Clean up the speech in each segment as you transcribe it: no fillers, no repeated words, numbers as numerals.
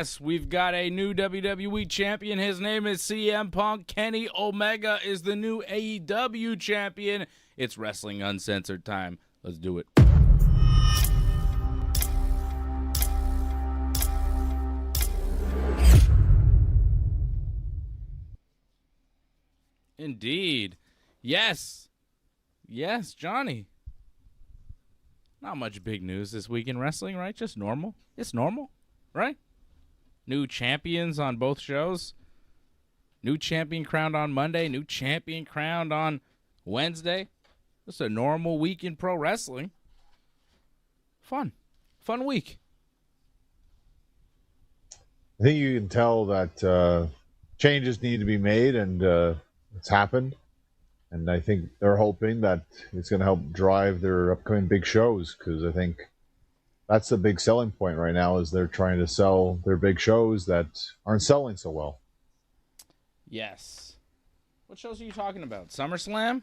Yes, we've got a new WWE champion. His name is CM Punk. Kenny Omega is the new AEW champion. It's Wrestling Uncensored time. Let's do it. Indeed. Yes. Yes, Johnny. Not much big news this week in wrestling, right? Just normal. It's normal, right? New champions on both shows. New champion crowned on Monday. New champion crowned on Wednesday. Just a normal week in pro wrestling. Fun. Fun week. I think you can tell that changes need to be made, and it's happened. And I think they're hoping that it's going to help drive their upcoming big shows, because I think that's the big selling point right now, is they're trying to sell their big shows that aren't selling so well. Yes. What shows are you talking about? SummerSlam?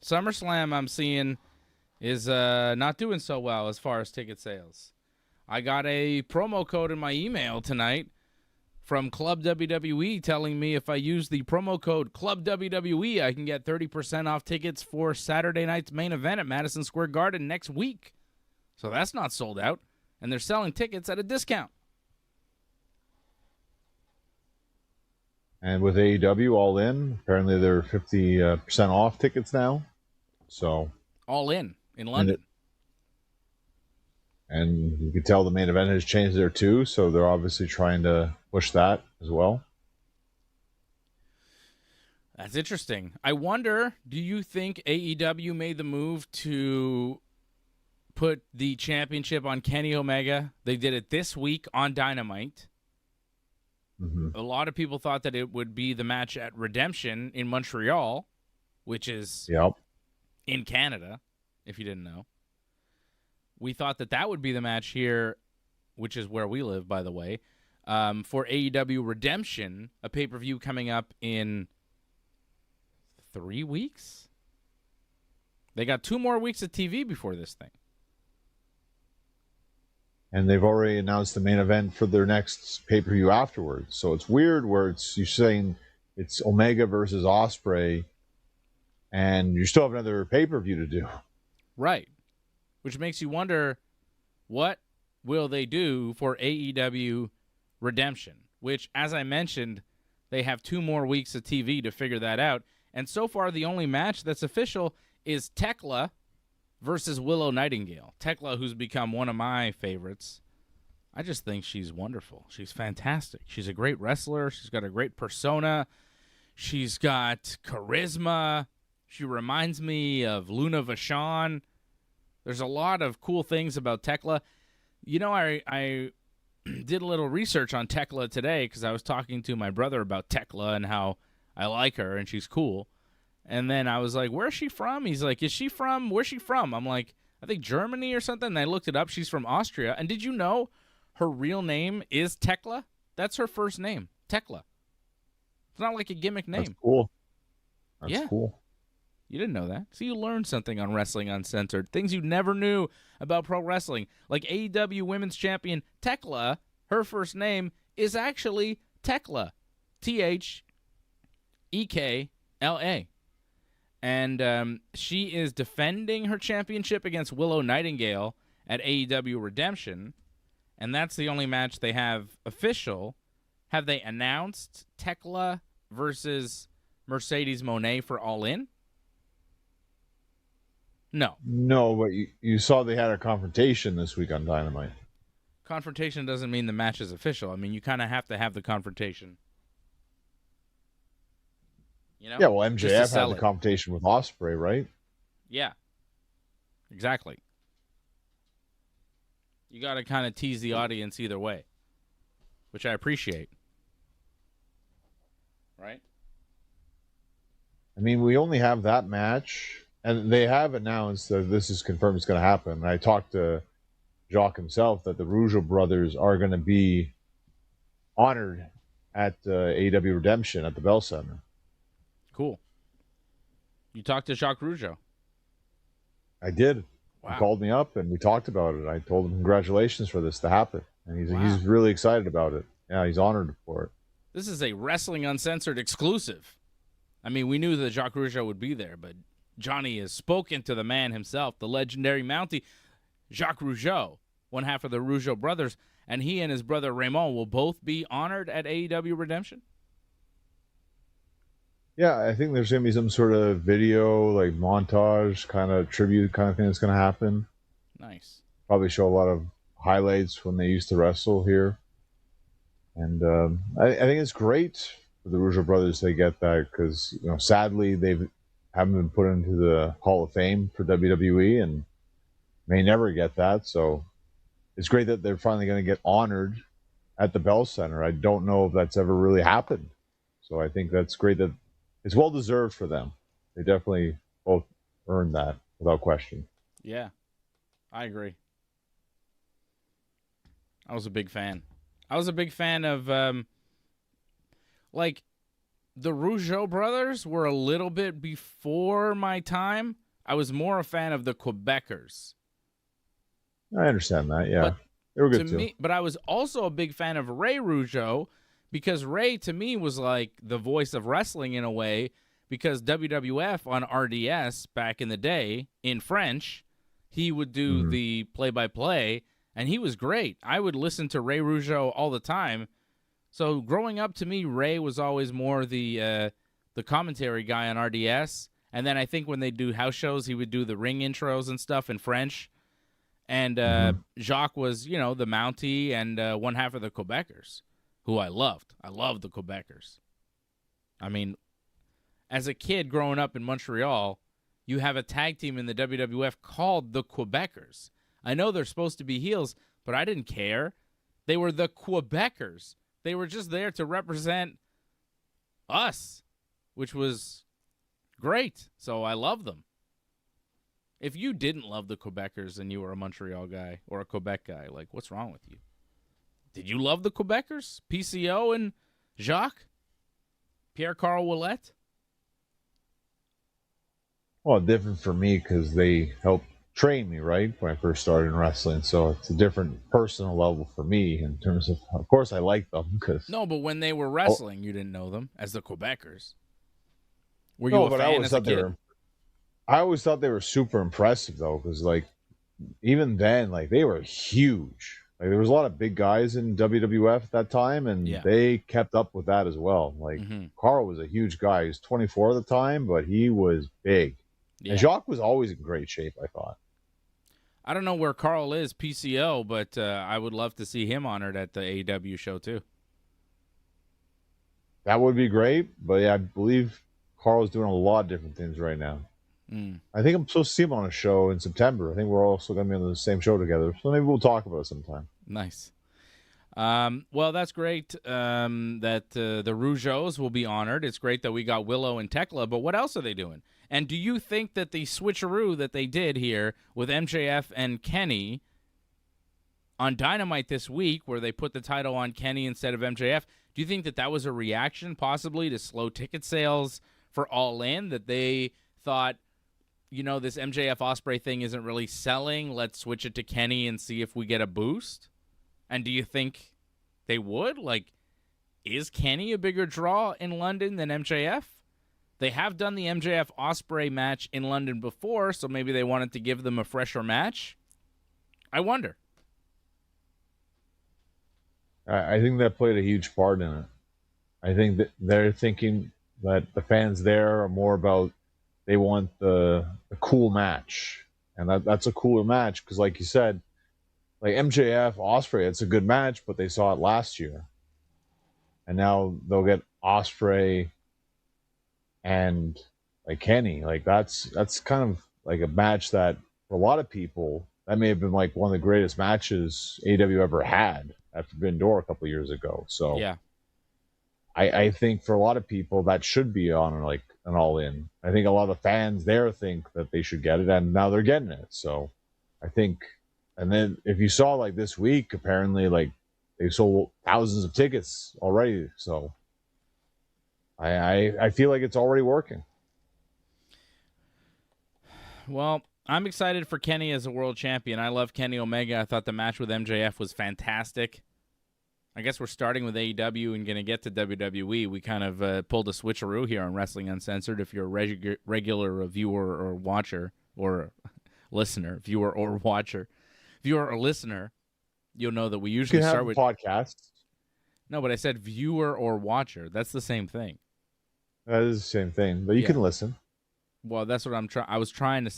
SummerSlam, I'm seeing, is not doing so well as far as ticket sales. I got a promo code in my email tonight from Club WWE telling me if I use the promo code Club WWE, I can get 30% off tickets for Saturday night's main event at Madison Square Garden next week. So that's not sold out, and they're selling tickets at a discount. And with AEW All In, apparently they're 50% off tickets now. So All In London. And you can tell the main event has changed there too, so they're obviously trying to push that as well. That's interesting. I wonder, do you think AEW made the move to put the championship on Kenny Omega? They did it this week on Dynamite. Mm-hmm. A lot of people thought that it would be the match at Redemption in Montreal, which is in Canada, if you didn't know. We thought that that would be the match here, which is where we live, by the way, for AEW Redemption, a pay-per-view coming up in 3 weeks? They got 2 more weeks of TV before this thing. And they've already announced the main event for their next pay-per-view afterwards. So it's weird where you're saying it's Omega versus Ospreay, and you still have another pay-per-view to do. Right. Which makes you wonder, what will they do for AEW Redemption? Which, as I mentioned, they have 2 more weeks of TV to figure that out. And so far, the only match that's official is Tekla versus Willow Nightingale. Tekla, who's become one of my favorites. I just think she's wonderful. She's fantastic. She's a great wrestler. She's got a great persona. She's got charisma. She reminds me of Luna Vachon. There's a lot of cool things about Tekla. You know, I did a little research on Tekla today because I was talking to my brother about Tekla and how I like her and she's cool. And then I was like, where's she from? He's like, where's she from? I'm like, I think Germany or something. And I looked it up. She's from Austria. And did you know her real name is Tekla? That's her first name, Tekla. It's not like a gimmick name. That's cool. That's cool. You didn't know that. So you learned something on Wrestling Uncensored. Things you never knew about pro wrestling. Like AEW Women's Champion Tekla, her first name is actually Tekla. Thekla. And she is defending her championship against Willow Nightingale at AEW Redemption. And that's the only match they have official. Have they announced Tekla versus Mercedes Moné for All In? No. No, but you saw they had a confrontation this week on Dynamite. Confrontation doesn't mean the match is official. I mean, you kind of have to have the confrontation. You know? Yeah, well, MJF had the confrontation with Ospreay, right? Yeah. Exactly. You got to kind of tease the audience either way, which I appreciate. Right? I mean, we only have that match. And they have announced that this is confirmed it's going to happen. And I talked to Jacques himself that the Rougeau brothers are going to be honored at AEW Redemption at the Bell Center. Cool. You talked to Jacques Rougeau? I did. Wow. He called me up and we talked about it. I told him congratulations for this to happen. And he's really excited about it. Yeah, he's honored for it. This is a Wrestling Uncensored exclusive. I mean, we knew that Jacques Rougeau would be there, but Johnny has spoken to the man himself, the legendary Mountie, Jacques Rougeau, one half of the Rougeau brothers, and he and his brother Raymond will both be honored at AEW Redemption? Yeah, I think there's going to be some sort of video, like montage, kind of tribute kind of thing that's going to happen. Nice. Probably show a lot of highlights when they used to wrestle here. And I think it's great for the Rougeau brothers they get that because, sadly, haven't been put into the Hall of Fame for WWE and may never get that. So it's great that they're finally going to get honored at the Bell Center. I don't know if that's ever really happened. So I think that's great that it's well deserved for them. They definitely both earned that without question. Yeah, I agree. I was a big fan. I was a big fan of, the Rougeau brothers were a little bit before my time. I was more a fan of the Quebecers. I understand that, yeah. They were good too. But I was also a big fan of Ray Rougeau because Ray, to me, was like the voice of wrestling in a way because WWF on RDS back in the day, in French, he would do the play-by-play, and he was great. I would listen to Ray Rougeau all the time. So growing up, to me, Ray was always more the commentary guy on RDS. And then I think when they do house shows, he would do the ring intros and stuff in French. And Jacques was, the Mountie and one half of the Quebecers, who I loved. I loved the Quebecers. I mean, as a kid growing up in Montreal, you have a tag team in the WWF called the Quebecers. I know they're supposed to be heels, but I didn't care. They were the Quebecers. They were just there to represent us, which was great. So I love them. If you didn't love the Quebecers and you were a Montreal guy or a Quebec guy, what's wrong with you? Did you love the Quebecers? PCO and Jacques? Pierre-Carl Ouellet? Well, different for me because they helped train me, right, when I first started in wrestling. So it's a different personal level for me in terms of course, I like them. No, but when they were wrestling, you didn't know them as the Quebecers. Were you a fan as a kid? I always thought they were super impressive, though, because, even then, they were huge. There was a lot of big guys in WWF at that time, and they kept up with that as well. Carl was a huge guy. He was 24 at the time, but he was big. Yeah. And Jacques was always in great shape, I thought. I don't know where Carl is, PCO, but I would love to see him honored at the AEW show, too. That would be great, but yeah, I believe Carl's doing a lot of different things right now. I think I'm supposed to see him on a show in September. I think we're also going to be on the same show together, so maybe we'll talk about it sometime. Nice. Well, that's great that the Rougeaus will be honored. It's great that we got Willow and Tekla, but what else are they doing? And do you think that the switcheroo that they did here with MJF and Kenny on Dynamite this week, where they put the title on Kenny instead of MJF, do you think that that was a reaction possibly to slow ticket sales for All In, that they thought, this MJF Ospreay thing isn't really selling, let's switch it to Kenny and see if we get a boost? And do you think they would? Is Kenny a bigger draw in London than MJF? They have done the MJF Ospreay match in London before, so maybe they wanted to give them a fresher match. I wonder. I think that played a huge part in it. I think that they're thinking that the fans there are more about they want the cool match. And that's a cooler match because, like you said, MJF, Ospreay, it's a good match, but they saw it last year. And now they'll get Ospreay and Kenny. That's kind of a match that for a lot of people, that may have been one of the greatest matches AEW ever had at Forbidden Door a couple of years ago. So yeah. I think for a lot of people that should be on an All In. I think a lot of fans there think that they should get it, and now they're getting it. So I think, and then if you saw this week, apparently they sold thousands of tickets already. So I feel like it's already working. Well, I'm excited for Kenny as a world champion. I love Kenny Omega. I thought the match with MJF was fantastic. I guess we're starting with AEW and going to get to WWE. We kind of pulled a switcheroo here on Wrestling Uncensored. If you're a regular viewer or watcher or listener, viewer or watcher, viewer or listener, you'll know that we usually start with podcasts. No, but I said viewer or watcher. That's the same thing. That is the same thing, but you can listen. Well, that's what I'm trying. I was trying to.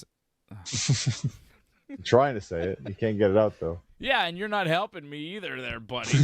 I'm trying to say it. You can't get it out though. Yeah, and you're not helping me either, there, buddy.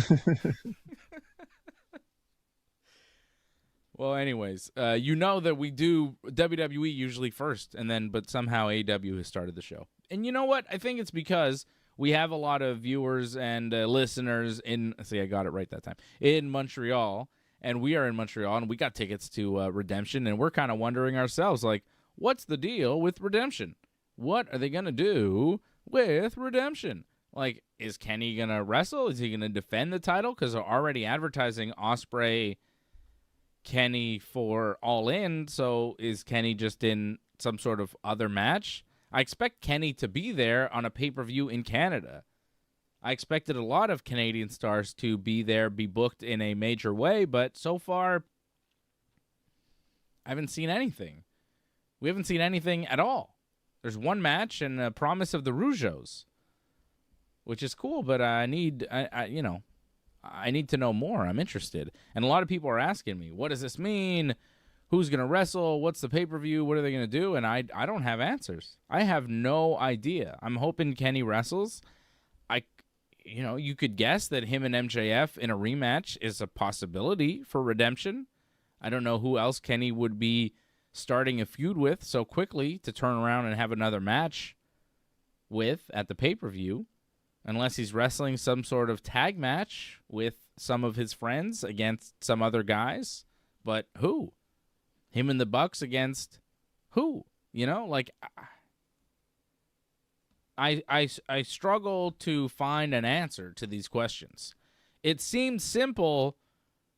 Well, anyways, you know that we do WWE usually first, but somehow AEW has started the show. And you know what? I think it's because we have a lot of viewers and listeners I got it right that time, in Montreal, and we are in Montreal, and we got tickets to Redemption, and we're kind of wondering ourselves, like, what's the deal with Redemption? What are they going to do with Redemption? Like, is Kenny going to wrestle? Is he going to defend the title? Because they're already advertising Ospreay Kenny for All In, so is Kenny just in some sort of other match? I expect Kenny to be there on a pay-per-view in Canada. I expected a lot of Canadian stars to be there, be booked in a major way, but so far, I haven't seen anything. We haven't seen anything at all. There's one match and a promise of the Rougeaus, which is cool, but I need to know more. I'm interested. And a lot of people are asking me, what does this mean? Who's going to wrestle? What's the pay-per-view? What are they going to do? And I don't have answers. I have no idea. I'm hoping Kenny wrestles. You could guess that him and MJF in a rematch is a possibility for Redemption. I don't know who else Kenny would be starting a feud with so quickly to turn around and have another match with at the pay-per-view, unless he's wrestling some sort of tag match with some of his friends against some other guys. But who? Him and the Bucks against who? I struggle to find an answer to these questions. It seemed simple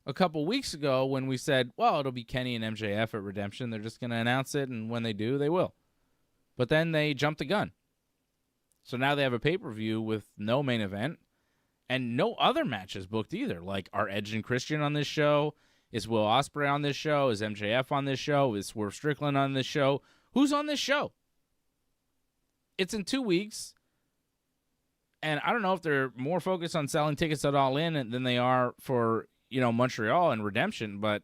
a couple weeks ago when we said, well, it'll be Kenny and MJF at Redemption. They're just going to announce it, and when they do, they will. But then they jumped the gun. So now they have a pay-per-view with no main event and no other matches booked either. Like, are Edge and Christian on this show? Is Will Ospreay on this show? Is MJF on this show? Is Swerve Strickland on this show? Who's on this show? It's in 2 weeks, and I don't know if they're more focused on selling tickets at All In than they are for, Montreal and Redemption, but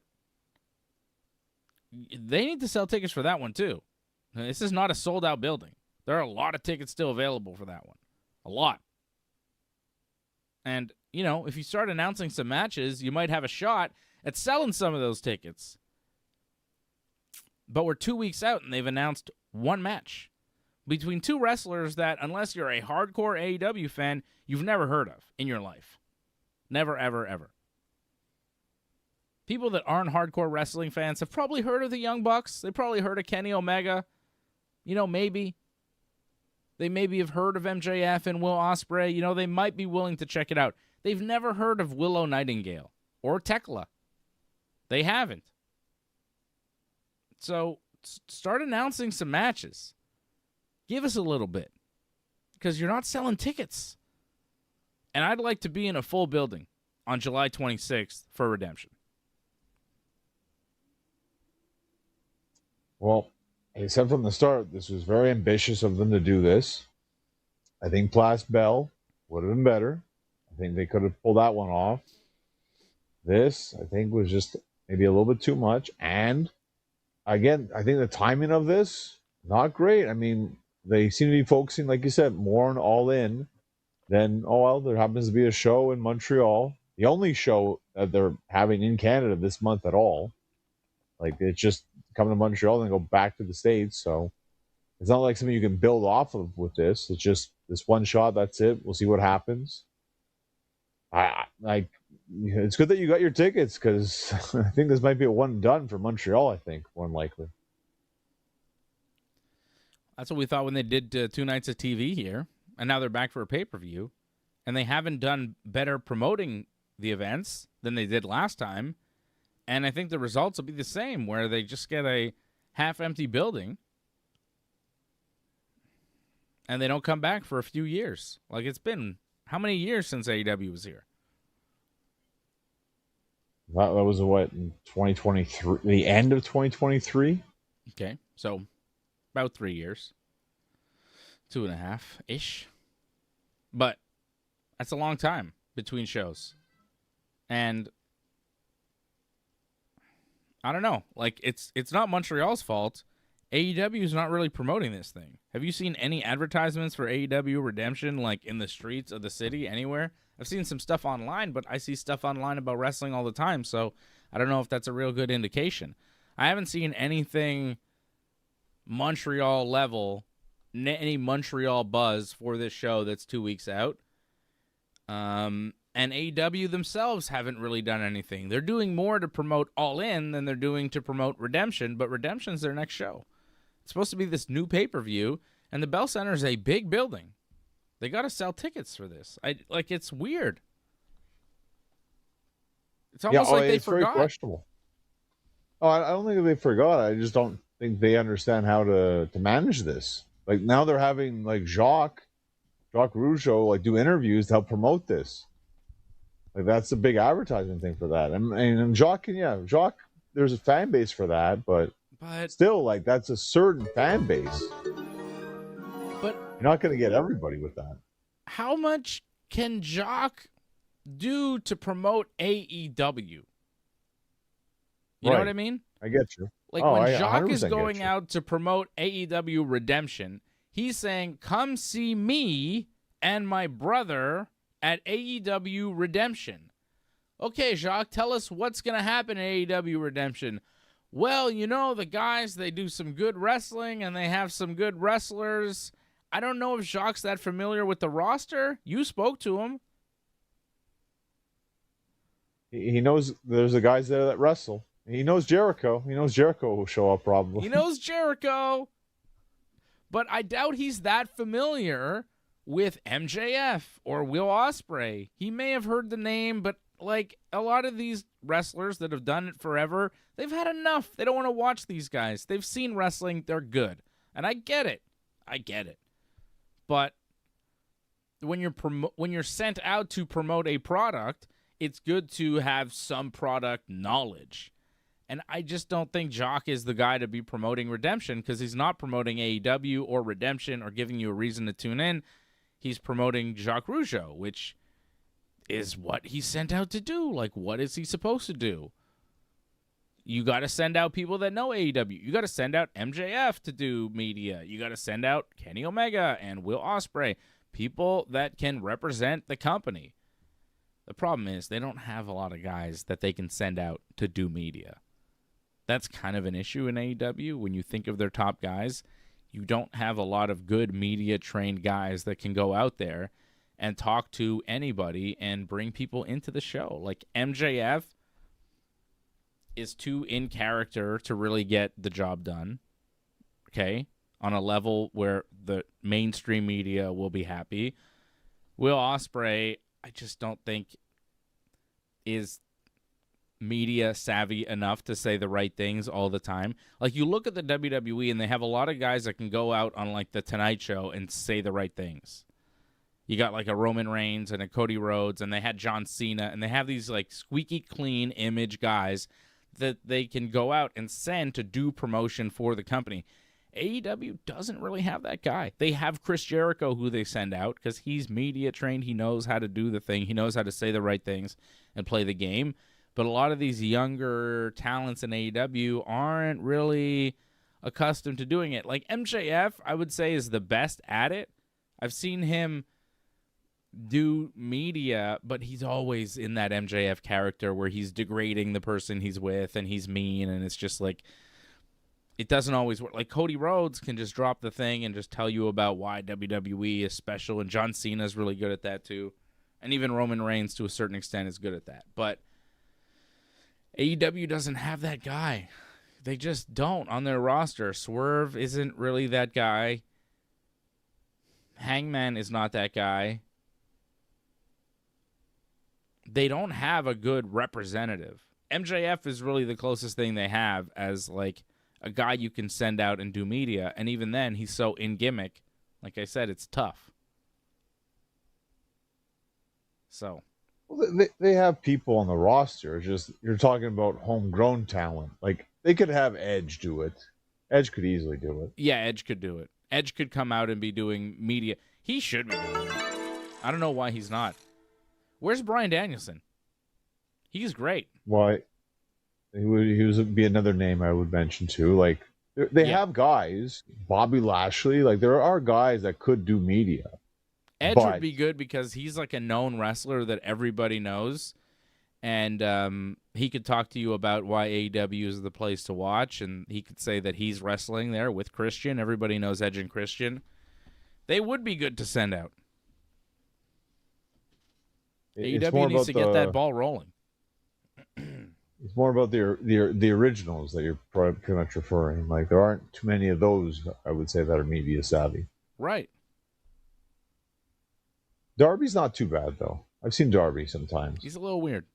they need to sell tickets for that one too. This is not a sold-out building. There are a lot of tickets still available for that one. A lot. And, if you start announcing some matches, you might have a shot at selling some of those tickets. But we're 2 weeks out, and they've announced one match between two wrestlers that, unless you're a hardcore AEW fan, you've never heard of in your life. Never, ever, ever. People that aren't hardcore wrestling fans have probably heard of the Young Bucks. They probably heard of Kenny Omega. Maybe. They maybe have heard of MJF and Will Ospreay. They might be willing to check it out. They've never heard of Willow Nightingale or Tekla. They haven't. So start announcing some matches. Give us a little bit, because you're not selling tickets. And I'd like to be in a full building on July 26th for Redemption. Well, they said from the start this was very ambitious of them to do this. I think Place Bell would have been better. I think they could have pulled that one off. This, I think, was just maybe a little bit too much. And, again, I think the timing of this, not great. I mean, they seem to be focusing, like you said, more on All In than, there happens to be a show in Montreal. The only show that they're having in Canada this month at all. Like, it's just come to Montreal and go back to the States. So it's not like something you can build off of with this. It's just this one shot. That's it. We'll see what happens. It's good that you got your tickets, because I think this might be a one done for Montreal. I think more than likely. That's what we thought when they did 2 nights of TV here, and now they're back for a pay-per-view, and they haven't done better promoting the events than they did last time, and I think the results will be the same, where they just get a half-empty building, and they don't come back for a few years. Like, it's been how many years since AEW was here? That was what, in 2023, the end of 2023. Okay, so about 3 years, 2.5 ish, but that's a long time between shows, and I don't know. Like it's not Montreal's fault. AEW is not really promoting this thing. Have you seen any advertisements for AEW Redemption, like in the streets of the city anywhere? I've seen some stuff online, but I see stuff online about wrestling all the time, so I don't know if that's a real good indication. I haven't seen anything Montreal level, any Montreal buzz for this show that's 2 weeks out. And AEW themselves haven't really done anything. They're doing more to promote All In than they're doing to promote Redemption, but Redemption's their next show. It's supposed to be this new pay-per-view, and the Bell Center is a big building. They got to sell tickets for this. It's weird. It's almost like they forgot. Very questionable. Oh, I don't think they forgot. I just don't think they understand how to manage this. Like now they're having like Jacques Rougeau like do interviews to help promote this. Like that's a big advertising thing for that. And Jacques, there's a fan base for that, but still, like that's a certain fan base. But you're not going to get everybody with that. How much can Jacques do to promote AEW? You know what I mean? I get you. Like when Jacques is going out to promote AEW Redemption, he's saying, "Come see me and my brother at AEW Redemption." Okay, Jacques, tell us what's going to happen at AEW Redemption. Well, the guys, they do some good wrestling and they have some good wrestlers. I don't know if Jacques that familiar with the roster. You spoke to him. He knows there's the guys there that wrestle. He knows Jericho. He knows Jericho will show up probably. He knows Jericho. But I doubt he's that familiar with MJF or Will Ospreay. He may have heard the name, but like a lot of these wrestlers that have done it forever, they've had enough. They don't want to watch these guys. They've seen wrestling. They're good. And I get it. But when you're sent out to promote a product, it's good to have some product knowledge. And I just don't think Jacques is the guy to be promoting Redemption because he's not promoting AEW or Redemption or giving you a reason to tune in. He's promoting Jacques Rougeau, which is what he's sent out to do. Like, what is he supposed to do? You got to send out people that know AEW. You got to send out MJF to do media. You got to send out Kenny Omega and Will Ospreay, people that can represent the company. The problem is they don't have a lot of guys that they can send out to do media. That's kind of an issue in AEW. When you think of their top guys, you don't have a lot of good media-trained guys that can go out there and talk to anybody and bring people into the show. Like MJF is too in character to really get the job done, okay, on a level where the mainstream media will be happy. Will Ospreay, I just don't think is media savvy enough to say the right things all the time. Like you look at the WWE and they have a lot of guys that can go out on like the Tonight Show and say the right things. You got like a Roman Reigns and a Cody Rhodes, and they had John Cena, and they have these like squeaky clean image guys that they can go out and send to do promotion for the company. AEW doesn't really have that guy. They have Chris Jericho, who they send out because he's media trained. He knows how to do the thing. He knows how to say the right things and play the game. But a lot of these younger talents in AEW aren't really accustomed to doing it. Like MJF, I would say, is the best at it. I've seen him do media, but he's always in that MJF character where he's degrading the person he's with and he's mean, and it's just like it doesn't always work. Like Cody Rhodes can just drop the thing and just tell you about why WWE is special, and John Cena's really good at that too. And even Roman Reigns to a certain extent is good at that. But AEW doesn't have that guy. They just don't on their roster. Swerve isn't really that guy. Hangman is not that guy. They don't have a good representative. MJF is really the closest thing they have as like a guy you can send out and do media. And even then, he's so in gimmick. Like I said, it's tough. So. Well, they have people on the roster. It's just you're talking about homegrown talent. Like they could have Edge do it. Edge could easily do it. Yeah, Edge could do it. Edge could come out and be doing media. He should be doing it. I don't know why he's not. Where's Bryan Danielson? He's great. Why? He would be another name I would mention too. Like they have guys, Bobby Lashley. Like there are guys that could do media. Edge would be good because he's like a known wrestler that everybody knows, and he could talk to you about why AEW is the place to watch, and he could say that he's wrestling there with Christian. Everybody knows Edge and Christian. They would be good to send out. AEW needs to get that ball rolling. It's more about the originals that you're pretty much referring. Like there aren't too many of those, I would say, that are media savvy. Right. Darby's not too bad though. I've seen Darby sometimes. He's a little weird.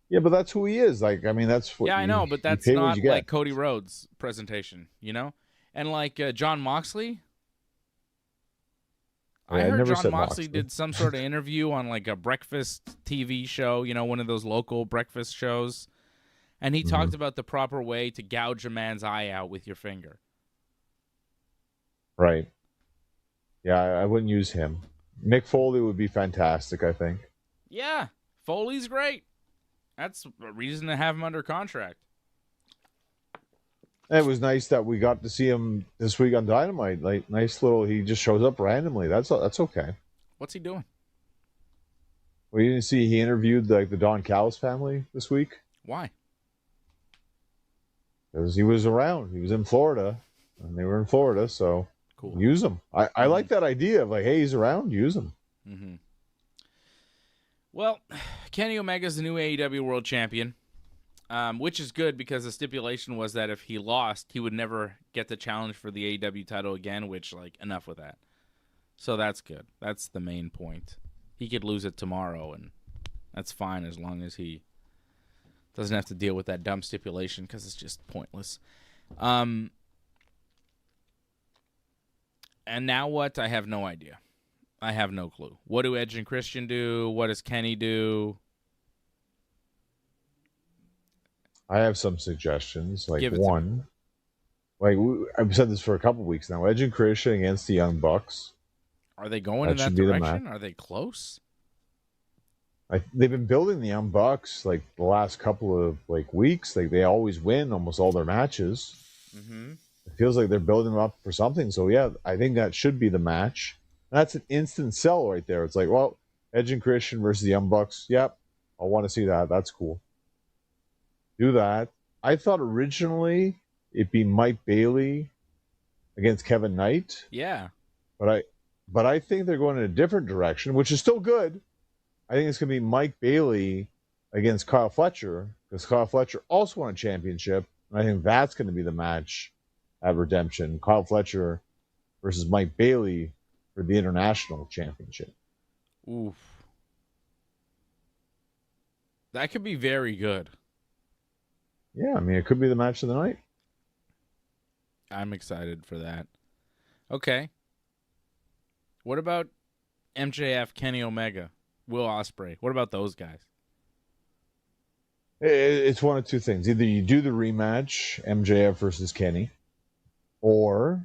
Yeah, but that's who he is. Like, I mean, that's what. Yeah, I know, but that's not like Cody Rhodes' presentation, you know. And like John Moxley, I heard John Moxley did some sort of interview on like a breakfast TV show, you know, one of those local breakfast shows, and he talked about the proper way to gouge a man's eye out with your finger. Right. Yeah, I wouldn't use him. Mick Foley would be fantastic, I think. Yeah, Foley's great. That's a reason to have him under contract. And it was nice that we got to see him this week on Dynamite. Like, nice little. He just shows up randomly. That's okay. What's he doing? Well, you didn't see he interviewed like the Don Callis family this week. Why? Because he was around. He was in Florida, and they were in Florida, so. Cool. Use them. I like that idea of like, hey, he's around, use him. Mm-hmm. Well, Kenny Omega's the new AEW World Champion, which is good because the stipulation was that if he lost, he would never get the challenge for the AEW title again, which, like, enough with that. So that's good. That's the main point. He could lose it tomorrow, and that's fine as long as he doesn't have to deal with that dumb stipulation because it's just pointless. And now what? I have no idea. I have no clue. What do Edge and Christian do? What does Kenny do? I have some suggestions. Like one, like I've said this for a couple weeks now. Edge and Christian against the Young Bucks. Are they going in that direction? Are they close? They've been building the Young Bucks like the last couple of like weeks. Like they always win almost all their matches. Mm-hmm. It feels like they're building them up for something. So, yeah, I think that should be the match. That's an instant sell right there. It's like, well, Edge and Christian versus the Young Bucks. Yep, I want to see that. That's cool. Do that. I thought originally it'd be Mike Bailey against Kevin Knight. Yeah. But I think they're going in a different direction, which is still good. I think it's going to be Mike Bailey against Kyle Fletcher because Kyle Fletcher also won a championship. And I think that's going to be the match at Redemption. Kyle Fletcher versus Mike Bailey for the International Championship. Oof. That could be very good. Yeah, I mean, it could be the match of the night. I'm excited for that. Okay. What about MJF, Kenny Omega, Will Ospreay? What about those guys? It's one of two things. Either you do the rematch, MJF versus Kenny, or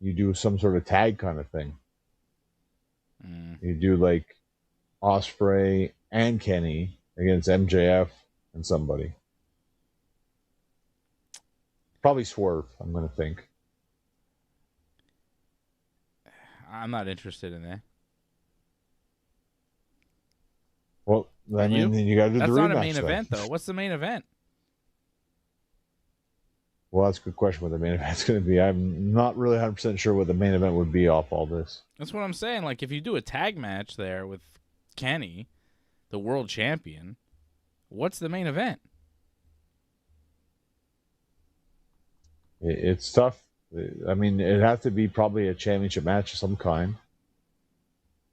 you do some sort of tag kind of thing. You do like Ospreay and Kenny against MJF and somebody. Probably Swerve, I'm going to think. I'm not interested in that. Well, then you got to do the rematch. That's not a main event, though. What's the main event? Well, that's a good question what the main event's going to be. I'm not really 100% sure what the main event would be off all this. That's what I'm saying. Like, if you do a tag match there with Kenny, the world champion, what's the main event? It's tough. I mean, it has to be probably a championship match of some kind.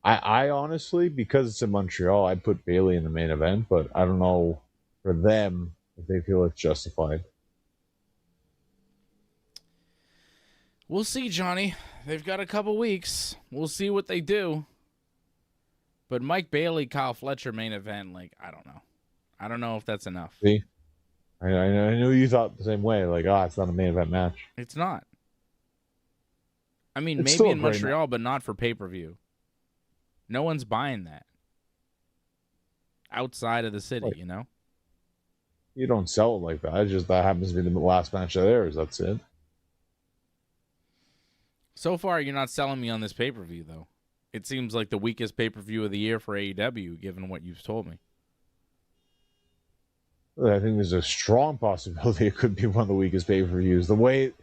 I honestly, because it's in Montreal, I'd put Bailey in the main event, but I don't know for them if they feel it's justified. We'll see, Johnny. They've got a couple weeks. We'll see what they do. But Mike Bailey, Kyle Fletcher main event, like, I don't know. I don't know if that's enough. See? I knew you thought the same way. Like, it's not a main event match. It's not. I mean, It's maybe in Montreal, but not for pay-per-view. No one's buying that. Outside of the city, you know? You don't sell it like that. It's just that happens to be the last match of theirs. That's it. So far, you're not selling me on this pay-per-view, though. It seems like the weakest pay-per-view of the year for AEW, given what you've told me. I think there's a strong possibility it could be one of the weakest pay-per-views. The way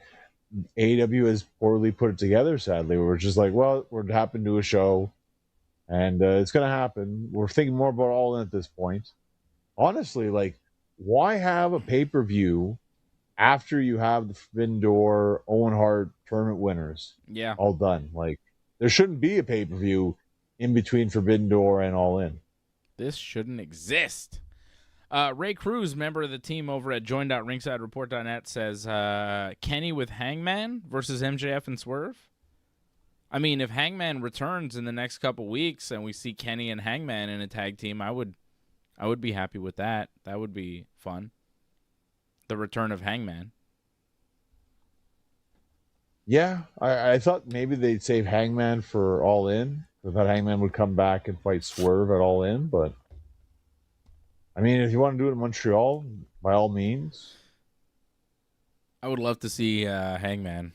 AEW has poorly put it together, sadly, we're just like, well, we're happened to a show, and it's going to happen. We're thinking more about All In at this point. Honestly, like, why have a pay-per-view after you have the Forbidden Door, Owen Hart tournament winners? Yeah. All done. Like, there shouldn't be a pay-per-view in between Forbidden Door and All In. This shouldn't exist. Ray Cruz, member of the team over at join.ringsidereport.net, says Kenny with Hangman versus MJF and Swerve. I mean, if Hangman returns in the next couple weeks and we see Kenny and Hangman in a tag team, I would be happy with that. That would be fun. The return of Hangman. Yeah, I thought maybe they'd save Hangman for All In. I thought Hangman would come back and fight Swerve at All In, but I mean, if you want to do it in Montreal, by all means. I would love to see Hangman.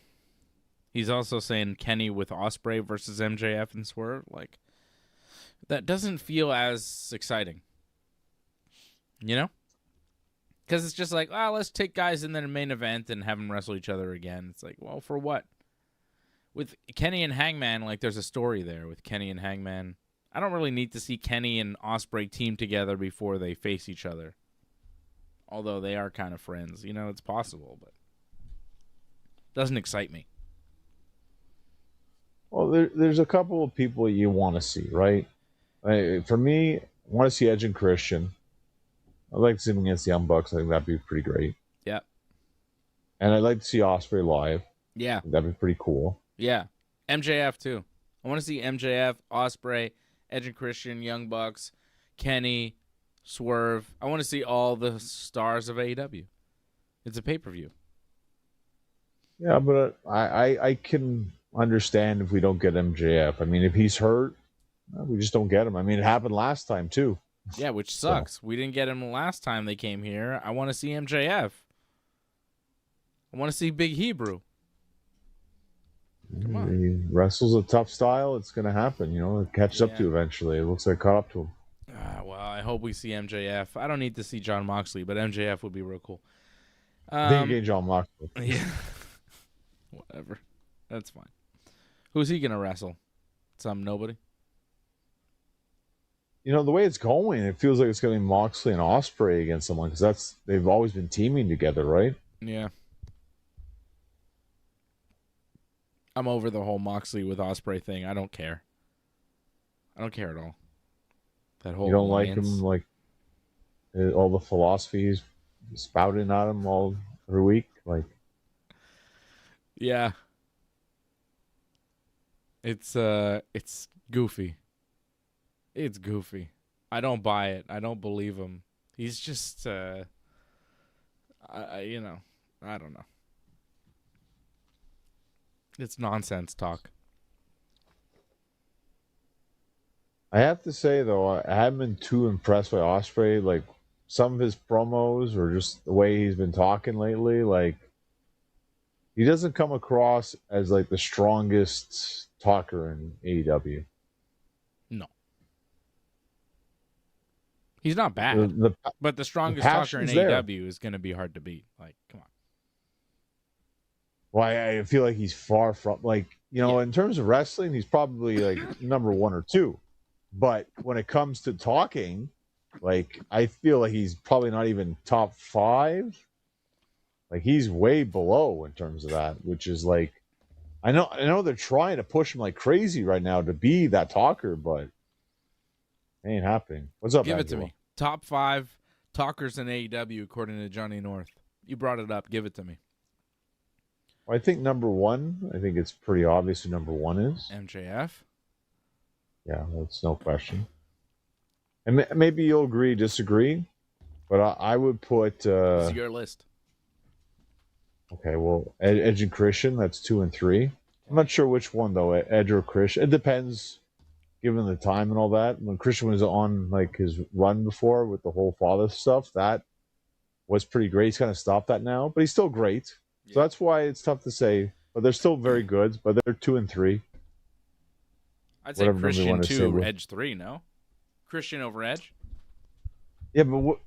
He's also saying Kenny with Ospreay versus MJF and Swerve. Like, that doesn't feel as exciting. You know? Because it's just like, let's take guys in the main event and have them wrestle each other again. It's like, well, for what? With Kenny and Hangman, like, there's a story there with Kenny and Hangman. I don't really need to see Kenny and Ospreay team together before they face each other. Although they are kind of friends. You know, it's possible, but it doesn't excite me. Well, there's a couple of people you want to see, right? For me, I want to see Edge and Christian. I'd like to see them against the Young Bucks. I think that'd be pretty great. Yeah. And I'd like to see Ospreay live. Yeah. That'd be pretty cool. Yeah. MJF, too. I want to see MJF, Ospreay, Edge and Christian, Young Bucks, Kenny, Swerve. I want to see all the stars of AEW. It's a pay-per-view. Yeah, but I can understand if we don't get MJF. I mean, if he's hurt, we just don't get him. I mean, it happened last time, too. Yeah, which sucks. So. We didn't get him last time they came here. I want to see MJF. I want to see Big Hebrew. Come on. He wrestles a tough style. It's going to happen. You know, it catches up to eventually. It looks like it caught up to him. Well, I hope we see MJF. I don't need to see John Moxley, but MJF would be real cool. I think you get John Moxley. Yeah. Whatever. That's fine. Who's he going to wrestle? Some nobody? You know, the way it's going, it feels like it's going to be Moxley and Ospreay against someone because they've always been teaming together, right? Yeah. I'm over the whole Moxley with Ospreay thing. I don't care. I don't care at all. That whole you don't alliance. like him, like all the philosophies spouting at him all every week, like. Yeah. It's goofy. It's goofy. I don't buy it. I don't believe him. He's just, I don't know. It's nonsense talk. I have to say, though, I haven't been too impressed by Ospreay. Like, some of his promos or just the way he's been talking lately, like, he doesn't come across as, like, the strongest talker in AEW. No. He's not bad. But the strongest talker in AEW is going to be hard to beat. Like, come on. Well, I feel like he's far from, like, in terms of wrestling, he's probably, like, number 1 or 2. But when it comes to talking, like, I feel like he's probably not even top 5. Like, he's way below in terms of that, which is, like, I know they're trying to push him like crazy right now to be that talker, but it ain't happening. What's up, Give Angelo? it to me. Top 5 talkers in AEW, according to Johnny North. You brought it up. Give it to me. Well, I think number 1, I think it's pretty obvious who number 1 is. MJF. Yeah, that's no question. And maybe you'll agree, disagree, but I would put. This is your list. Okay, well, Edge and Christian, that's 2 and 3. I'm not sure which one though, Edge or Christian. It depends, given the time and all that. When Christian was on like his run before with the whole father stuff, that was pretty great. He's kind of stopped that now, but he's still great. Yeah. So that's why it's tough to say. But they're still very good. But they're 2 and 3. I'd say Christian 2, Edge 3. No, Christian over Edge. Yeah, but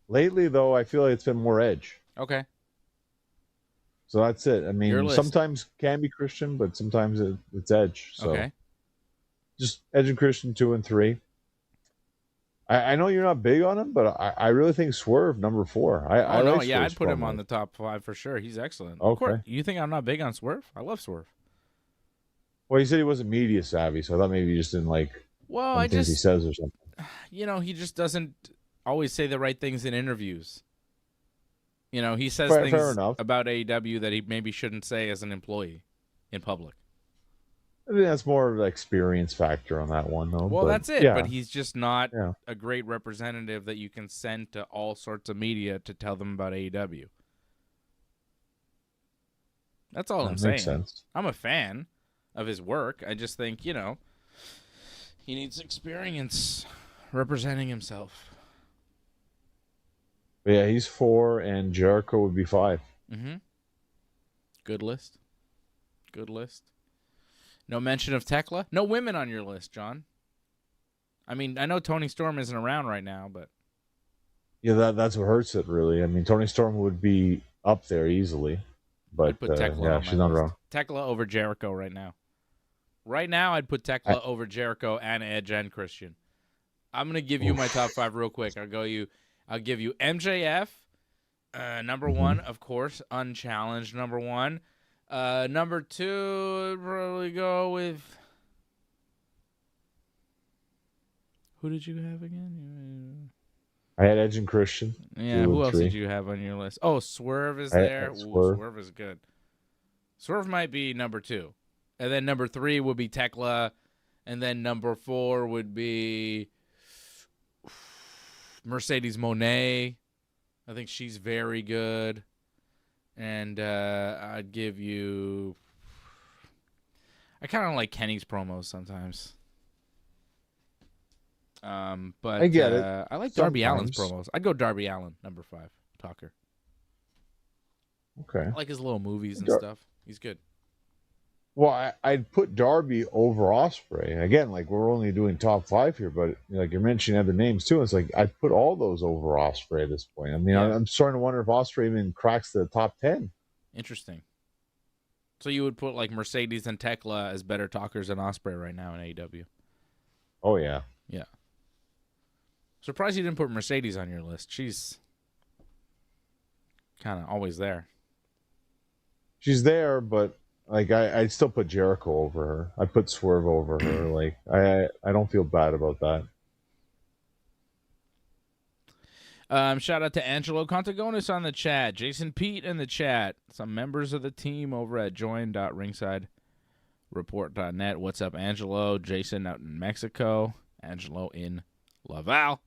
lately though, I feel like it's been more Edge. Okay. So that's it. I mean, sometimes can be Christian, but sometimes it's Edge. So okay. Just Edge and Christian 2 and 3. I know you're not big on him, but I really think Swerve number 4. I'd put him on the top 5 for sure. He's excellent. Okay. Of course, you think I'm not big on Swerve? I love Swerve. Well, he said he wasn't media savvy, so I thought maybe he just didn't like things he says or something. You know, he just doesn't always say the right things in interviews. You know, he says things about AEW that he maybe shouldn't say as an employee in public. I think that's more of an experience factor on that one, though. Well, that's it. Yeah. But he's just not a great representative that you can send to all sorts of media to tell them about AEW. That's all I'm saying. Makes sense. I'm a fan of his work. I just think, you know, he needs experience representing himself. But yeah, he's 4, and Jericho would be 5. Mm-hmm. Good list. Good list. No mention of Tekla? No women on your list, John. I mean, I know Toni Storm isn't around right now, but... Yeah, that's what hurts it, really. I mean, Toni Storm would be up there easily, but I'd put Tekla on she's not around. Tekla over Jericho right now. Right now, I'd put Tekla over Jericho and Edge and Christian. I'm going to give you my top 5 real quick. I'll give you MJF, number 1, of course, unchallenged number 1. Number 2, I'd probably go with... Who did you have again? I had Edge and Christian. Yeah, who else did you have on your list? Oh, Swerve is there. Swerve is good. Swerve might be number 2. And then number 3 would be Tekla. And then number 4 would be Mercedes Moné. I think she's very good. And I'd give you... I kind of like Kenny's promos sometimes. But I get it. I like Darby Allin's promos. I'd go Darby Allin, number 5, talker. Okay. I like his little movies and stuff. He's good. Well, I'd put Darby over Ospreay. Again, like, we're only doing top 5 here, but like you're mentioning other names too. It's like I'd put all those over Ospreay at this point. I mean, I'm starting to wonder if Ospreay even cracks the top 10. Interesting. So you would put like Mercedes and Tekla as better talkers than Ospreay right now in AEW? Oh, yeah. Yeah. Surprised you didn't put Mercedes on your list. She's kind of always there. She's there, but like I'd still put Jericho over her. I'd put Swerve over her. Like I don't feel bad about that. Shout out to Angelo Contagonis on the chat. Jason Pete in the chat. Some members of the team over at join.ringsidereport.net. What's up, Angelo? Jason out in Mexico. Angelo in Laval.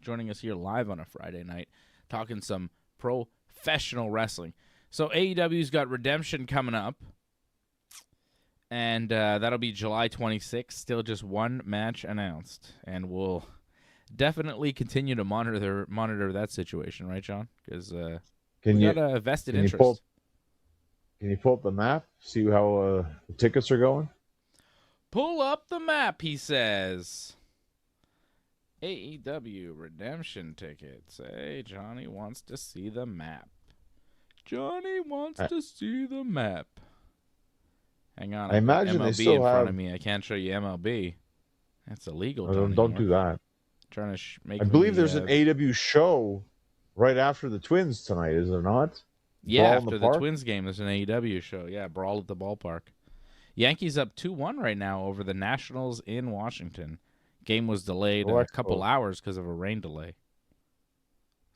Joining us here live on a Friday night. Talking some professional wrestling. So AEW's got Redemption coming up, and that'll be July 26th. Still just one match announced, and we'll definitely continue to monitor that situation, right, John? Because we got a vested interest. Can you pull up the map, see how the tickets are going? Pull up the map, he says. AEW Redemption tickets. Hey, Johnny wants to see the map. Johnny wants to see the map. Hang on. I imagine MLB they still in have... front of me. I can't show you MLB. That's illegal. Don't do that. Trying to make. I believe there's an AEW show right after the Twins tonight, is there not? Yeah, after the Twins game, there's an AEW show. Yeah, Brawl at the Ballpark. Yankees up 2-1 right now over the Nationals in Washington. Game was delayed a couple hours because of a rain delay.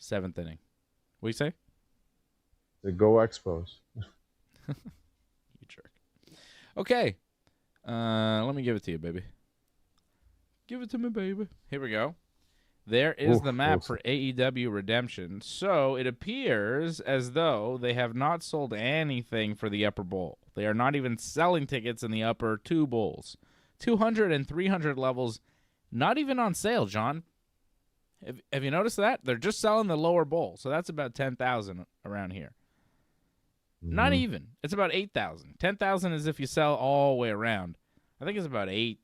7th inning. What do you say? The Go Expos. You jerk. Okay. Let me give it to you, baby. Give it to me, baby. Here we go. There is the map for AEW Redemption. So it appears as though they have not sold anything for the upper bowl. They are not even selling tickets in the upper two bowls. 200 and 300 levels, not even on sale, John. Have you noticed that? They're just selling the lower bowl. So that's about 10,000 around here. Not even. It's about 8,000. 10,000 is if you sell all the way around. I think it's about 8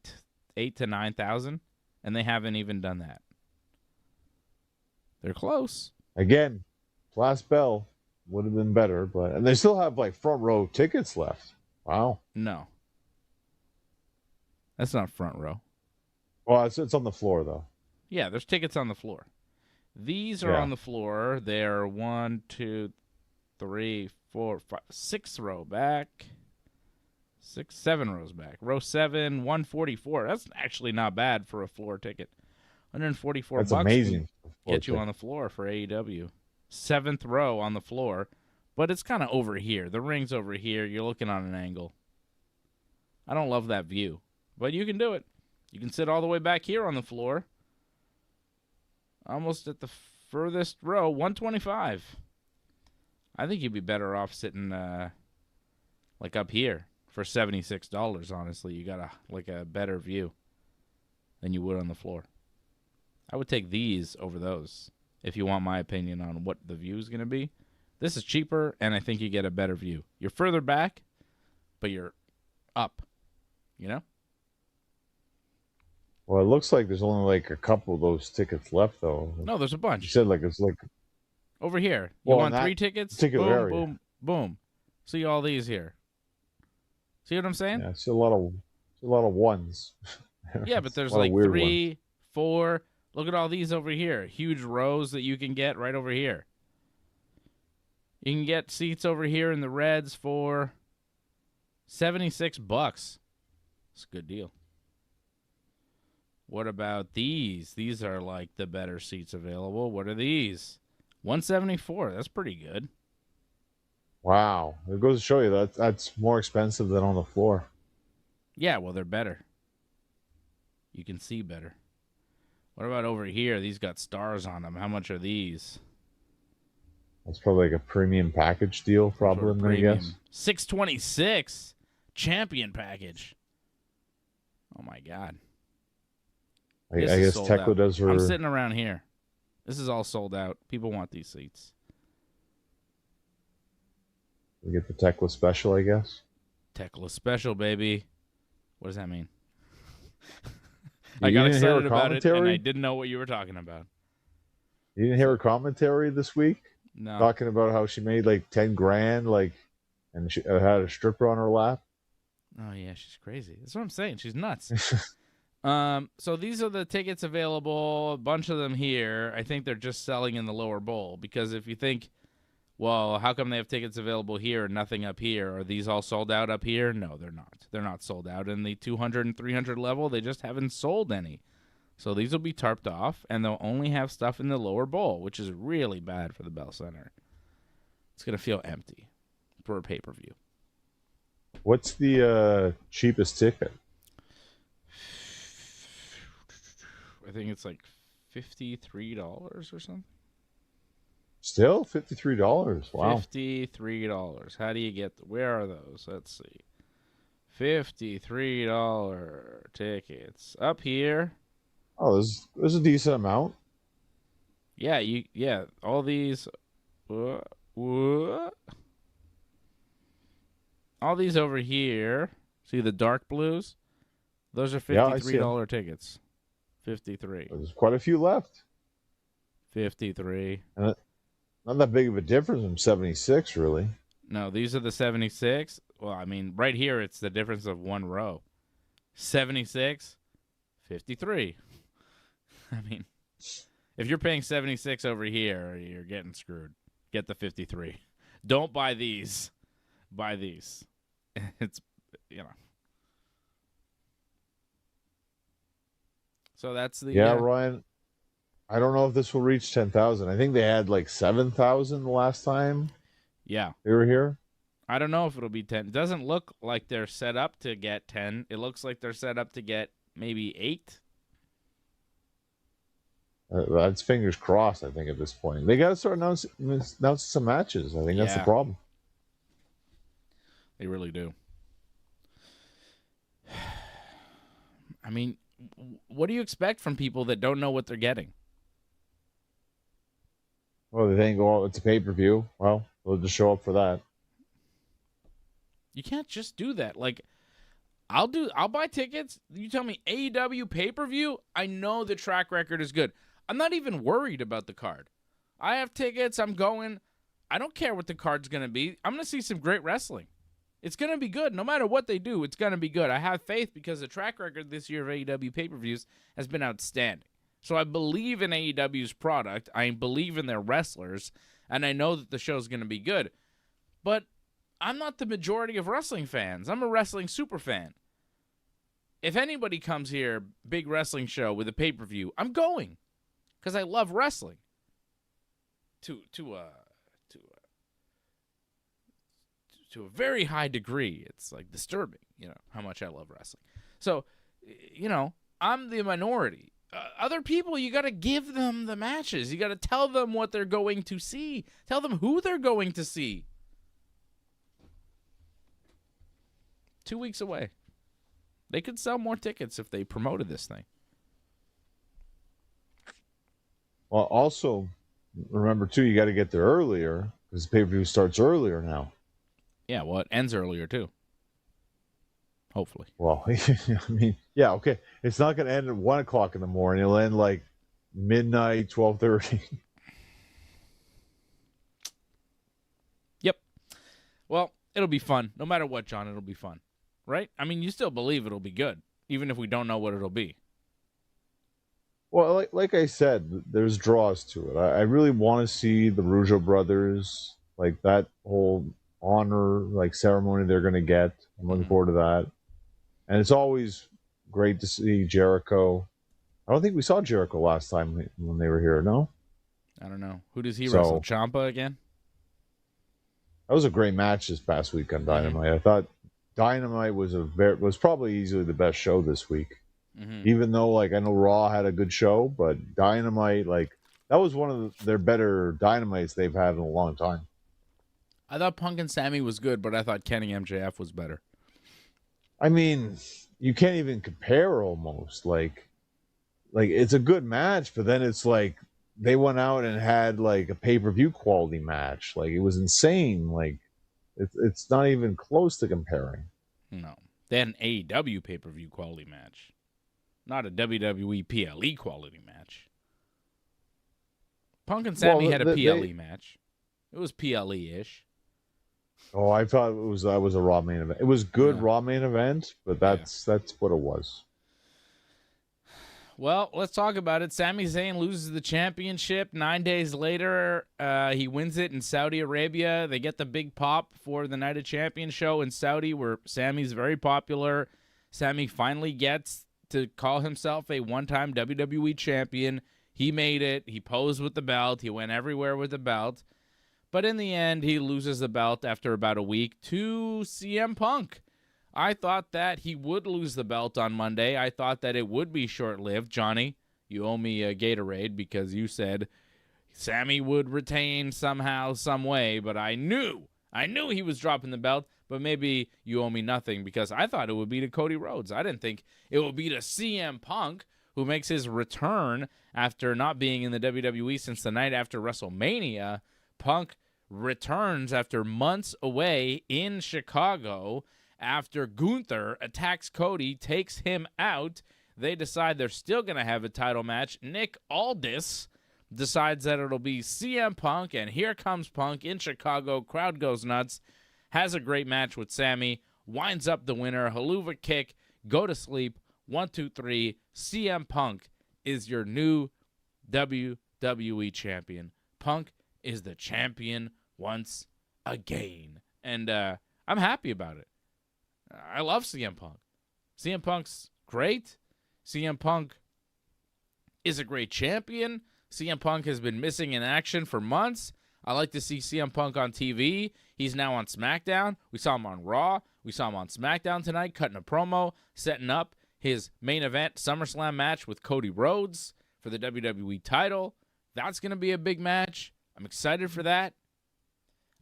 to 9,000, and they haven't even done that. They're close. Again, last bell would have been better, and they still have like front row tickets left. Wow. No. That's not front row. Well, it's on the floor though. Yeah, there's tickets on the floor. These are on the floor. They're 1, 2, 3, 4, 5, 6 row back. 6, 7 rows back. Row 7, 144. That's actually not bad for a floor ticket. 144 That's bucks. Amazing. Get you on the floor for AEW. 7th row on the floor, but it's kind of over here. The ring's over here. You're looking on an angle. I don't love that view, but you can do it. You can sit all the way back here on the floor. Almost at the furthest row, 125. I think you'd be better off sitting like up here for $76, honestly. You got a better view than you would on the floor. I would take these over those if you want my opinion on what the view is going to be. This is cheaper, and I think you get a better view. You're further back, but you're up, you know? Well, it looks like there's only like a couple of those tickets left, though. No, there's a bunch. You said like it's like over here. You want 3 tickets? Boom, area. boom, boom. See all these here. See what I'm saying? Yeah, it's a lot of ones. Yeah, but there's like 3, 4. Look at all these over here. Huge rows that you can get right over here. You can get seats over here in the Reds for $76. It's a good deal. What about these? These are like the better seats available. What are these? $174. That's pretty good. Wow. It goes to show you that's more expensive than on the floor. Yeah, well, they're better. You can see better. What about over here? These got stars on them. How much are these? That's probably like a premium package deal, probably, I guess. $626 champion package. Oh, my God. I guess Tekla does her... I'm sitting around here. This is all sold out. People want these seats. We get the Tekla special, I guess. Tekla special, baby. What does that mean? I got excited about it, and I didn't know what you were talking about. You didn't hear her commentary this week? No. Talking about how she made like 10 grand, and she had a stripper on her lap. Oh, yeah, she's crazy. That's what I'm saying. She's nuts. So these are the tickets available, a bunch of them here. I think they're just selling in the lower bowl because if you think, well, how come they have tickets available here and nothing up here? Are these all sold out up here? No, they're not. They're not sold out in the 200 and 300 level. They just haven't sold any. So these will be tarped off, and they'll only have stuff in the lower bowl, which is really bad for the Bell Center. It's going to feel empty for a pay-per-view. What's the cheapest ticket? I think it's like $53 or something. Still $53. Wow. $53. How do you get where are those? Let's see. $53 tickets. Up here. Oh, there's a decent amount. Yeah, all these all these over here. See the dark blues? Those are $53 tickets. 53. There's quite a few left. 53. And not that big of a difference from 76, really. No, these are the 76. Well, I mean, right here, it's the difference of one row. 76, 53. I mean, if you're paying 76 over here, you're getting screwed. Get the 53. Don't buy these. Buy these. It's, So that's the... Yeah, Ryan, I don't know if this will reach 10,000. I think they had like 7,000 the last time. Yeah. They were here. I don't know if it'll be 10. It doesn't look like they're set up to get 10. It looks like they're set up to get maybe 8. That's fingers crossed, I think, at this point. They got to start announcing some matches. I think that's the Yeah. problem. They really do. I mean, what do you expect from people that don't know what they're getting? Well, they think, oh, it's a pay-per-view. Well, they'll just show up for that. You can't just do that. Like, I'll buy tickets. You tell me AEW pay-per-view, I know the track record is good. I'm not even worried about the card. I have tickets. I'm going. I don't care what the card's going to be. I'm going to see some great wrestling. It's going to be good. No matter what they do, it's going to be good. I have faith because the track record this year of AEW pay-per-views has been outstanding. So I believe in AEW's product. I believe in their wrestlers. And I know that the show's going to be good. But I'm not the majority of wrestling fans. I'm a wrestling super fan. If anybody comes here, big wrestling show with a pay-per-view, I'm going. Because I love wrestling. To a very high degree. It's like disturbing, how much I love wrestling. So, I'm the minority. Other people, you got to give them the matches. You got to tell them what they're going to see. Tell them who they're going to see. 2 weeks away. They could sell more tickets if they promoted this thing. Well, also, remember, too, you got to get there earlier because the pay-per-view starts earlier now. Yeah, well, it ends earlier, too. Hopefully. Well, I mean, yeah, okay. It's not going to end at 1 o'clock in the morning. It'll end like midnight, 12:30. Yep. Well, it'll be fun. No matter what, John, it'll be fun. Right? I mean, you still believe it'll be good, even if we don't know what it'll be. Well, like I said, there's draws to it. I really want to see the Rougeau brothers, like that whole honor ceremony they're going to get. I'm looking forward to that. And it's always great to see Jericho. I don't think we saw Jericho last time when they were here, no? I don't know. Who does he wrestle? Ciampa again? That was a great match this past week on Dynamite. I thought Dynamite was probably easily the best show this week. Mm-hmm. Even though I know Raw had a good show, but Dynamite, that was one of their better Dynamites they've had in a long time. I thought Punk and Sami was good, but I thought Kenny MJF was better. I mean, you can't even compare almost. It's a good match, but then it's they went out and had a pay-per-view quality match. It was insane. It's not even close to comparing. No. They had an AEW pay-per-view quality match. Not a WWE PLE quality match. Punk and Sami had a PLE match. It was PLE-ish. Oh, I thought that was a Raw main event. It was good Raw main event, but that's what it was. Well, let's talk about it. Sami Zayn loses the championship. 9 days later, he wins it in Saudi Arabia. They get the big pop for the Night of Champions show in Saudi, where Sami's very popular. Sami finally gets to call himself a one-time WWE champion. He made it. He posed with the belt. He went everywhere with the belt. But in the end, he loses the belt after about a week to CM Punk. I thought that he would lose the belt on Monday. I thought that it would be short-lived. Johnny, you owe me a Gatorade because you said Sami would retain somehow, some way, but I knew he was dropping the belt, but maybe you owe me nothing because I thought it would be to Cody Rhodes. I didn't think it would be to CM Punk, who makes his return after not being in the WWE since the night after WrestleMania. Punk returns after months away in Chicago after Gunther attacks Cody, takes him out. They decide they're still going to have a title match. Nick Aldis decides that it'll be CM Punk, and here comes Punk in Chicago. Crowd goes nuts. Has a great match with Sami. Winds up the winner. Haluva kick. Go to sleep. 1, 2, 3. CM Punk is your new WWE champion. Punk is the champion once again. And I'm happy about it. I love CM Punk. CM Punk's great. CM Punk is a great champion. CM Punk has been missing in action for months. I like to see CM Punk on TV. He's now on SmackDown. We saw him on Raw. We saw him on SmackDown tonight, cutting a promo, setting up his main event SummerSlam match with Cody Rhodes for the WWE title. That's going to be a big match. I'm excited for that.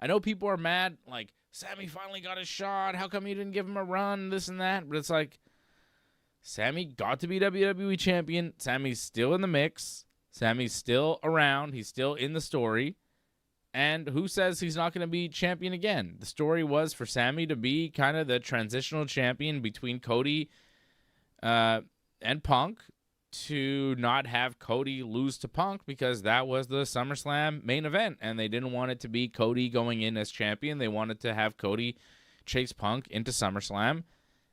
I know people are mad, like, Sami finally got a shot. How come you didn't give him a run, this and that? But it's like, Sami got to be WWE champion. Sami's still in the mix. Sami's still around. He's still in the story. And who says he's not going to be champion again? The story was for Sami to be kind of the transitional champion between Cody and Punk, to not have Cody lose to Punk, because that was the SummerSlam main event, and they didn't want it to be Cody going in as champion. They wanted to have Cody chase Punk into SummerSlam,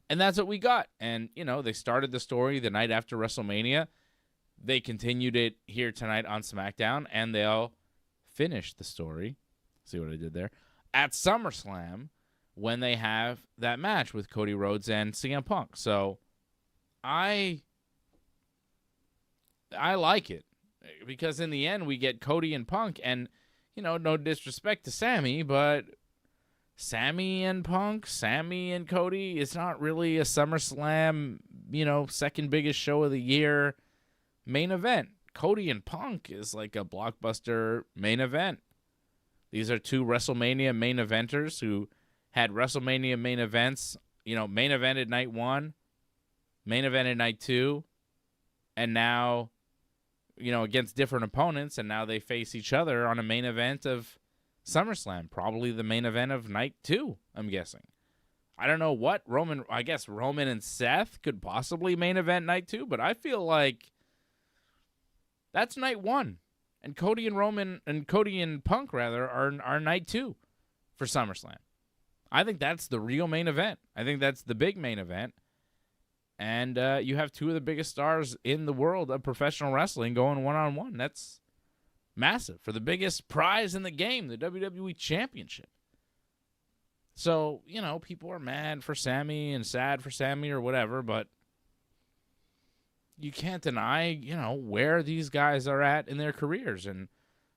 and that's what we got. And, you know, they started the story the night after WrestleMania. They continued it here tonight on SmackDown, and they'll finish the story, see what I did there, at SummerSlam when they have that match with Cody Rhodes and CM Punk. So I like it, because in the end we get Cody and Punk, and, you know, no disrespect to Sami, but Sami and Punk, Sami and Cody, it's not really a SummerSlam, you know, second biggest show of the year main event. Cody and Punk is like a blockbuster main event. These are two WrestleMania main eventers who had WrestleMania main events, you know, main evented night 1, main evented night 2, and now, you know, against different opponents, and now they face each other on a main event of SummerSlam, probably the main event of night 2, I'm guessing. I don't know what I guess Roman and Seth could possibly main event night 2, but I feel like that's night 1. And Cody and Punk are night 2 for SummerSlam. I think that's the real main event. I think that's the big main event. And you have two of the biggest stars in the world of professional wrestling going one-on-one. That's massive for the biggest prize in the game, the WWE Championship. So, you know, people are mad for Sami and sad for Sami or whatever, but you can't deny, you know, where these guys are at in their careers. And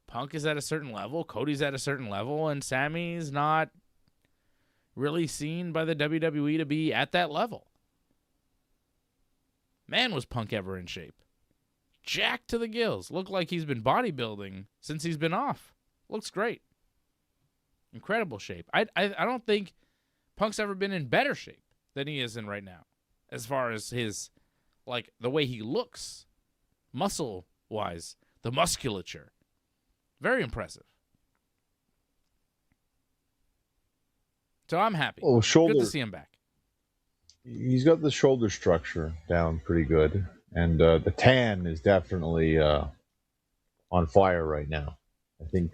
Punk is at a certain level, Cody's at a certain level, and Sami's not really seen by the WWE to be at that level. Man, was Punk ever in shape. Jacked to the gills. Looked like he's been bodybuilding since he's been off. Looks great. Incredible shape. I don't think Punk's ever been in better shape than he is in right now, as far as his, like, the way he looks, muscle-wise, the musculature. Very impressive. So I'm happy. Oh, shoulder. Good to see him back. He's got the shoulder structure down pretty good, and the tan is definitely on fire right now. I think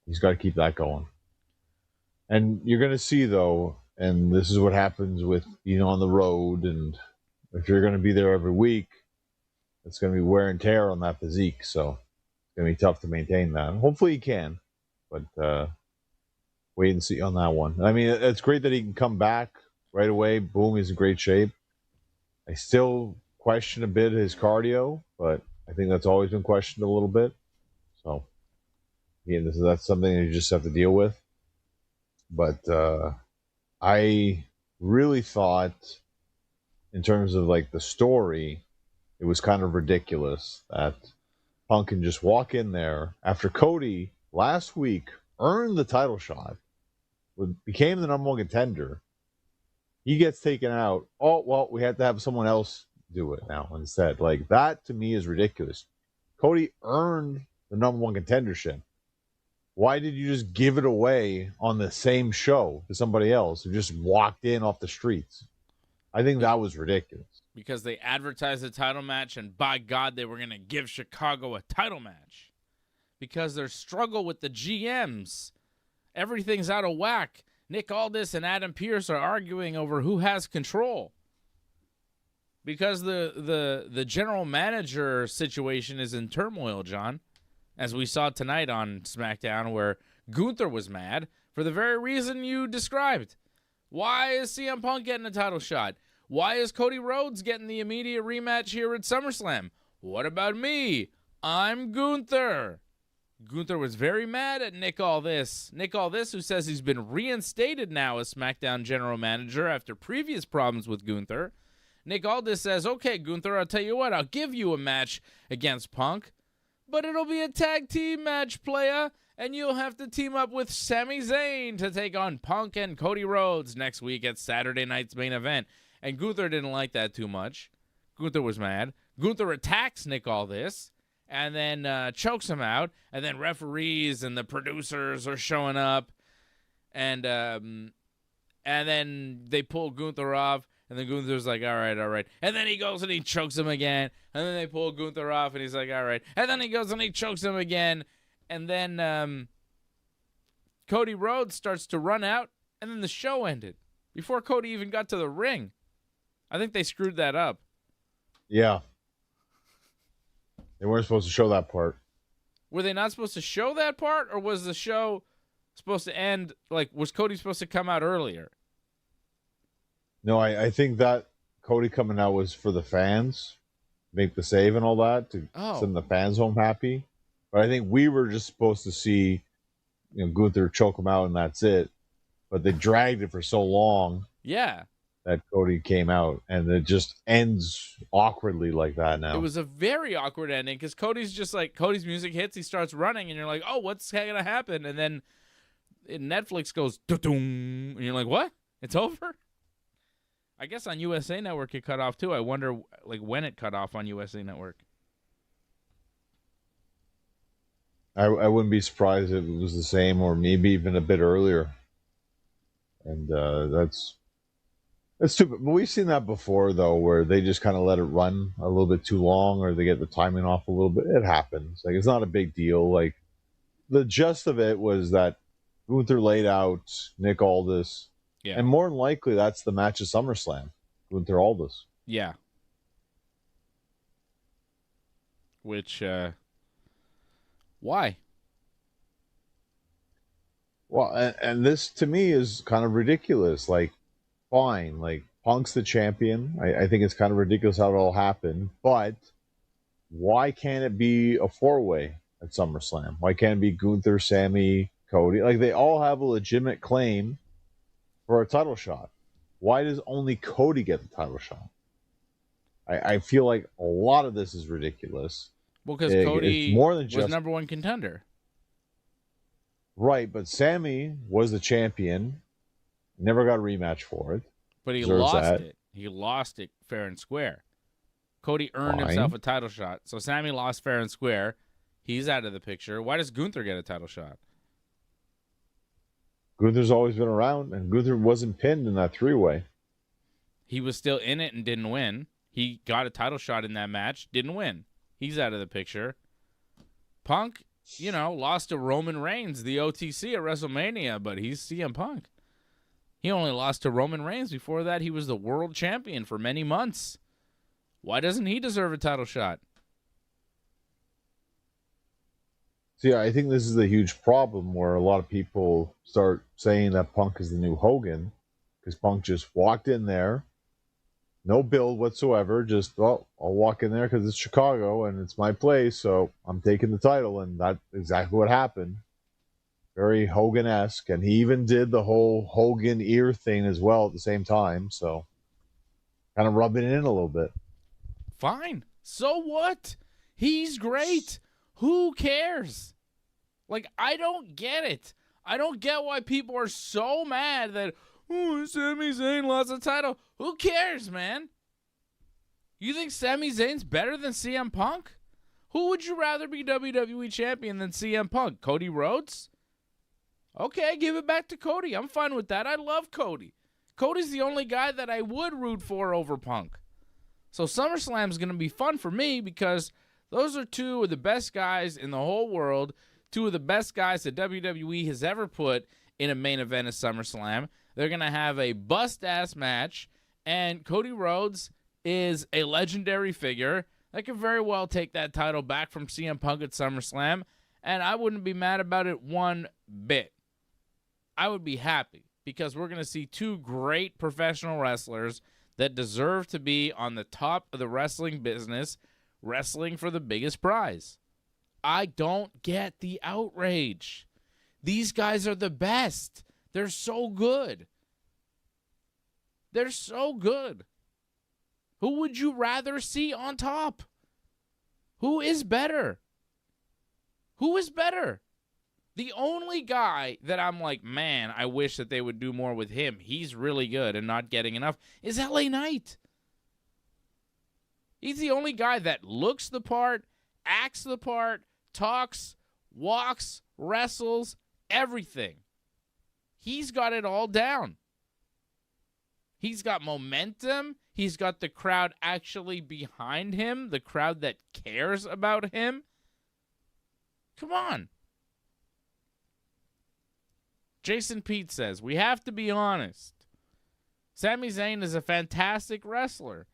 he's got to keep that going. And you're going to see, though, and this is what happens with being on the road, and if you're going to be there every week, it's going to be wear and tear on that physique, so it's going to be tough to maintain that. Hopefully he can, but wait and see on that one. I mean, it's great that he can come back right away. Boom, he's in great shape. I still question a bit his cardio, but I think that's always been questioned a little bit. So, again, that's something that you just have to deal with. But I really thought, in terms of like the story, it was kind of ridiculous that Punk can just walk in there after Cody last week earned the title shot, became the number one contender. He gets taken out. Oh, well, we have to have someone else do it now instead. Like, that to me is ridiculous. Cody earned the number one contendership. Why did you just give it away on the same show to somebody else who just walked in off the streets? I think that was ridiculous. Because they advertised the title match, and by God, they were going to give Chicago a title match. Because their struggle with the GMs, everything's out of whack. Nick Aldis and Adam Pearce are arguing over who has control. Because the general manager situation is in turmoil, John. As we saw tonight on SmackDown, where Gunther was mad for the very reason you described. Why is CM Punk getting a title shot? Why is Cody Rhodes getting the immediate rematch here at SummerSlam? What about me? I'm Gunther. Gunther was very mad at Nick Aldis. Nick Aldis, who says he's been reinstated now as SmackDown general manager after previous problems with Gunther. Nick Aldis says, okay, Gunther, I'll tell you what, I'll give you a match against Punk, but it'll be a tag team match, playa, and you'll have to team up with Sami Zayn to take on Punk and Cody Rhodes next week at Saturday night's main event. And Gunther didn't like that too much. Gunther was mad. Gunther attacks Nick Aldis and then chokes him out, and then referees and the producers are showing up, and then they pull Gunther off, and then Gunther's like, all right. And then he goes and he chokes him again, and then they pull Gunther off, and he's like, all right. And then he goes and he chokes him again, and then Cody Rhodes starts to run out, and then the show ended before Cody even got to the ring. I think they screwed that up. Yeah. They weren't supposed to show that part. Were they not supposed to show that part, or was the show supposed to end, like, was Cody supposed to come out earlier? No, I think that Cody coming out was for the fans, make the save and all that, to send the fans home happy. But I think we were just supposed to see, Gunther choke him out and that's it. But they dragged it for so long. Yeah. That Cody came out, and it just ends awkwardly like that now. It was a very awkward ending because Cody's just like, Cody's music hits, he starts running, and you're like, oh, what's going to happen? And then Netflix goes, doo-doom, and you're like, what? It's over? I guess on USA Network it cut off too. I wonder when it cut off on USA Network. I wouldn't be surprised if it was the same or maybe even a bit earlier. And that's stupid. But we've seen that before, though, where they just kind of let it run a little bit too long, or they get the timing off a little bit. It happens. Like, it's not a big deal. Like, the gist of it was that Gunther laid out Nick Aldis. Yeah. And more than likely, that's the match of SummerSlam. Gunther Aldis. Yeah. Which, why? Well, and this, to me, is kind of ridiculous. Like, fine. Like, Punk's the champion. I think it's kind of ridiculous how it all happened. But why can't it be a four-way at SummerSlam? Why can't it be Gunther, Sami, Cody? Like, they all have a legitimate claim for a title shot. Why does only Cody get the title shot? I feel like a lot of this is ridiculous. Well, because Cody more than was number one contender. Right, but Sami was the champion. Never got a rematch for it. But he lost it. He lost it fair and square. Cody earned himself a title shot. So Sami lost fair and square. He's out of the picture. Why does Gunther get a title shot? Gunther's always been around, and Gunther wasn't pinned in that three-way. He was still in it and didn't win. He got a title shot in that match, didn't win. He's out of the picture. Punk, lost to Roman Reigns, the OTC at WrestleMania, but he's CM Punk. He only lost to Roman Reigns. Before that, he was the world champion for many months. Why doesn't he deserve a title shot? See, I think this is a huge problem where a lot of people start saying that Punk is the new Hogan, because Punk just walked in there, no build whatsoever, just, I'll walk in there because it's Chicago and it's my place, so I'm taking the title, and that's exactly what happened. Very Hogan-esque, and he even did the whole Hogan ear thing as well at the same time, so kind of rubbing it in a little bit. Fine. So what? He's great. Who cares? Like, I don't get it. I don't get why people are so mad that, Sami Zayn lost the title. Who cares, man? You think Sami Zayn's better than CM Punk? Who would you rather be WWE champion than CM Punk? Cody Rhodes? Okay, give it back to Cody. I'm fine with that. I love Cody. Cody's the only guy that I would root for over Punk. So SummerSlam's going to be fun for me because those are two of the best guys in the whole world, two of the best guys that WWE has ever put in a main event of SummerSlam. They're going to have a bust-ass match, and Cody Rhodes is a legendary figure that could very well take that title back from CM Punk at SummerSlam, and I wouldn't be mad about it one bit. I would be happy because we're going to see two great professional wrestlers that deserve to be on the top of the wrestling business, wrestling for the biggest prize. I don't get the outrage. These guys are the best. They're so good. They're so good. Who would you rather see on top? Who is better? Who is better? The only guy that I'm like, man, I wish that they would do more with him. He's really good and not getting enough is LA Knight. He's the only guy that looks the part, acts the part, talks, walks, wrestles, everything. He's got it all down. He's got momentum. He's got the crowd actually behind him, the crowd that cares about him. Come on. Jason Pete says, we have to be honest. Sami Zayn is a fantastic wrestler,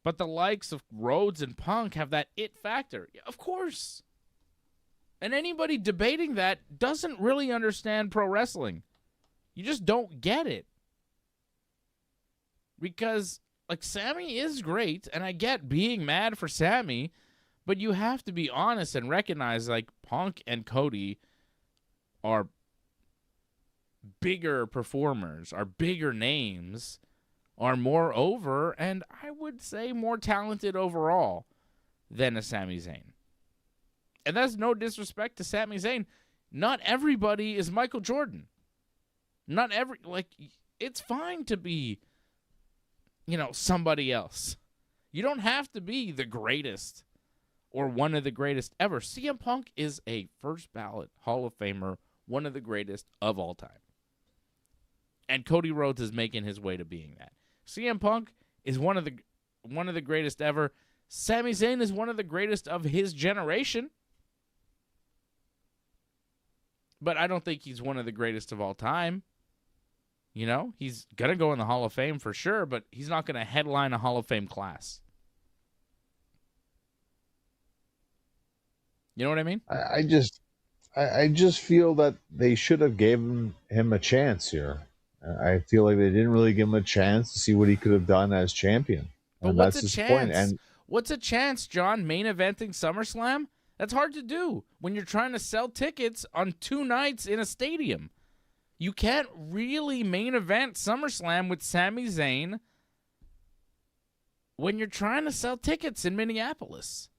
but the likes of Rhodes and Punk have that it factor. Yeah, of course. And anybody debating that doesn't really understand pro wrestling. You just don't get it. Because, like, Sami is great, and I get being mad for Sami, but you have to be honest and recognize, like, Punk and Cody are bigger performers, are bigger names, are more over, and I would say more talented overall than a Sami Zayn. And that's no disrespect to Sami Zayn. Not everybody is Michael Jordan. It's fine to be, somebody else. You don't have to be the greatest or one of the greatest ever. CM Punk is a first ballot Hall of Famer, one of the greatest of all time. And Cody Rhodes is making his way to being that. CM Punk is one of the greatest ever. Sami Zayn is one of the greatest of his generation. But I don't think he's one of the greatest of all time. He's going to go in the Hall of Fame for sure, but he's not going to headline a Hall of Fame class. You know what I mean? I just feel that they should have given him a chance here. I feel like they didn't really give him a chance to see what he could have done as champion. But what's a chance? What's a chance, John? Main eventing SummerSlam? That's hard to do when you're trying to sell tickets on 2 nights in a stadium. You can't really main event SummerSlam with Sami Zayn when you're trying to sell tickets in Minneapolis.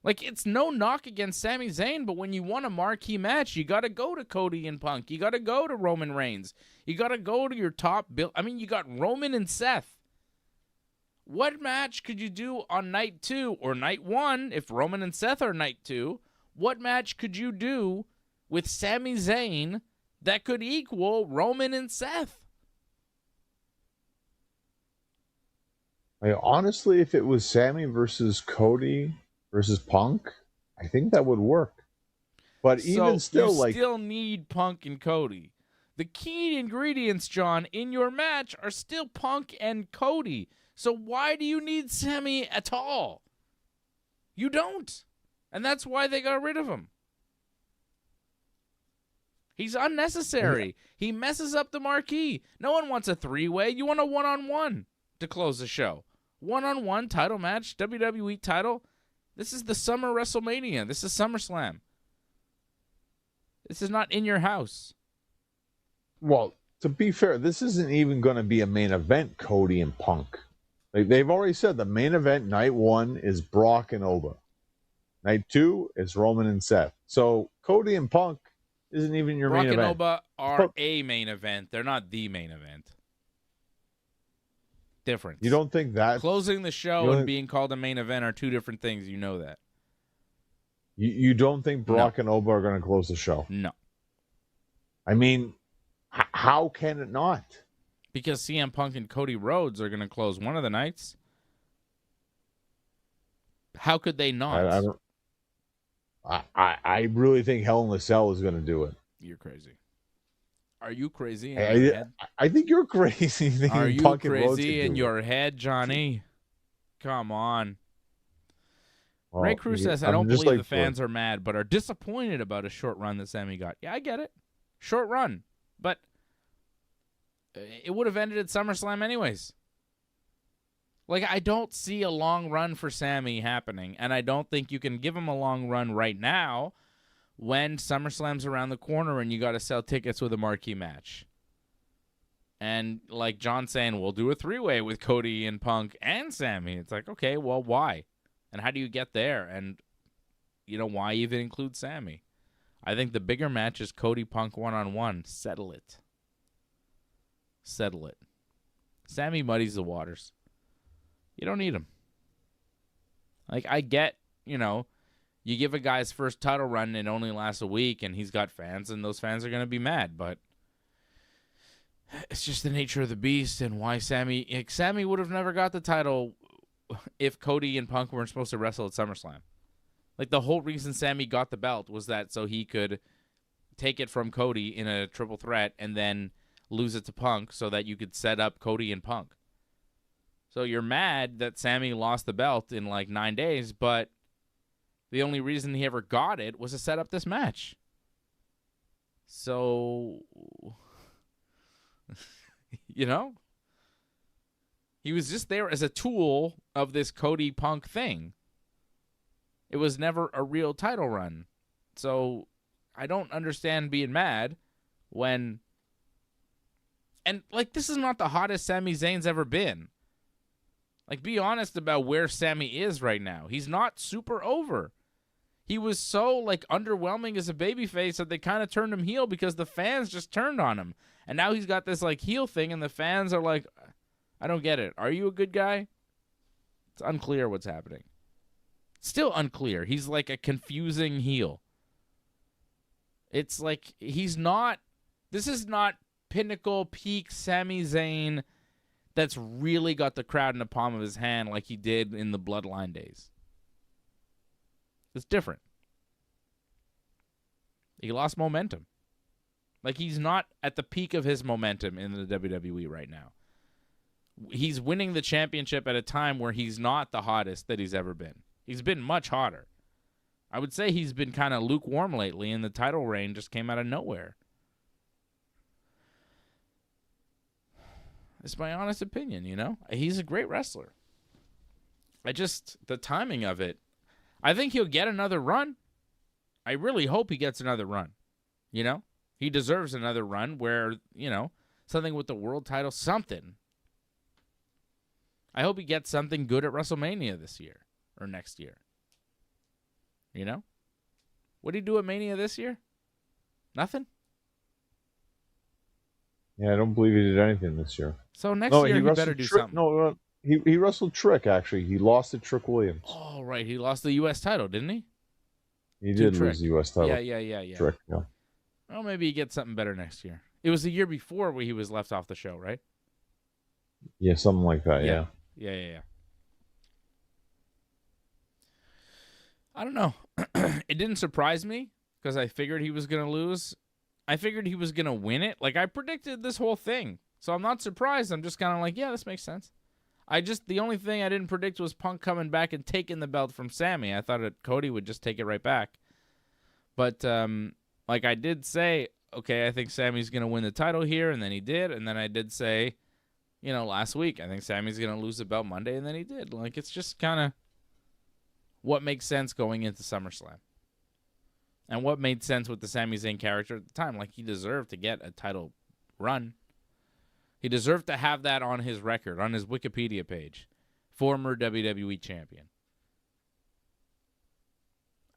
Like, it's no knock against Sami Zayn, but when you want a marquee match, you got to go to Cody and Punk. You got to go to Roman Reigns. You got to go to your top bill. I mean, you got Roman and Seth. What match could you do on night 2 or night 1 if Roman and Seth are night 2? What match could you do with Sami Zayn that could equal Roman and Seth? Honestly, if it was Sami versus Cody versus Punk, I think that would work. But even still, you still need Punk and Cody. The key ingredients, John, in your match are still Punk and Cody. So why do you need Sami at all? You don't. And that's why they got rid of him. He's unnecessary. He messes up the marquee. No one wants a 3-way. You want a 1-on-1 to close the show. 1-on-1 title match, WWE title. This is the summer WrestleMania. This is SummerSlam. This is not in your house. Well, to be fair, this isn't even going to be a main event, Cody and Punk. They've already said the main event, night 1, is Brock and Oba. Night 2 is Roman and Seth. So Cody and Punk isn't even your main event. Brock and Oba are a main event. They're not the main event. Difference. You don't think that? Closing the show and being called a main event are 2 different things. You know that. You don't think Brock and Oba are going to close the show? No. I mean, how can it not? Because CM Punk and Cody Rhodes are going to close one of the nights. How could they not? I really think Hell in a Cell is going to do it. You're crazy. Are you crazy? I think you're crazy. Are you crazy in your head, Johnny? Come on. Well, Ray Cruz says, I don't believe the fans are mad, but are disappointed about a short run that Sami got. Yeah, I get it. Short run. But it would have ended at SummerSlam anyways. Like, I don't see a long run for Sami happening, and I don't think you can give him a long run right now when SummerSlam's around the corner and you got to sell tickets with a marquee match. And like John saying, we'll do a 3-way with Cody and Punk and Sami. It's like, okay, well, why? And how do you get there? And, why even include Sami? I think the bigger match is Cody Punk one-on-one. Settle it. Sami muddies the waters. You don't need him. Like, I get, you give a guy his first title run and it only lasts a week and he's got fans and those fans are going to be mad, but it's just the nature of the beast and why Sami would have never got the title if Cody and Punk weren't supposed to wrestle at SummerSlam. Like, the whole reason Sami got the belt was that so he could take it from Cody in a triple threat and then lose it to Punk so that you could set up Cody and Punk. So you're mad that Sami lost the belt in like 9 days, but the only reason he ever got it was to set up this match. So... he was just there as a tool of this Cody Punk thing. It was never a real title run. So I don't understand being mad when... And, like, this is not the hottest Sami Zayn's ever been. Like, be honest about where Sami is right now. He's not super over. He was so, like, underwhelming as a babyface that they kind of turned him heel because the fans just turned on him. And now he's got this, like, heel thing, and the fans are like, I don't get it. Are you a good guy? It's unclear what's happening. Still unclear. He's like a confusing heel. It's like he's not... This is not pinnacle, peak Sami Zayn that's really got the crowd in the palm of his hand like he did in the Bloodline days. It's different. He lost momentum. Like, he's not at the peak of his momentum in the WWE right now. He's winning the championship at a time where he's not the hottest that he's ever been. He's been much hotter. I would say he's been kind of lukewarm lately, and the title reign just came out of nowhere. It's my honest opinion, He's a great wrestler. The timing of it, I think he'll get another run. I really hope he gets another run. He deserves another run where, something with the world title, something. I hope he gets something good at WrestleMania this year or next year. What did he do at Mania this year? Nothing? Yeah, I don't believe he did anything this year. So next year he better do something. No, he wrestled Trick, actually. He lost to Trick Williams. Oh, right. He lost the U.S. title, didn't he? He did lose the U.S. title. Yeah. Trick, yeah. Well, maybe he gets something better next year. It was the year before where he was left off the show, right? Yeah, something like that, yeah. Yeah. I don't know. It didn't surprise me because I figured he was going to lose. I figured he was going to win it. Like, I predicted this whole thing. So I'm not surprised. I'm just kind of like, yeah, this makes sense. The only thing I didn't predict was Punk coming back and taking the belt from Sami. I thought that Cody would just take it right back. But, like I did say, okay, I think Sami's going to win the title here, and then he did. And then I did say, last week, I think Sami's going to lose the belt Monday, and then he did. Like, it's just kind of what makes sense going into SummerSlam. And what made sense with the Sami Zayn character at the time. Like, he deserved to get a title run. He deserved to have that on his record, on his Wikipedia page. Former WWE champion.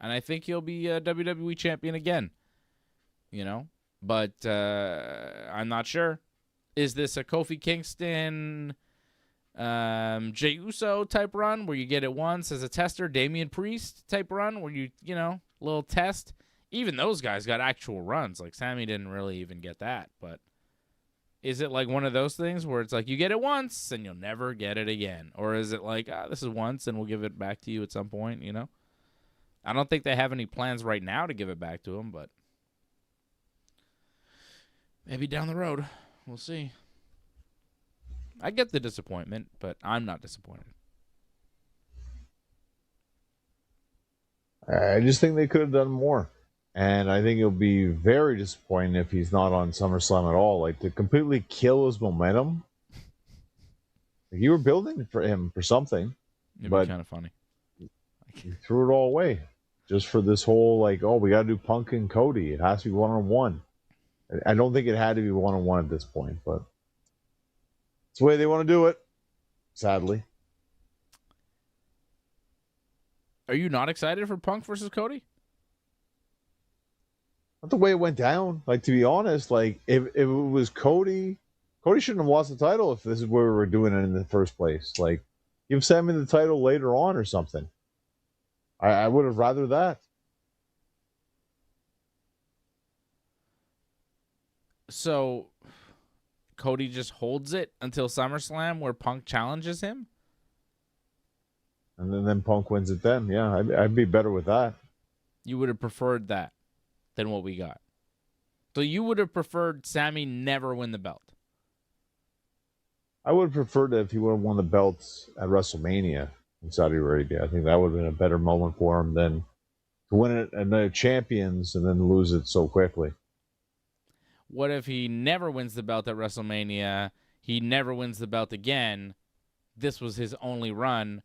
And I think he'll be a WWE champion again. But I'm not sure. Is this a Kofi Kingston, Jey Uso type run where you get it once as a tester? Damian Priest type run where you little test? Even those guys got actual runs. Like, Sami didn't really even get that. But is it like one of those things where it's like you get it once and you'll never get it again? Or is it like, this is once and we'll give it back to you at some point, I don't think they have any plans right now to give it back to him, but maybe down the road. We'll see. I get the disappointment, but I'm not disappointed. I just think they could have done more. And I think it'll be very disappointing if he's not on SummerSlam at all. Like, to completely kill his momentum. You were building for him for something. It'd be kind of funny. He threw it all away. Just for this whole, we got to do Punk and Cody. It has to be one-on-one. I don't think it had to be one-on-one at this point, but It's the way they want to do it, sadly. Are you not excited for Punk versus Cody? Not the way it went down. Like, to be honest, like, if it was Cody shouldn't have lost the title if this is where we were doing it in the first place. Like, give Sami the title later on or something. I would have rather that. So, Cody just holds it until SummerSlam where Punk challenges him? And then Punk wins it then. Yeah, I'd be better with that. You would have preferred that than what we got. So you would have preferred Sami never win the belt? I would have preferred it if he would have won the belts at WrestleMania in Saudi Arabia. I think that would have been a better moment for him than to win it and the champions and then lose it so quickly. What if he never wins the belt at WrestleMania? He never wins the belt again. This was his only run.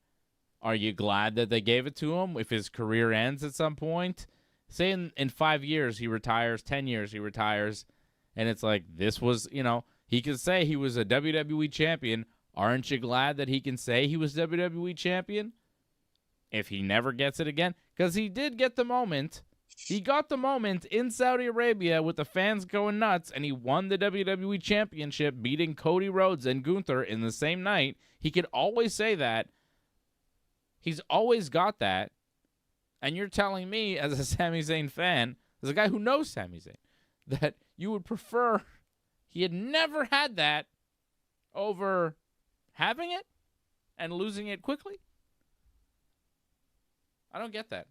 Are you glad that they gave it to him if his career ends at some point? Say in 5 years he retires, 10 years he retires, and it's like this was, he could say he was a WWE champion. Aren't you glad that he can say he was WWE champion if he never gets it again? Because he did get the moment. He got the moment in Saudi Arabia with the fans going nuts, and he won the WWE championship, beating Cody Rhodes and Gunther in the same night. He could always say that. He's always got that. And you're telling me, as a Sami Zayn fan, as a guy who knows Sami Zayn, that you would prefer he had never had that over having it and losing it quickly? I don't get that.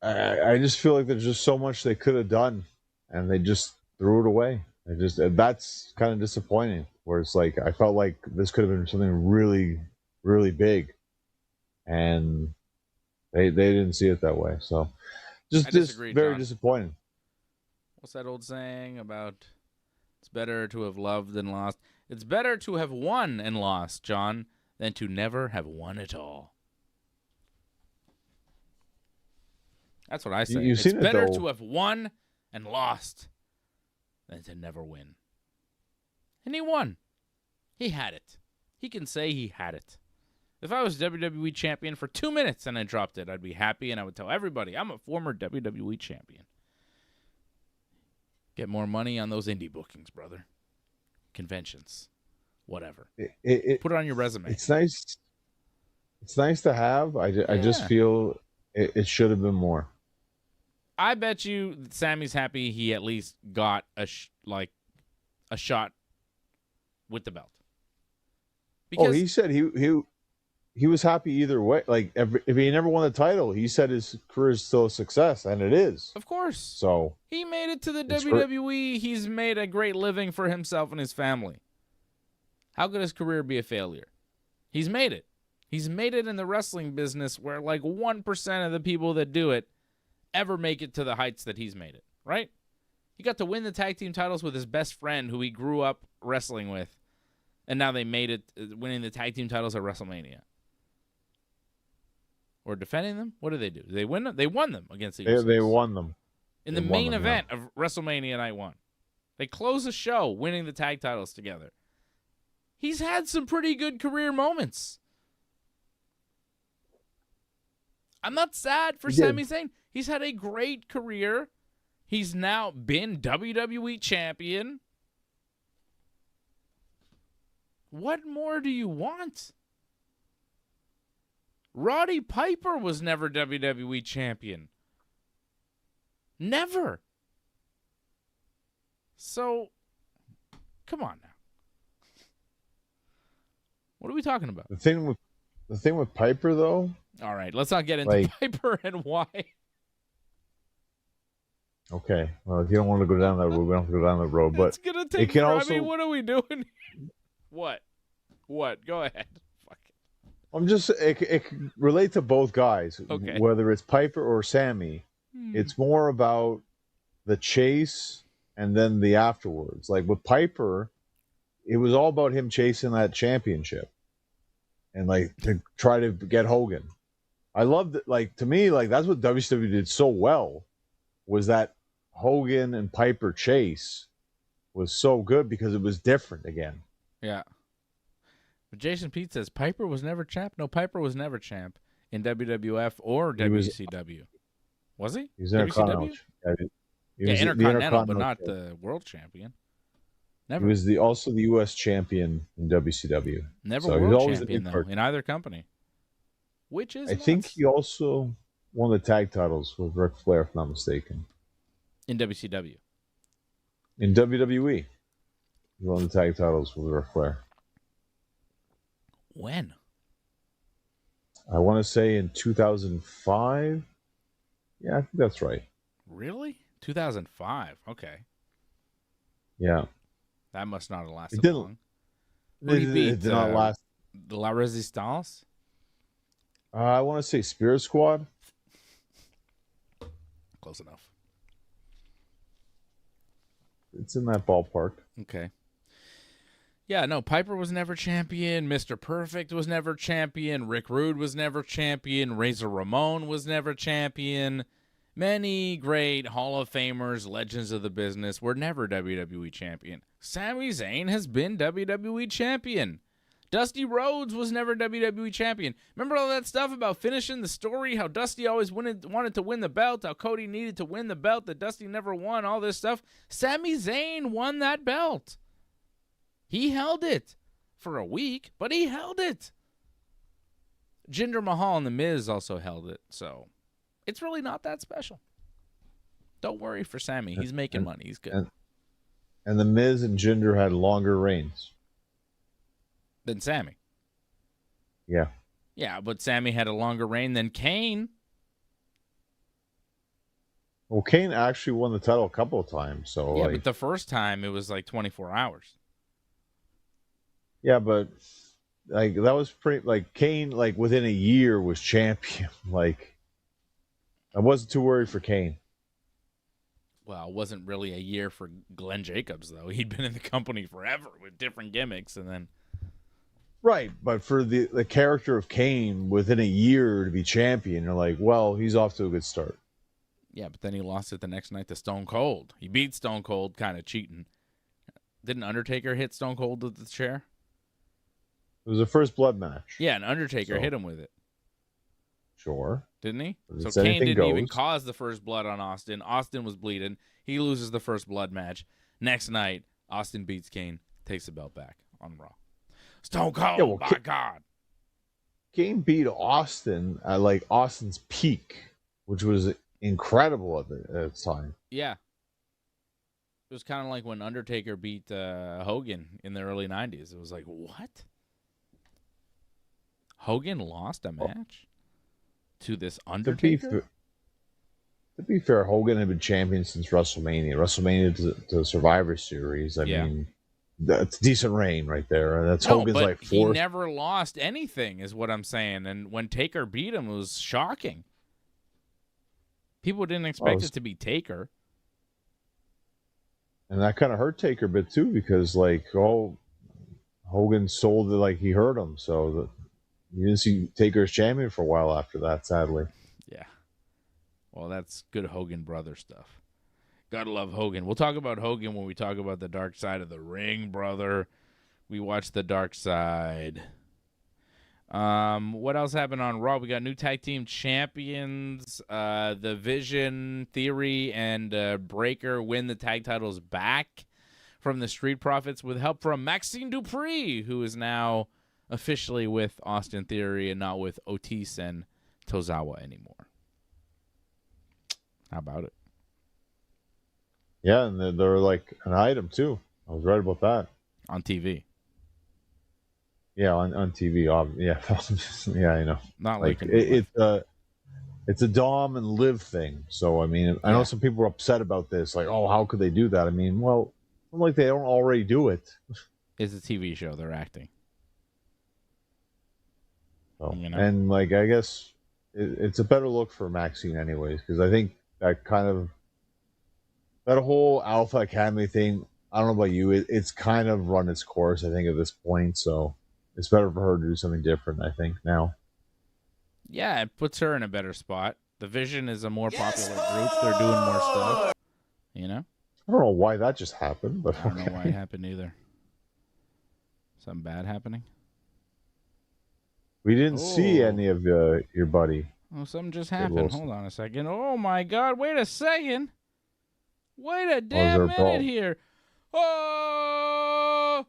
I just feel like there's just so much they could have done, and they just threw it away. That's kind of disappointing. Where it's like I felt like this could have been something really, really big, and they didn't see it that way. So just very John. disappointing. What's that old saying about it's better to have loved than lost? It's better to have won and lost, John, than to never have won at all. That's what I say. You've It's seen better it, to have won and lost than to never win. And he won. He had it. He can say he had it. If I was WWE champion for 2 minutes and I dropped it, I'd be happy and I would tell everybody, I'm a former WWE champion. Get more money on those indie bookings, brother. Conventions. Whatever. Put it on your resume. It's nice. It's nice to have. I just feel it should have been more. I bet you Sammy's happy he at least got a shot with the belt. Because he said he was happy either way. Like if he never won the title, he said his career is still a success, and it is. Of course. So he made it to the WWE. He's made a great living for himself and his family. How could his career be a failure? He's made it. He's made it in the wrestling business where like 1% of the people that do it ever make it to the heights that he's made it, right? He got to win the tag team titles with his best friend who he grew up wrestling with, and now they made it winning the tag team titles at WrestleMania. Or defending them? What did they do? Did they win them? They won them against the Usos. They won them. In the main event of WrestleMania Night 1. They closed the show winning the tag titles together. He's had some pretty good career moments. I'm not sad for Sami Zayn. He's had a great career. He's now been WWE champion. What more do you want? Roddy Piper was never WWE champion. Never. So, come on now. What are we talking about? The thing with Piper, though. All right, let's not get into Piper and why. Okay, well, if you don't want to go down that road, we don't have to go down the road. But it's gonna take forever. I mean, what are we doing? What? Go ahead. Fuck it. I'm just it can relate to both guys. Okay. Whether it's Piper or Sami, it's more about the chase and then the afterwards. Like with Piper, it was all about him chasing that championship and like to try to get Hogan. I loved it. Like to me, like that's what WCW did so well was that Hogan and Piper chase was so good because it was different again. Yeah. But Jason Pete says Piper was never champ. No, Piper was never champ in WWF or WCW. Was he? He was WCW? He was the Intercontinental, but not champion. the world champion. He Never. was also the U.S. champion in WCW. Never so world champion, though, in either company. Which is I think he also won the tag titles with Ric Flair, if I'm not mistaken. In WCW. In WWE, he won the tag titles with Ric Flair. When? I want to say in 2005. Yeah, I think that's right. Really? 2005. Okay. Yeah. That must not have lasted long. It did not last. La Resistance? I want to say Spirit Squad. Close enough. It's in that ballpark. Okay. Yeah, no, Piper was never champion. Mr. Perfect was never champion. Rick Rude was never champion. Razor Ramon was never champion. Many great Hall of Famers, legends of the business, were never WWE champion. Sami Zayn has been WWE champion. Dusty Rhodes was never WWE champion. Remember all that stuff about finishing the story? How Dusty always wanted to win the belt, how Cody needed to win the belt, that Dusty never won, all this stuff. Sami Zayn won that belt. He held it for a week, but he held it. Jinder Mahal and The Miz also held it, so it's really not that special. Don't worry for Sami. He's making money. He's good. And The Miz and Jinder had longer reigns than Sami. Yeah. Yeah, but Sami had a longer reign than Kane. Well, Kane actually won the title a couple of times. So yeah, but the first time it was like 24 hours. Yeah, but like that was pretty like Kane like within a year was champion. Like I wasn't too worried for Kane. Well, it wasn't really a year for Glenn Jacobs though. He'd been in the company forever with different gimmicks and then right, but for the character of Kane within a year to be champion, you're like, well, he's off to a good start. Yeah, but then he lost it the next night to Stone Cold. He beat Stone Cold, kind of cheating. Didn't Undertaker hit Stone Cold with the chair? It was a first blood match. Yeah, and Undertaker hit him with it. Sure. Didn't he? So Kane didn't even cause the first blood on Austin. Austin was bleeding. He loses the first blood match. Next night, Austin beats Kane, takes the belt back on Raw. Stone Cold, my God. Kane beat Austin at like Austin's peak, which was incredible at the time. Yeah. It was kind of like when Undertaker beat Hogan in the early 90s. It was like, what? Hogan lost a match to this Undertaker? To be fair, Hogan had been champion since WrestleMania. WrestleMania to Survivor Series. I mean, that's a decent reign right there. That's Hogan's like fourth. He never lost anything, is what I'm saying. And when Taker beat him, it was shocking. People didn't expect it to be Taker. And that kind of hurt Taker a bit too, because like, Hogan sold it like he hurt him. So you didn't see Taker as champion for a while after that, sadly. Yeah. Well, that's good Hogan brother stuff. Gotta love Hogan. We'll talk about Hogan when we talk about the Dark Side of the Ring, brother. We watched the Dark Side. What else happened on Raw? We got new tag team champions. The Vision, Theory, and Breaker win the tag titles back from the Street Profits with help from Maxine Dupree, who is now officially with Austin Theory and not with Otis and Tozawa anymore. How about it? Yeah, and they're like an item too. I was right about that. On TV. Yeah, on TV. Yeah, yeah, I know. Not like it's a Dom and Liv thing. So I mean, I know some people are upset about this. Like, oh, how could they do that? I mean, well, it's not like they don't already do it. It's a TV show. They're acting. So, and like, I guess it's a better look for Maxine, anyways, because I think that whole Alpha Academy thing. I don't know about you. It's kind of run its course, I think, at this point. So it's better for her to do something different, I think, now. Yeah, it puts her in a better spot. The Vision is a more popular group. They're doing more stuff, I don't know why that just happened, but I don't know why it happened either. Something bad happening? We didn't see any of your buddy. Oh, something just happened. Hold on a second. Oh, my God. Wait a second. Wait a damn minute here. Oh!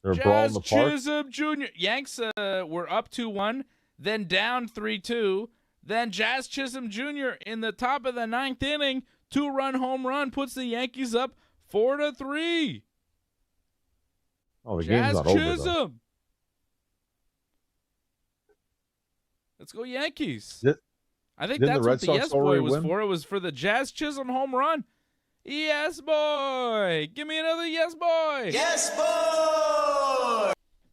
They're brawling the park. Chisholm Jr. Yanks were up 2-1, then down 3-2. Then Jazz Chisholm Jr. in the top of the 9th inning, 2-run home run puts the Yankees up 4-3. Oh, the game's not over, though. Let's go Yankees. I think Didn't that's the Red what the Sox yes boy was win? for. It was for the Jazz Chisholm home run. Yes, boy. Give me another yes, boy. Yes, boy.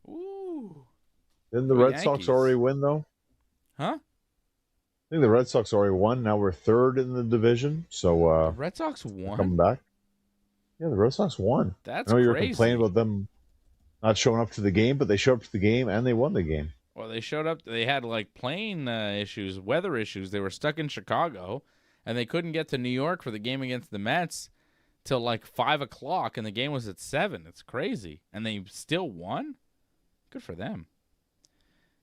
Ooh. Didn't the Red Sox already win, though? Huh? I think the Red Sox already won. Now we're third in the division. So the Red Sox won? Coming back. Yeah, the Red Sox won. That's I know you were crazy. complaining about them not showing up to the game, but they showed up to the game and they won the game. Well, they showed up. They had like plane issues, weather issues. They were stuck in Chicago, and they couldn't get to New York for the game against the Mets till like 5 o'clock, and the game was at 7. It's crazy, and they still won. Good for them.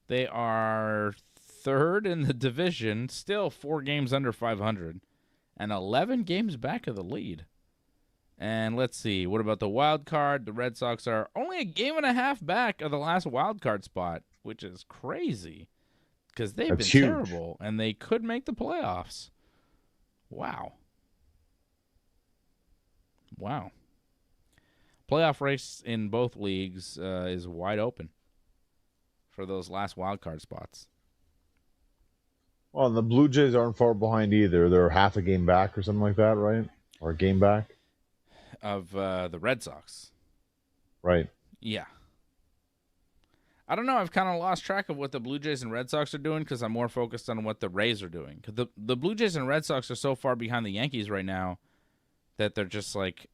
They are third in the division, still 4 games under 500, and 11 games back of the lead. And let's see, what about the wild card? The Red Sox are only a game and a half back of the last wild card spot, which is crazy because they've been huge. terrible, and they could make the playoffs. Wow. Playoff race in both leagues is wide open for those last wild card spots. Well, and the Blue Jays aren't far behind either. They're half a game back or something like that, right? Or a game back? Of the Red Sox. Right. Yeah. I don't know. I've kind of lost track of what the Blue Jays and Red Sox are doing because I'm more focused on what the Rays are doing. Because the Blue Jays and Red Sox are so far behind the Yankees right now that they're just like,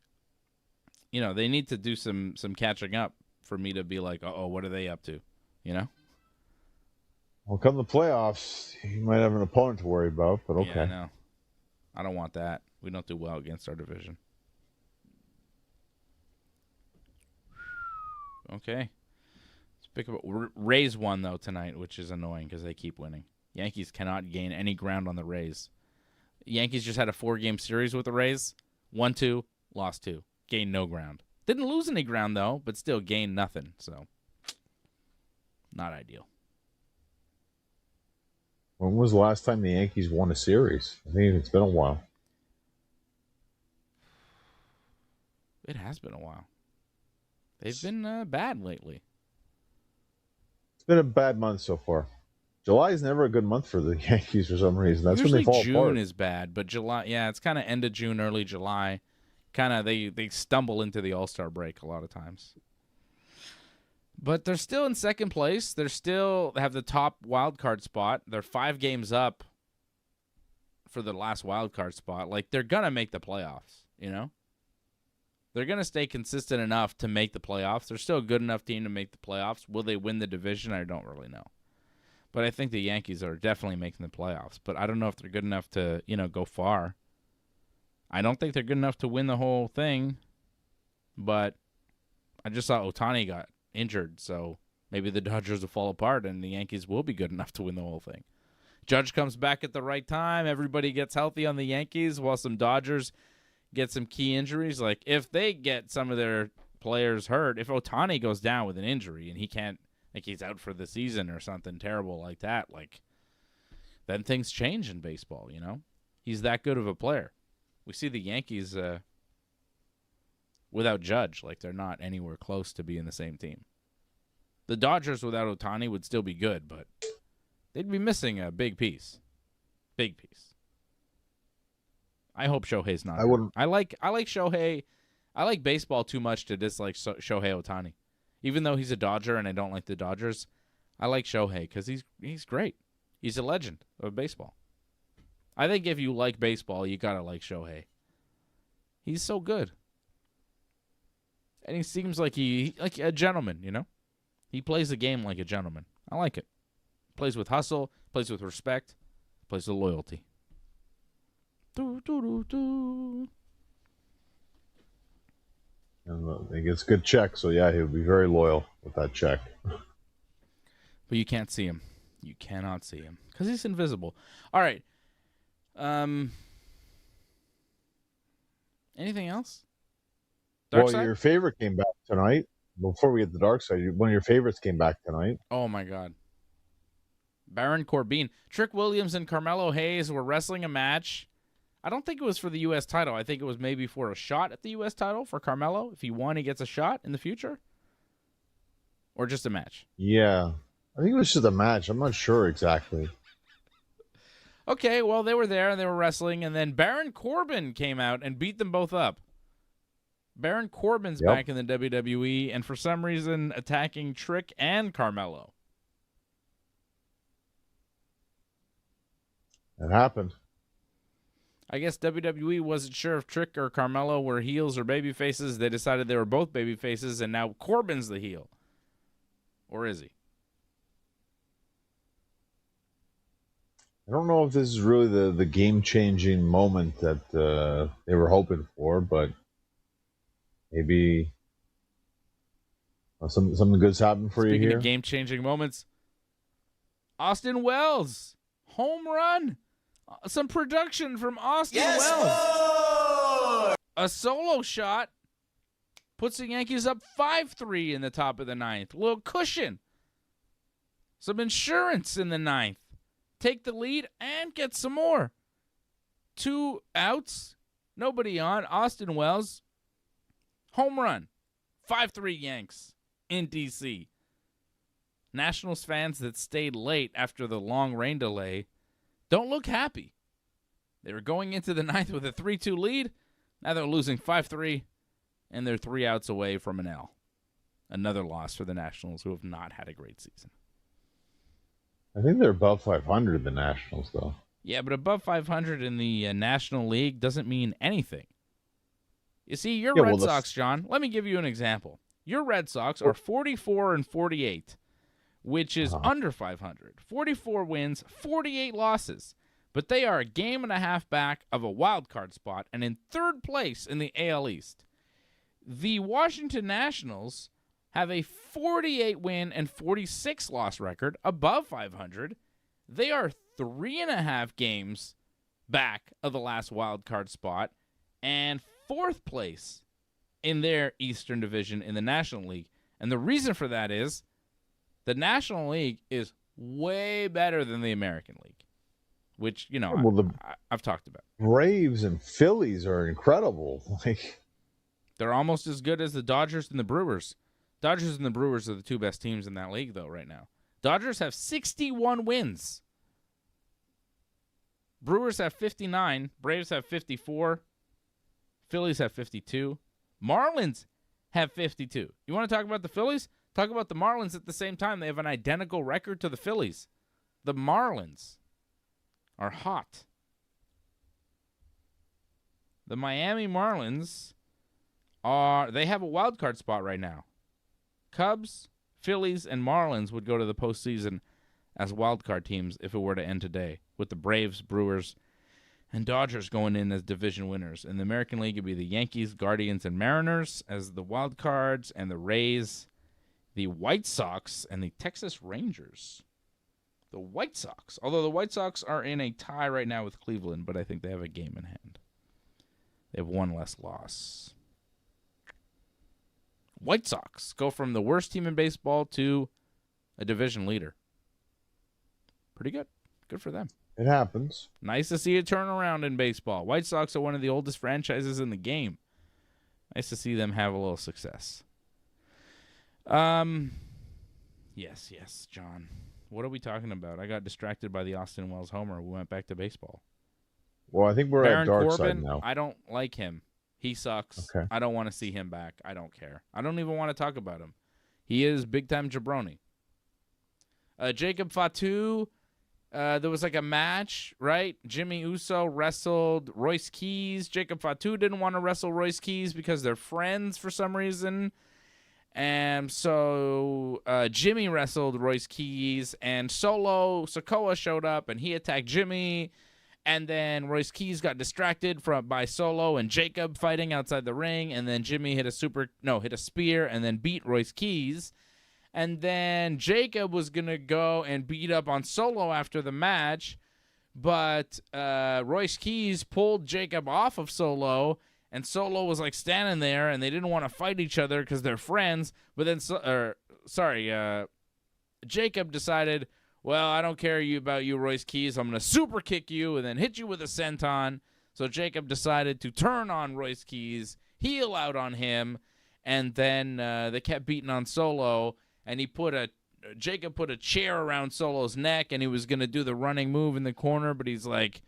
you know, they need to do some catching up for me to be like, uh-oh, what are they up to? You know? Well, come the playoffs, you might have an opponent to worry about, but okay. Yeah, I know. I don't want that. We don't do well against our division. Okay. Let's pick up. Rays won, though, tonight, which is annoying because they keep winning. Yankees cannot gain any ground on the Rays. Yankees just had a 4-game series with the Rays. 1-2, lost 2. Gained no ground. Didn't lose any ground, though, but still gained nothing. So, not ideal. When was the last time the Yankees won a series? I think it's been a while. It has been a while. They've been bad lately. It's been a bad month so far. July is never a good month for the Yankees for some reason. That's Usually when they fall June apart. is bad, but July, yeah, it's kind of end of June, early July. Kind of they stumble into the All-Star break a lot of times. But they're still in second place. They have the top wild card spot. They're 5 games up for the last wild card spot. Like, they're going to make the playoffs, you know? They're going to stay consistent enough to make the playoffs. They're still a good enough team to make the playoffs. Will they win the division? I don't really know. But I think the Yankees are definitely making the playoffs. But I don't know if they're good enough to, go far. I don't think they're good enough to win the whole thing. But I just saw Ohtani got injured, so maybe the Dodgers will fall apart and the Yankees will be good enough to win the whole thing. Judge comes back at the right time. Everybody gets healthy on the Yankees while some Dodgers get some key injuries. Like, if they get some of their players hurt, if Ohtani goes down with an injury and he can't, like, he's out for the season or something terrible like that, like, then things change in baseball, He's that good of a player. We see the Yankees without Judge, like, they're not anywhere close to being the same team. The Dodgers without Ohtani would still be good, but they'd be missing a big piece. Big piece. I hope Shohei's not. I like Shohei. I like baseball too much to dislike Shohei Ohtani. Even though he's a Dodger and I don't like the Dodgers, I like Shohei because he's great. He's a legend of baseball. I think if you like baseball, you gotta like Shohei. He's so good. And he seems like like a gentleman, He plays the game like a gentleman. I like it. Plays with hustle, plays with respect, plays with loyalty. And he gets a good check, so yeah, he'll be very loyal with that check. But you can't see him. You cannot see him because he's invisible. All right. Anything else? Well, your favorite came back tonight. Before we get the dark side, one of your favorites came back tonight. Oh, my God. Baron Corbin. Trick Williams and Carmelo Hayes were wrestling a match. I don't think it was for the U.S. title. I think it was maybe for a shot at the U.S. title for Carmelo. If he won, he gets a shot in the future. Or just a match. Yeah. I think it was just a match. I'm not sure exactly. Okay, well, they were there and they were wrestling, and then Baron Corbin came out and beat them both up. Baron Corbin's back in the WWE, and for some reason attacking Trick and Carmelo. It happened. I guess WWE wasn't sure if Trick or Carmelo were heels or baby faces. They decided they were both baby faces, and now Corbin's the heel. Or is he? I don't know if this is really the game-changing moment that they were hoping for, but maybe something good's happened for you here. Speaking of game-changing moments, Austin Wells, home run. Some production from Austin Wells. A solo shot puts the Yankees up 5-3 in the top of the ninth. A little cushion. Some insurance in the ninth. Take the lead and get some more. 2 outs. Nobody on. Austin Wells. Home run. 5-3 Yanks in D.C. Nationals fans that stayed late after the long rain delay don't look happy. They were going into the ninth with a 3-2 lead. Now they're losing 5-3, and they're 3 outs away from an L. Another loss for the Nationals, who have not had a great season. I think they're above 500, the Nationals, though. Yeah, but above 500 in the National League doesn't mean anything. You see, your Red Sox, John, let me give you an example. Your Red Sox are 44-48, which is under 500. 44 wins, 48 losses. But they are a game and a half back of a wild card spot and in third place in the AL East. The Washington Nationals have a 48 win and 46 loss record above 500. They are 3.5 games back of the last wild card spot and fourth place in their Eastern Division in the National League. And the reason for that is the National League is way better than the American League, which, you know, I've talked about. Braves and Phillies are incredible. They're almost as good as the Dodgers and the Brewers. Dodgers and the Brewers are the 2 best teams in that league, though, right now. Dodgers have 61 wins. Brewers have 59. Braves have 54. Phillies have 52. Marlins have 52. You want to talk about the Phillies? Talk about the Marlins at the same time. They have an identical record to the Phillies. The Marlins are hot. The Miami Marlins they have a wild card spot right now. Cubs, Phillies, and Marlins would go to the postseason as wild card teams if it were to end today, with the Braves, Brewers, and Dodgers going in as division winners. In the American League, it would be the Yankees, Guardians, and Mariners as the wild cards, and the Rays, the White Sox, and the Texas Rangers. The White Sox, although the White Sox are in a tie right now with Cleveland, but I think they have a game in hand. They have 1 less loss. White Sox go from the worst team in baseball to a division leader. Pretty good. Good for them. It happens. Nice to see a turnaround in baseball. White Sox are one of the oldest franchises in the game. Nice to see them have a little success. Yes, John. What are we talking about? I got distracted by the Austin Wells homer. We went back to baseball. Well, I think we're Baron at dark Corbin, side now. I don't like him. He sucks. Okay. I don't want to see him back. I don't care. I don't even want to talk about him. He is big-time jabroni. Jacob Fatu, there was like a match, right? Jimmy Uso wrestled Royce Keys. Jacob Fatu didn't want to wrestle Royce Keys because they're friends for some reason. And so Jimmy wrestled Royce Keys, and Solo Sikoa showed up, and he attacked Jimmy. And then Royce Keys got distracted by Solo and Jacob fighting outside the ring. And then Jimmy hit a spear and then beat Royce Keys. And then Jacob was going to go and beat up on Solo after the match. But Royce Keys pulled Jacob off of Solo. And Solo was like standing there and they didn't want to fight each other because they're friends. But then, Jacob decided, well, I don't care about you, Royce Keys. I'm going to super kick you and then hit you with a senton. So Jacob decided to turn on Royce Keys, heel out on him, and then they kept beating on Solo, and Jacob put a chair around Solo's neck, and he was going to do the running move in the corner, but he's like,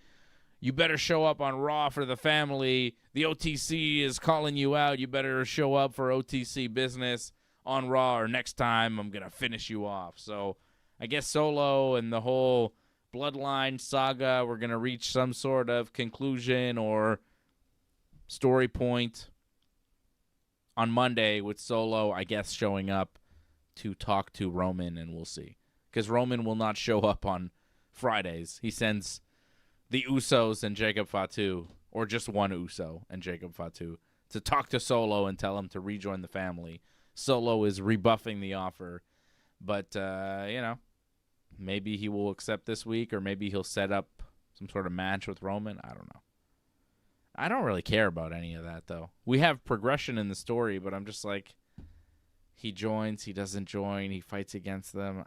you better show up on Raw for the family. The OTC is calling you out. You better show up for OTC business on Raw, or next time I'm going to finish you off. So I guess Solo and the whole bloodline saga, we're going to reach some sort of conclusion or story point on Monday with Solo, I guess, showing up to talk to Roman, and we'll see. Because Roman will not show up on Fridays. He sends the Usos and Jacob Fatu, or just one Uso and Jacob Fatu, to talk to Solo and tell him to rejoin the family. Solo is rebuffing the offer. But, maybe he will accept this week, or maybe he'll set up some sort of match with Roman. I don't know. I don't really care about any of that, though. We have progression in the story, but I'm just like, he joins, he doesn't join, he fights against them.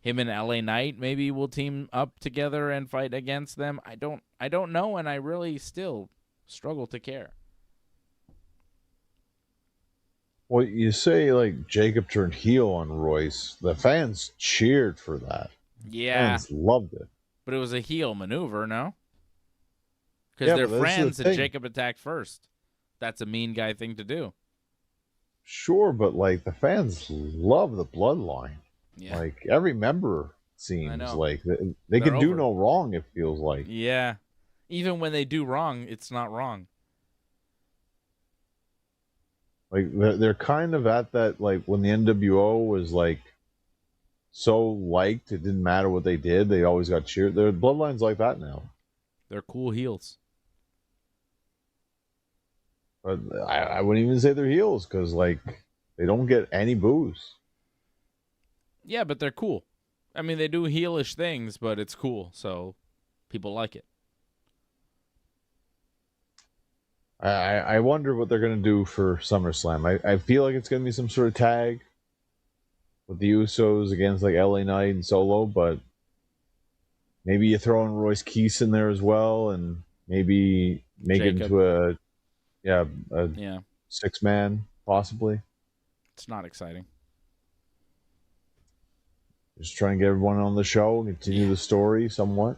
Him and LA Knight maybe will team up together and fight against them. I don't know, and I really still struggle to care. Well, you say, like, Jacob turned heel on Royce. The fans cheered for that. Yeah. Fans loved it. But it was a heel maneuver, no? Because they're friends and Jacob attacked first. That's a mean guy thing to do. Sure, but, like, the fans love the bloodline. Yeah. Like, every member seems like they can do no wrong, it feels like. Yeah. Even when they do wrong, it's not wrong. Like, they're kind of at that, like, when the NWO was, like, so liked, it didn't matter what they did. They always got cheered. Their bloodline's like that now. They're cool heels. But I wouldn't even say they're heels, because, like, they don't get any boos. Yeah, but they're cool. I mean, they do heelish things, but it's cool, so people like it. I wonder what they're going to do for SummerSlam. I feel like it's going to be some sort of tag with the Usos against, like, LA Knight and Solo, but maybe you throw in Royce Keys in there as well, and maybe make it into a 6-man, possibly. It's not exciting. Just trying to get everyone on the show, continue the story somewhat.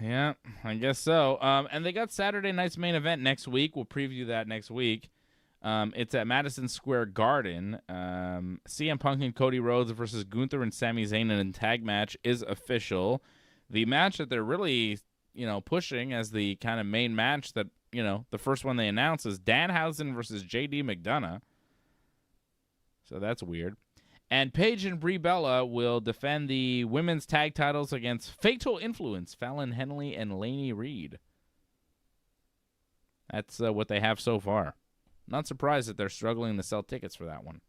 Yeah, I guess so. And they got Saturday night's main event next week. We'll preview that next week. It's at Madison Square Garden. CM Punk and Cody Rhodes versus Gunther and Sami Zayn in a tag match is official. The match that they're really, pushing as the kind of main match that, the first one they announced is Danhausen versus JD McDonough. So that's weird. And Paige and Brie Bella will defend the women's tag titles against Fatal Influence, Fallon Henley and Lainey Reed. That's what they have so far. Not surprised that they're struggling to sell tickets for that one.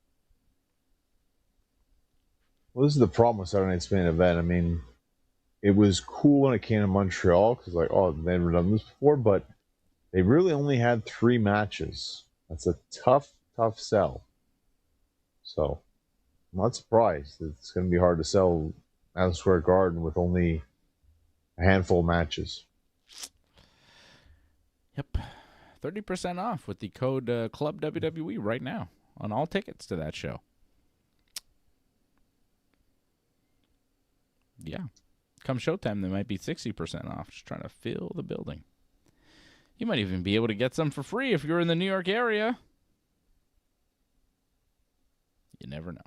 Well, this is the problem with Saturday Night's main event. I mean, it was cool when it came to Montreal, because, like, they've never done this before, but they really only had 3 matches. That's a tough sell. So, I'm not surprised. It's going to be hard to sell Madison Square Garden with only a handful of matches. Yep. 30% off with the code Club WWE right now on all tickets to that show. Yeah. Come showtime, they might be 60% off. Just trying to fill the building. You might even be able to get some for free if you're in the New York area. You never know.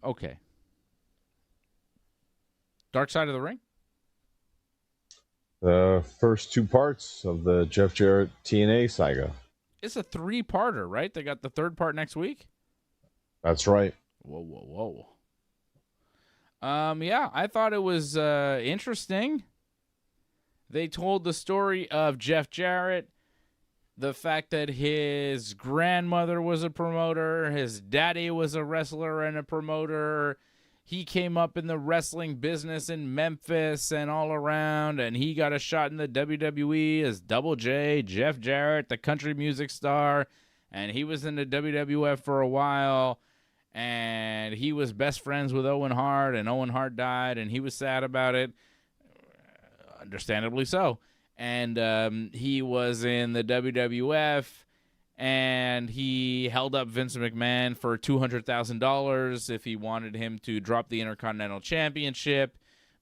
Okay. Dark Side of the Ring? The first 2 parts of the Jeff Jarrett TNA saga. It's a 3-parter, right? They got the 3rd part next week? That's right. Whoa. Yeah, I thought it was interesting. They told the story of Jeff Jarrett, the fact that his grandmother was a promoter, his daddy was a wrestler and a promoter. He came up in the wrestling business in Memphis and all around, and he got a shot in the WWE as Double J, Jeff Jarrett, the country music star, and he was in the WWF for a while, and he was best friends with Owen Hart, and Owen Hart died, and he was sad about it, understandably so. And he was in the WWF, and he held up Vince McMahon for $200,000 if he wanted him to drop the Intercontinental Championship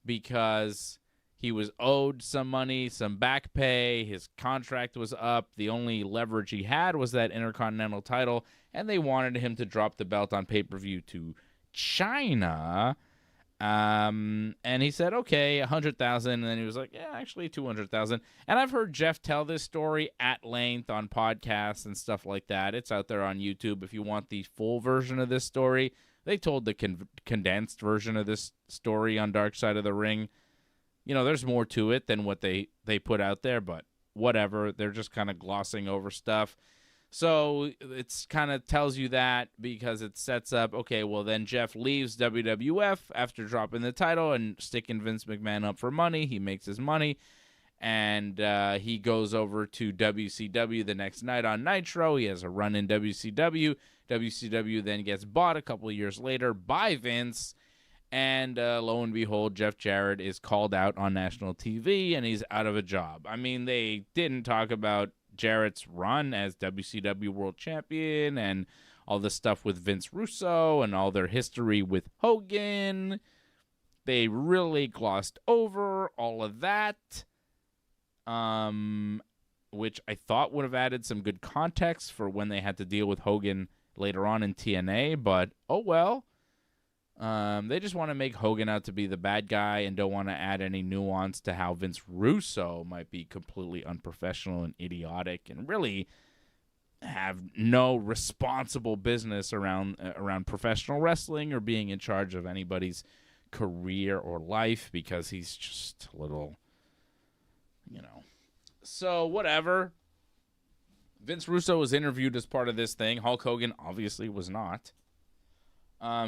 because he was owed some money, some back pay. His contract was up. The only leverage he had was that Intercontinental title, and they wanted him to drop the belt on pay-per-view to China. And he said, okay, $100,000. And then he was like, yeah, actually $200,000. And I've heard Jeff tell this story at length on podcasts and stuff like that. It's out there on YouTube. If you want the full version of this story, they told the condensed version of this story on Dark Side of the Ring. You know, there's more to it than what they put out there, but whatever. They're just kind of glossing over stuff. So it's kind of tells you that because it sets up, okay, well, then Jeff leaves WWF after dropping the title and sticking Vince McMahon up for money. He makes his money, and he goes over to WCW the next night on Nitro. He has a run in WCW. WCW then gets bought a couple of years later by Vince, and lo and behold, Jeff Jarrett is called out on national TV, and he's out of a job. I mean, they didn't talk about Jarrett's run as WCW World Champion and all the stuff with Vince Russo and all their history with Hogan. They really glossed over all of that, which I thought would have added some good context for when they had to deal with Hogan later on in TNA, but oh well. They just want to make Hogan out to be the bad guy and don't want to add any nuance to how Vince Russo might be completely unprofessional and idiotic and really have no responsible business around professional wrestling or being in charge of anybody's career or life because he's just a little, you know. So, whatever. Vince Russo was interviewed as part of this thing. Hulk Hogan obviously was not.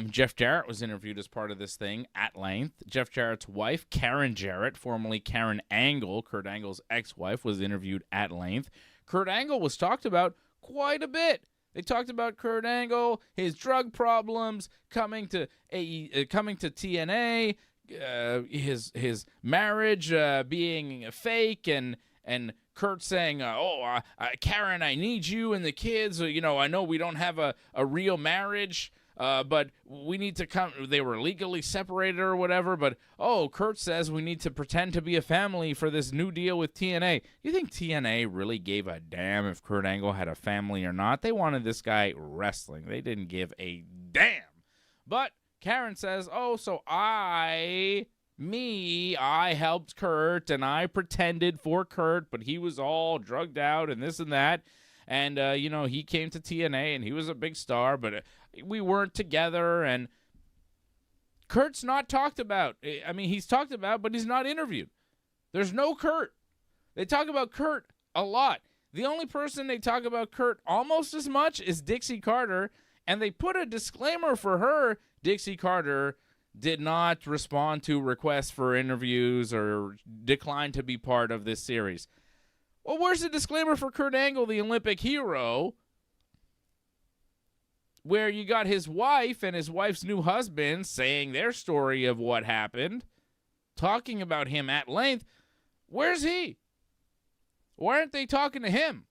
Jeff Jarrett was interviewed as part of this thing at length. Jeff Jarrett's wife, Karen Jarrett, formerly Karen Angle, Kurt Angle's ex-wife, was interviewed at length. Kurt Angle was talked about quite a bit. They talked about Kurt Angle, his drug problems, coming to TNA, his marriage being fake, and Kurt saying, Karen, I need you and the kids. You know, I know we don't have a real marriage. But we need to come. They were legally separated or whatever. But Kurt says we need to pretend to be a family for this new deal with TNA. You think TNA really gave a damn if Kurt Angle had a family or not? They wanted this guy wrestling. They didn't give a damn. But Karen says, so I helped Kurt and I pretended for Kurt, but he was all drugged out and this and that. And, he came to TNA and he was a big star, but we weren't together. And Kurt's not talked about. I mean, he's talked about, but he's not interviewed. There's no Kurt. They talk about Kurt a lot. The only person they talk about Kurt almost as much is Dixie Carter, and they put a disclaimer for her. Dixie Carter did not respond to requests for interviews or declined to be part of this series. Well, where's the disclaimer for Kurt Angle, the Olympic hero, where you got his wife and his wife's new husband saying their story of what happened, talking about him at length? Where's he? Why aren't they talking to him?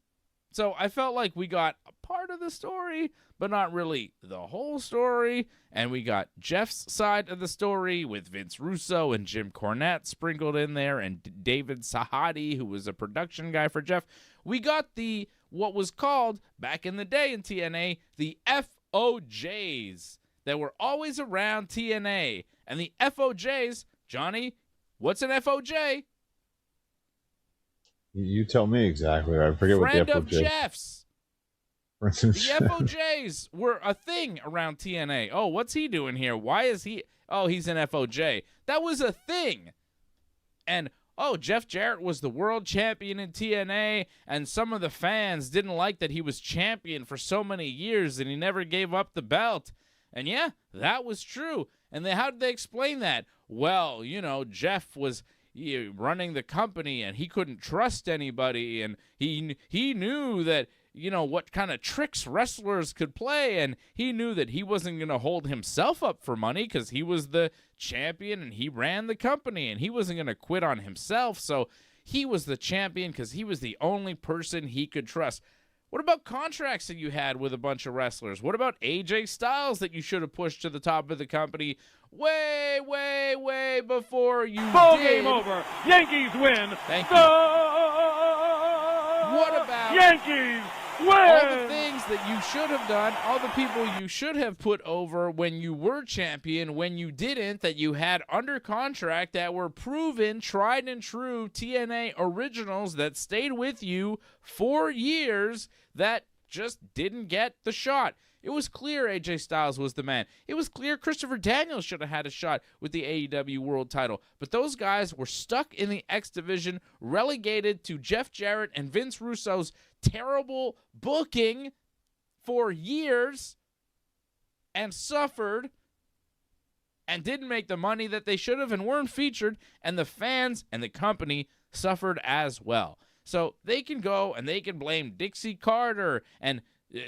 So I felt like we got a part of the story, but not really the whole story. And we got Jeff's side of the story with Vince Russo and Jim Cornette sprinkled in there, and David Sahadi, who was a production guy for Jeff. We got what was called back in the day in TNA, the FOJs that were always around TNA. And the FOJs, Johnny, what's an FOJ? You tell me exactly. I forget Friend what the of FOJ. Jeff's. for instance. The FOJs were a thing around TNA. Oh, what's he doing here? Why is he? Oh, he's an FOJ. That was a thing. And, oh, Jeff Jarrett was the world champion in TNA, and some of the fans didn't like that he was champion for so many years and he never gave up the belt. And, yeah, that was true. And how did they explain that? Well, Jeff was running the company and he couldn't trust anybody, and he knew that what kind of tricks wrestlers could play, and he knew that he wasn't going to hold himself up for money because he was the champion and he ran the company, and he wasn't going to quit on himself, so he was the champion because he was the only person he could trust. What about contracts that you had with a bunch of wrestlers? What about AJ Styles that you should have pushed to the top of the company way, way, way before you Ball did? game over. Yankees win. Thank you. What about Yankees win? all the things that you should have done, all the people you should have put over when you were champion, when you didn't, that you had under contract, that were proven, tried and true TNA originals that stayed with you for years, that just didn't get the shot? It was clear AJ Styles was the man. It was clear Christopher Daniels should have had a shot with the AEW World title. But those guys were stuck in the X Division, relegated to Jeff Jarrett and Vince Russo's terrible booking for years, and suffered and didn't make the money that they should have and weren't featured, and the fans and the company suffered as well. So they can go and they can blame Dixie Carter and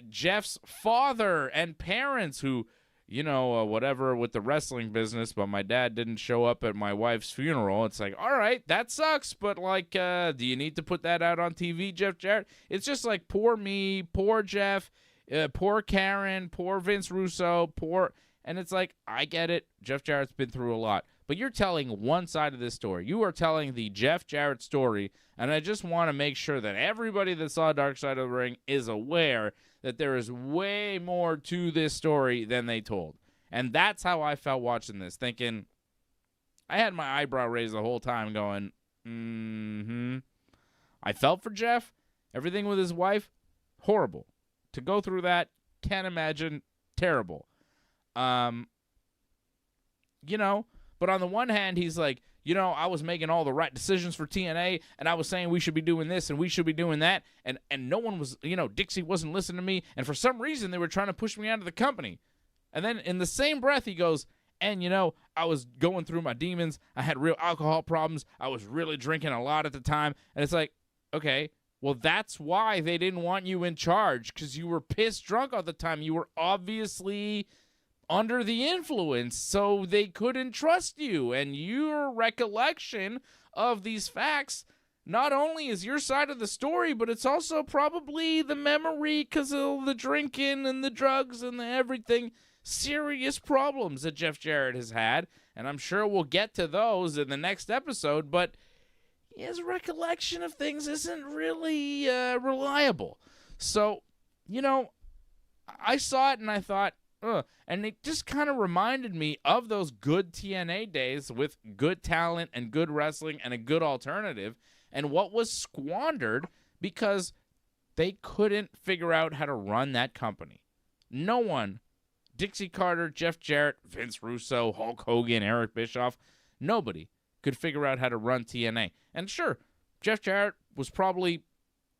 Jeff's father and parents who, whatever with the wrestling business, but my dad didn't show up at my wife's funeral. It's like, all right, that sucks, but do you need to put that out on TV, Jeff Jarrett? It's just like, poor me, poor Jeff, poor Karen, poor Vince Russo, and it's like, I get it. Jeff Jarrett's been through a lot. But you're telling one side of this story. You are telling the Jeff Jarrett story, and I just want to make sure that everybody that saw Dark Side of the Ring is aware that there is way more to this story than they told. And that's how I felt watching this, thinking, I had my eyebrow raised the whole time going, I felt for Jeff. Everything with his wife, horrible. To go through that, can't imagine, terrible. But on the one hand, he's like, I was making all the right decisions for TNA, and I was saying we should be doing this and we should be doing that, and no one was, Dixie wasn't listening to me, and for some reason they were trying to push me out of the company. And then in the same breath, he goes, and, I was going through my demons. I had real alcohol problems. I was really drinking a lot at the time. And it's like, okay, well, that's why they didn't want you in charge, because you were pissed drunk all the time. You were obviously under the influence, so they couldn't trust you. And your recollection of these facts not only is your side of the story, but it's also probably the memory because of the drinking and the drugs and the everything. Serious problems that Jeff Jarrett has had, and I'm sure we'll get to those in the next episode, but his recollection of things isn't really reliable. So, I saw it and I thought, and it just kind of reminded me of those good TNA days with good talent and good wrestling and a good alternative, and what was squandered because they couldn't figure out how to run that company. No one, Dixie Carter, Jeff Jarrett, Vince Russo, Hulk Hogan, Eric Bischoff, nobody could figure out how to run TNA. And sure, Jeff Jarrett was probably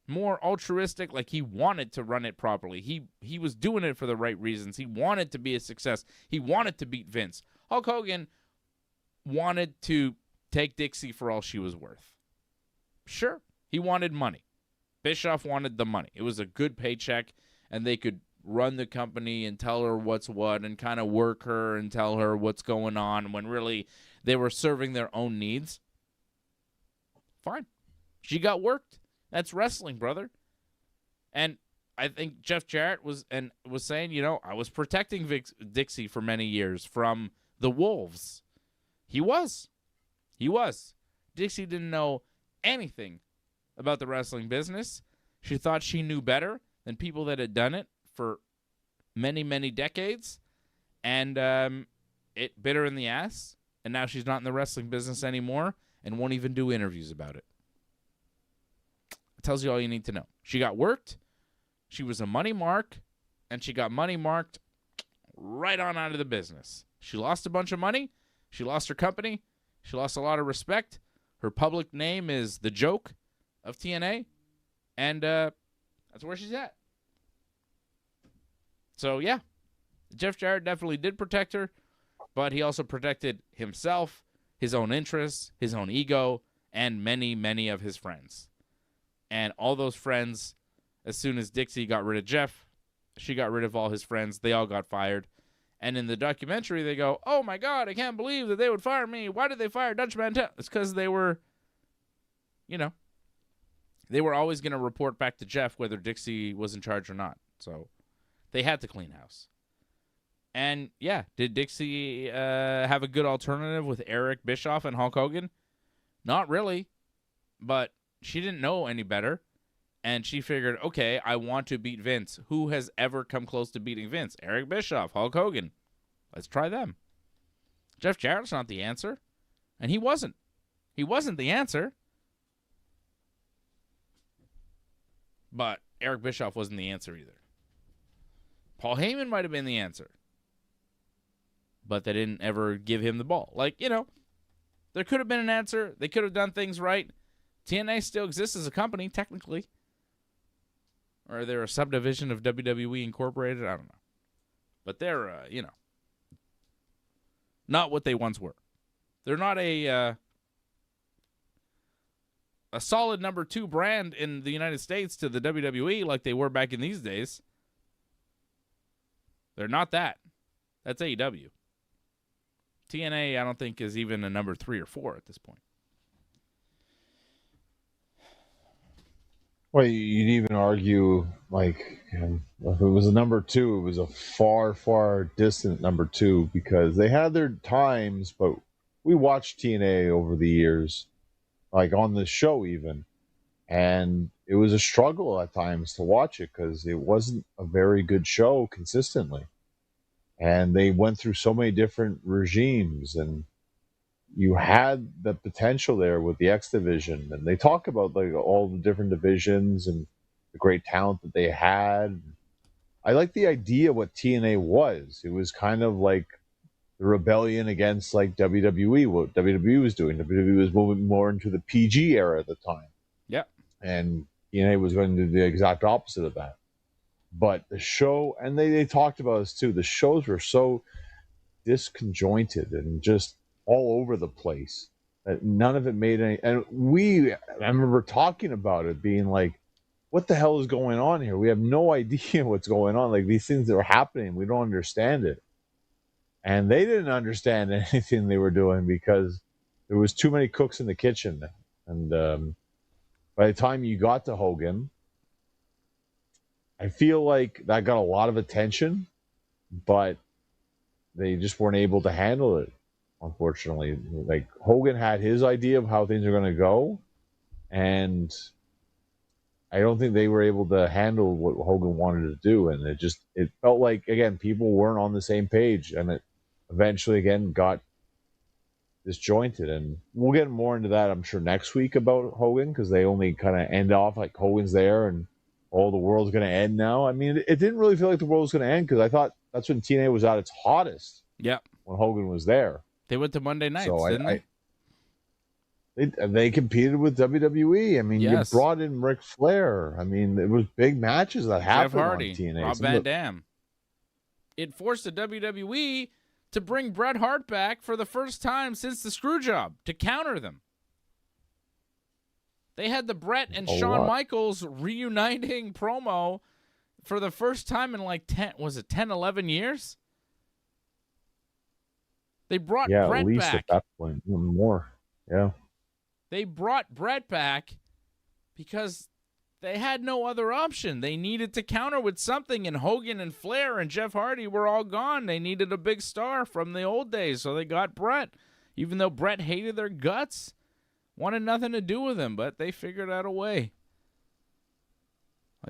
more altruistic, like he wanted to run it properly. He was doing it for the right reasons. He wanted to be a success. He wanted to beat Vince. Hulk Hogan wanted to take Dixie for all she was worth. Sure, he wanted money. Bischoff wanted the money. It was a good paycheck, and they could run the company and tell her what's what and kind of work her and tell her what's going on when really they were serving their own needs. Fine. She got worked. That's wrestling, brother. And I think Jeff Jarrett was saying, I was protecting Dixie for many years from the wolves. He was. Dixie didn't know anything about the wrestling business. She thought she knew better than people that had done it for many, many decades. And it bit her in the ass. And now she's not in the wrestling business anymore and won't even do interviews about it. Tells you all you need to know. She got worked. She was a money mark, and she got money marked right on out of the business. She lost a bunch of money. She lost her company. She lost a lot of respect. Her public name is the joke of TNA, and that's where she's at. So, yeah, Jeff Jarrett definitely did protect her, but he also protected himself, his own interests, his own ego, and many, many of his friends. And all those friends, as soon as Dixie got rid of Jeff, she got rid of all his friends. They all got fired. And in the documentary, they go, oh, my God, I can't believe that they would fire me. Why did they fire Dutch Mantel? It's because they were, they were always going to report back to Jeff whether Dixie was in charge or not. So they had to clean house. And, yeah, did Dixie have a good alternative with Eric Bischoff and Hulk Hogan? Not really, but she didn't know any better. And she figured, okay, I want to beat Vince. Who has ever come close to beating Vince? Eric Bischoff, Hulk Hogan. Let's try them. Jeff Jarrett's not the answer. And he wasn't. He wasn't the answer. But Eric Bischoff wasn't the answer either. Paul Heyman might have been the answer. But they didn't ever give him the ball. There could have been an answer. They could have done things right. TNA still exists as a company, technically. Or they're a subdivision of WWE Incorporated. I don't know. But they're, not what they once were. They're not a solid number 2 brand in the United States to the WWE like they were back in these days. They're not that. That's AEW. TNA, I don't think, is even a number 3 or 4 at this point. Well, you'd even argue, if it was a number 2, it was a far, far distant number 2 because they had their times, but we watched TNA over the years, on the show even, and it was a struggle at times to watch it because it wasn't a very good show consistently. And they went through so many different regimes, and you had the potential there with the X division, and they talk about all the different divisions and the great talent that they had. I like the idea what TNA was. It was kind of like the rebellion against WWE, what WWE was doing. WWE was moving more into the PG era at the time. Yeah. And TNA was going to do the exact opposite of that. But the show, and they talked about this too, the shows were so disconjointed and just all over the place that none of it made any. And I remember talking about it being like, what the hell is going on here? We have no idea what's going on. These things that are happening, we don't understand it. And they didn't understand anything they were doing because there was too many cooks in the kitchen. And by the time you got to Hogan, I feel like that got a lot of attention, but they just weren't able to handle it. Unfortunately, Hogan had his idea of how things are going to go, and I don't think they were able to handle what Hogan wanted to do. And it felt like, again, people weren't on the same page, and it eventually, again, got disjointed. And we'll get more into that, I'm sure, next week about Hogan, because they only kind of end off like Hogan's there and the world's going to end now. I mean, it didn't really feel like the world was going to end because I thought that's when TNA was at its hottest. Yeah. When Hogan was there. They went to Monday nights, so didn't they? They competed with WWE. I mean, yes. You brought in Ric Flair. I mean, it was big matches that happened Jeff Hardy, on TNA. Rob Van Dam. It forced the WWE to bring Bret Hart back for the first time since the Screwjob to counter them. They had the Bret and Shawn Michaels reuniting promo for the first time in 10, 11 years? They brought Bret back. Yeah, at least at that point, even more. Yeah. They brought Bret back because they had no other option. They needed to counter with something, and Hogan and Flair and Jeff Hardy were all gone. They needed a big star from the old days, so they got Bret, even though Bret hated their guts. Wanted nothing to do with him, but they figured out a way.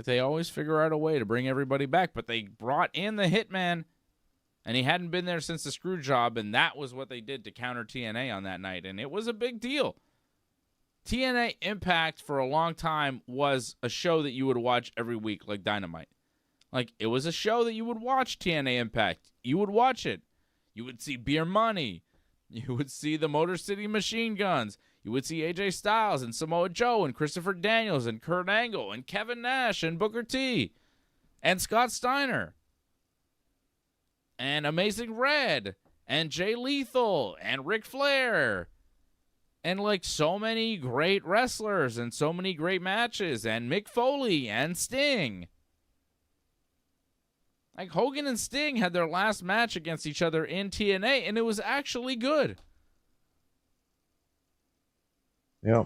They always figure out a way to bring everybody back, but they brought in the Hitman, and he hadn't been there since the Screwjob, and that was what they did to counter TNA on that night, and it was a big deal. TNA Impact for a long time was a show that you would watch every week, like Dynamite. Like, it was a show that you would watch, TNA Impact. You would watch it. You would see Beer Money. You would see the Motor City Machine Guns. You would see AJ Styles and Samoa Joe and Christopher Daniels and Kurt Angle and Kevin Nash and Booker T and Scott Steiner and Amazing Red and Jay Lethal and Ric Flair and, like, so many great wrestlers and so many great matches and Mick Foley and Sting. Like, Hogan and Sting had their last match against each other in TNA, and it was actually good. Yeah.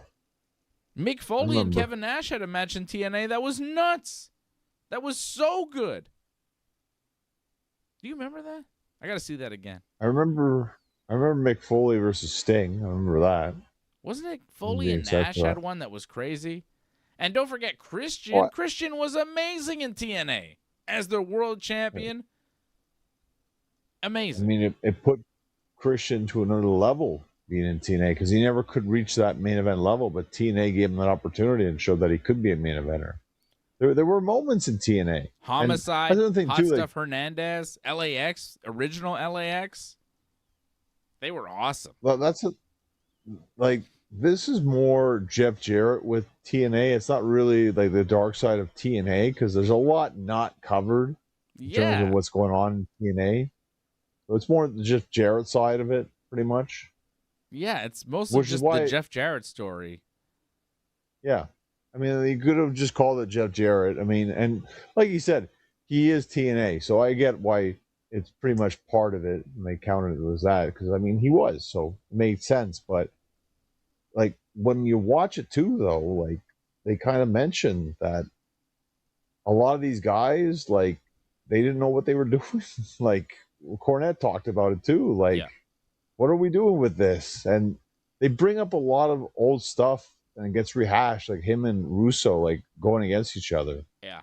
Mick Foley and Kevin Nash had a match in TNA that was nuts. That was so good. Do you remember that? I got to see that again. I remember Mick Foley versus Sting. I remember that. Wasn't it Foley and Nash had one that was crazy? And don't forget Christian. What? Christian was amazing in TNA as their world champion. Amazing. I mean, it put Christian to another level being in TNA because he never could reach that main event level, but TNA gave him that opportunity and showed that he could be a main eventer. There were moments in TNA. Homicide, Hot Stuff like, Hernandez, LAX, original LAX. They were awesome. Well, this is more Jeff Jarrett with TNA. It's not really like the dark side of TNA because there's a lot not covered in terms of what's going on in TNA. So it's more the Jeff Jarrett side of it, pretty much. Yeah, it's mostly just the Jeff Jarrett story. Yeah. I mean, you could have just called it Jeff Jarrett. I mean, and like you said, he is TNA, so I get why it's pretty much part of it, and they counted it as that, because, I mean, he was, so it made sense, but, like, when you watch it, too, though, like, they kind of mentioned that a lot of these guys, like, they didn't know what they were doing. Like, Cornette talked about it, too, like, what are we doing with this? And they bring up a lot of old stuff, and it gets rehashed, like him and Russo, like, going against each other. Yeah.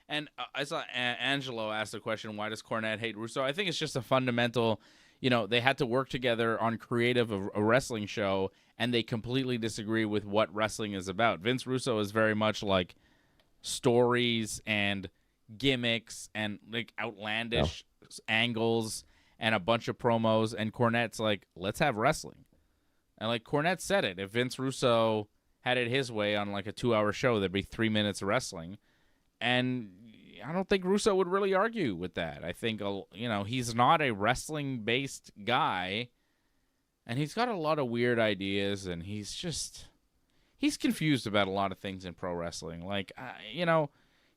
And I saw Angelo ask the question, why does Cornette hate Russo? I think it's just a fundamental, they had to work together on creative of a wrestling show, and they completely disagree with what wrestling is about. Vince Russo is very much like stories and gimmicks and, like, outlandish angles and a bunch of promos, and Cornette's like, let's have wrestling. And, like, Cornette said it. If Vince Russo had it his way on, like, a 2-hour show, there'd be 3 minutes of wrestling. And I don't think Russo would really argue with that. I think, he's not a wrestling-based guy, and he's got a lot of weird ideas, and he's confused about a lot of things in pro wrestling. Like,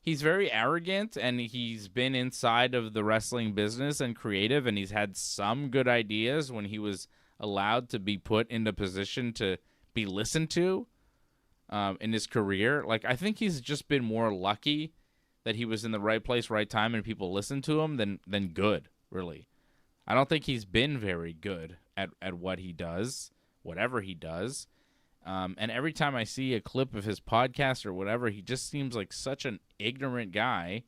he's very arrogant, and he's been inside of the wrestling business and creative, and he's had some good ideas when he was allowed to be put into position to be listened to in his career. Like, I think he's just been more lucky that he was in the right place, right time, and people listened to him than good, really. I don't think he's been very good at what he does, whatever he does. And every time I see a clip of his podcast or whatever, he just seems like such an ignorant guy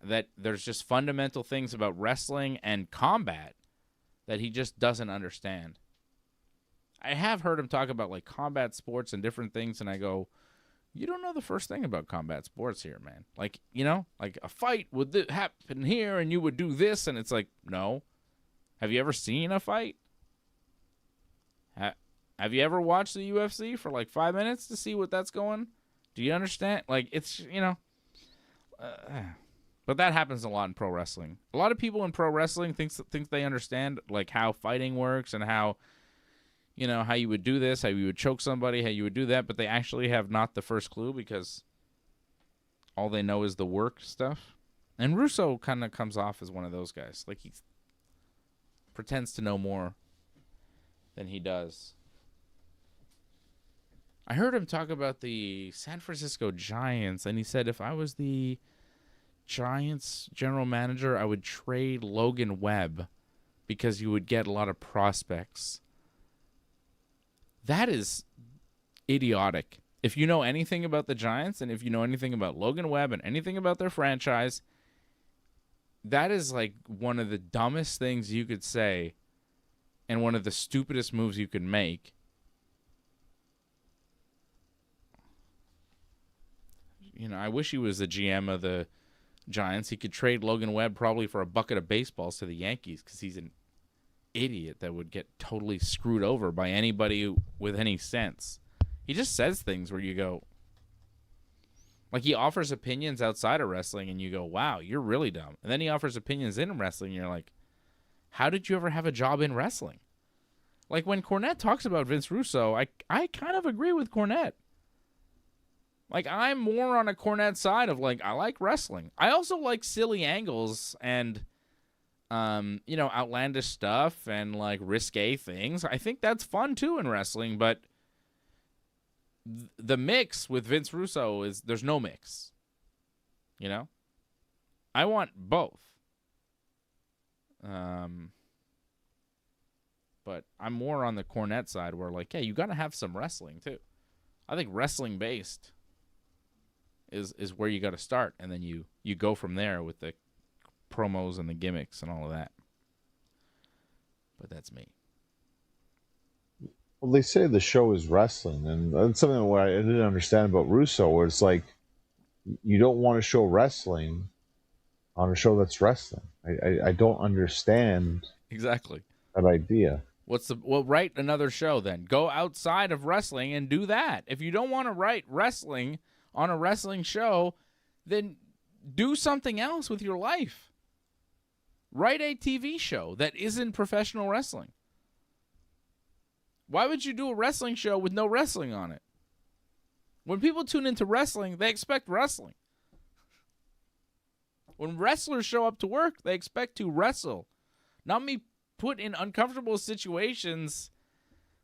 that there's just fundamental things about wrestling and combat that he just doesn't understand. I have heard him talk about, like, combat sports and different things, and I go, you don't know the first thing about combat sports here, man. Like, like a fight would happen here, and you would do this, and it's like, no. Have you ever seen a fight? Have you ever watched the UFC for, like, 5 minutes to see what that's going? Do you understand? Like, it's, but that happens a lot in pro wrestling. A lot of people in pro wrestling think they understand, like, how fighting works and how, how you would do this, how you would choke somebody, how you would do that, but they actually have not the first clue because all they know is the work stuff. And Russo kind of comes off as one of those guys. Like, he pretends to know more than he does. I heard him talk about the San Francisco Giants, and he said if I was the Giants general manager, I would trade Logan Webb because you would get a lot of prospects. That is idiotic. If you know anything about the Giants and if you know anything about Logan Webb and anything about their franchise, that is like one of the dumbest things you could say and one of the stupidest moves you could make. I wish he was the GM of the Giants. He could trade Logan Webb probably for a bucket of baseballs to the Yankees because he's an idiot that would get totally screwed over by anybody with any sense. He just says things where you go, like he offers opinions outside of wrestling and you go, wow, you're really dumb. And then he offers opinions in wrestling and you're like, how did you ever have a job in wrestling? Like when Cornette talks about Vince Russo, I kind of agree with Cornette. Like I'm more on a Cornette side of like, I like wrestling. I also like silly angles and, outlandish stuff and like risque things. I think that's fun too in wrestling, but the mix with Vince Russo is there's no mix. I want both. But I'm more on the Cornette side where like, yeah, you got to have some wrestling too. I think wrestling based is where you got to start, and then you go from there with the promos and the gimmicks and all of that. But that's me. Well, they say the show is wrestling, and that's something what I didn't understand about Russo, where it's like you don't want to show wrestling on a show that's wrestling. I don't understand Exactly that idea. Write another show then. Go outside of wrestling and do that. If you don't want to write wrestling on a wrestling show, then do something else with your life. Write a TV show that isn't professional wrestling. Why would you do a wrestling show with no wrestling on it? When people tune into wrestling, they expect wrestling. When wrestlers show up to work, they expect to wrestle, not be put in uncomfortable situations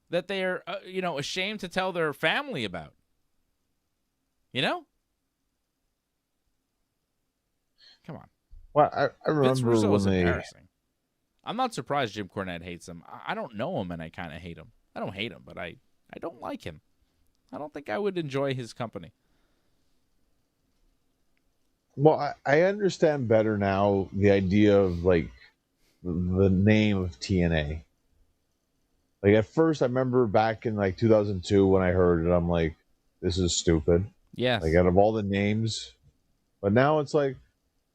that they are, ashamed to tell their family about. Come on. Well, I remember Vince Russo when is they. embarrassing. I'm not surprised Jim Cornette hates him. I don't know him, and I kind of hate him. I don't hate him, but I don't like him. I don't think I would enjoy his company. Well, I understand better now the idea of like the name of TNA. Like at first, I remember back in like 2002 when I heard it, I'm like, "This is stupid." Yes. Like out of all the names, but now it's like,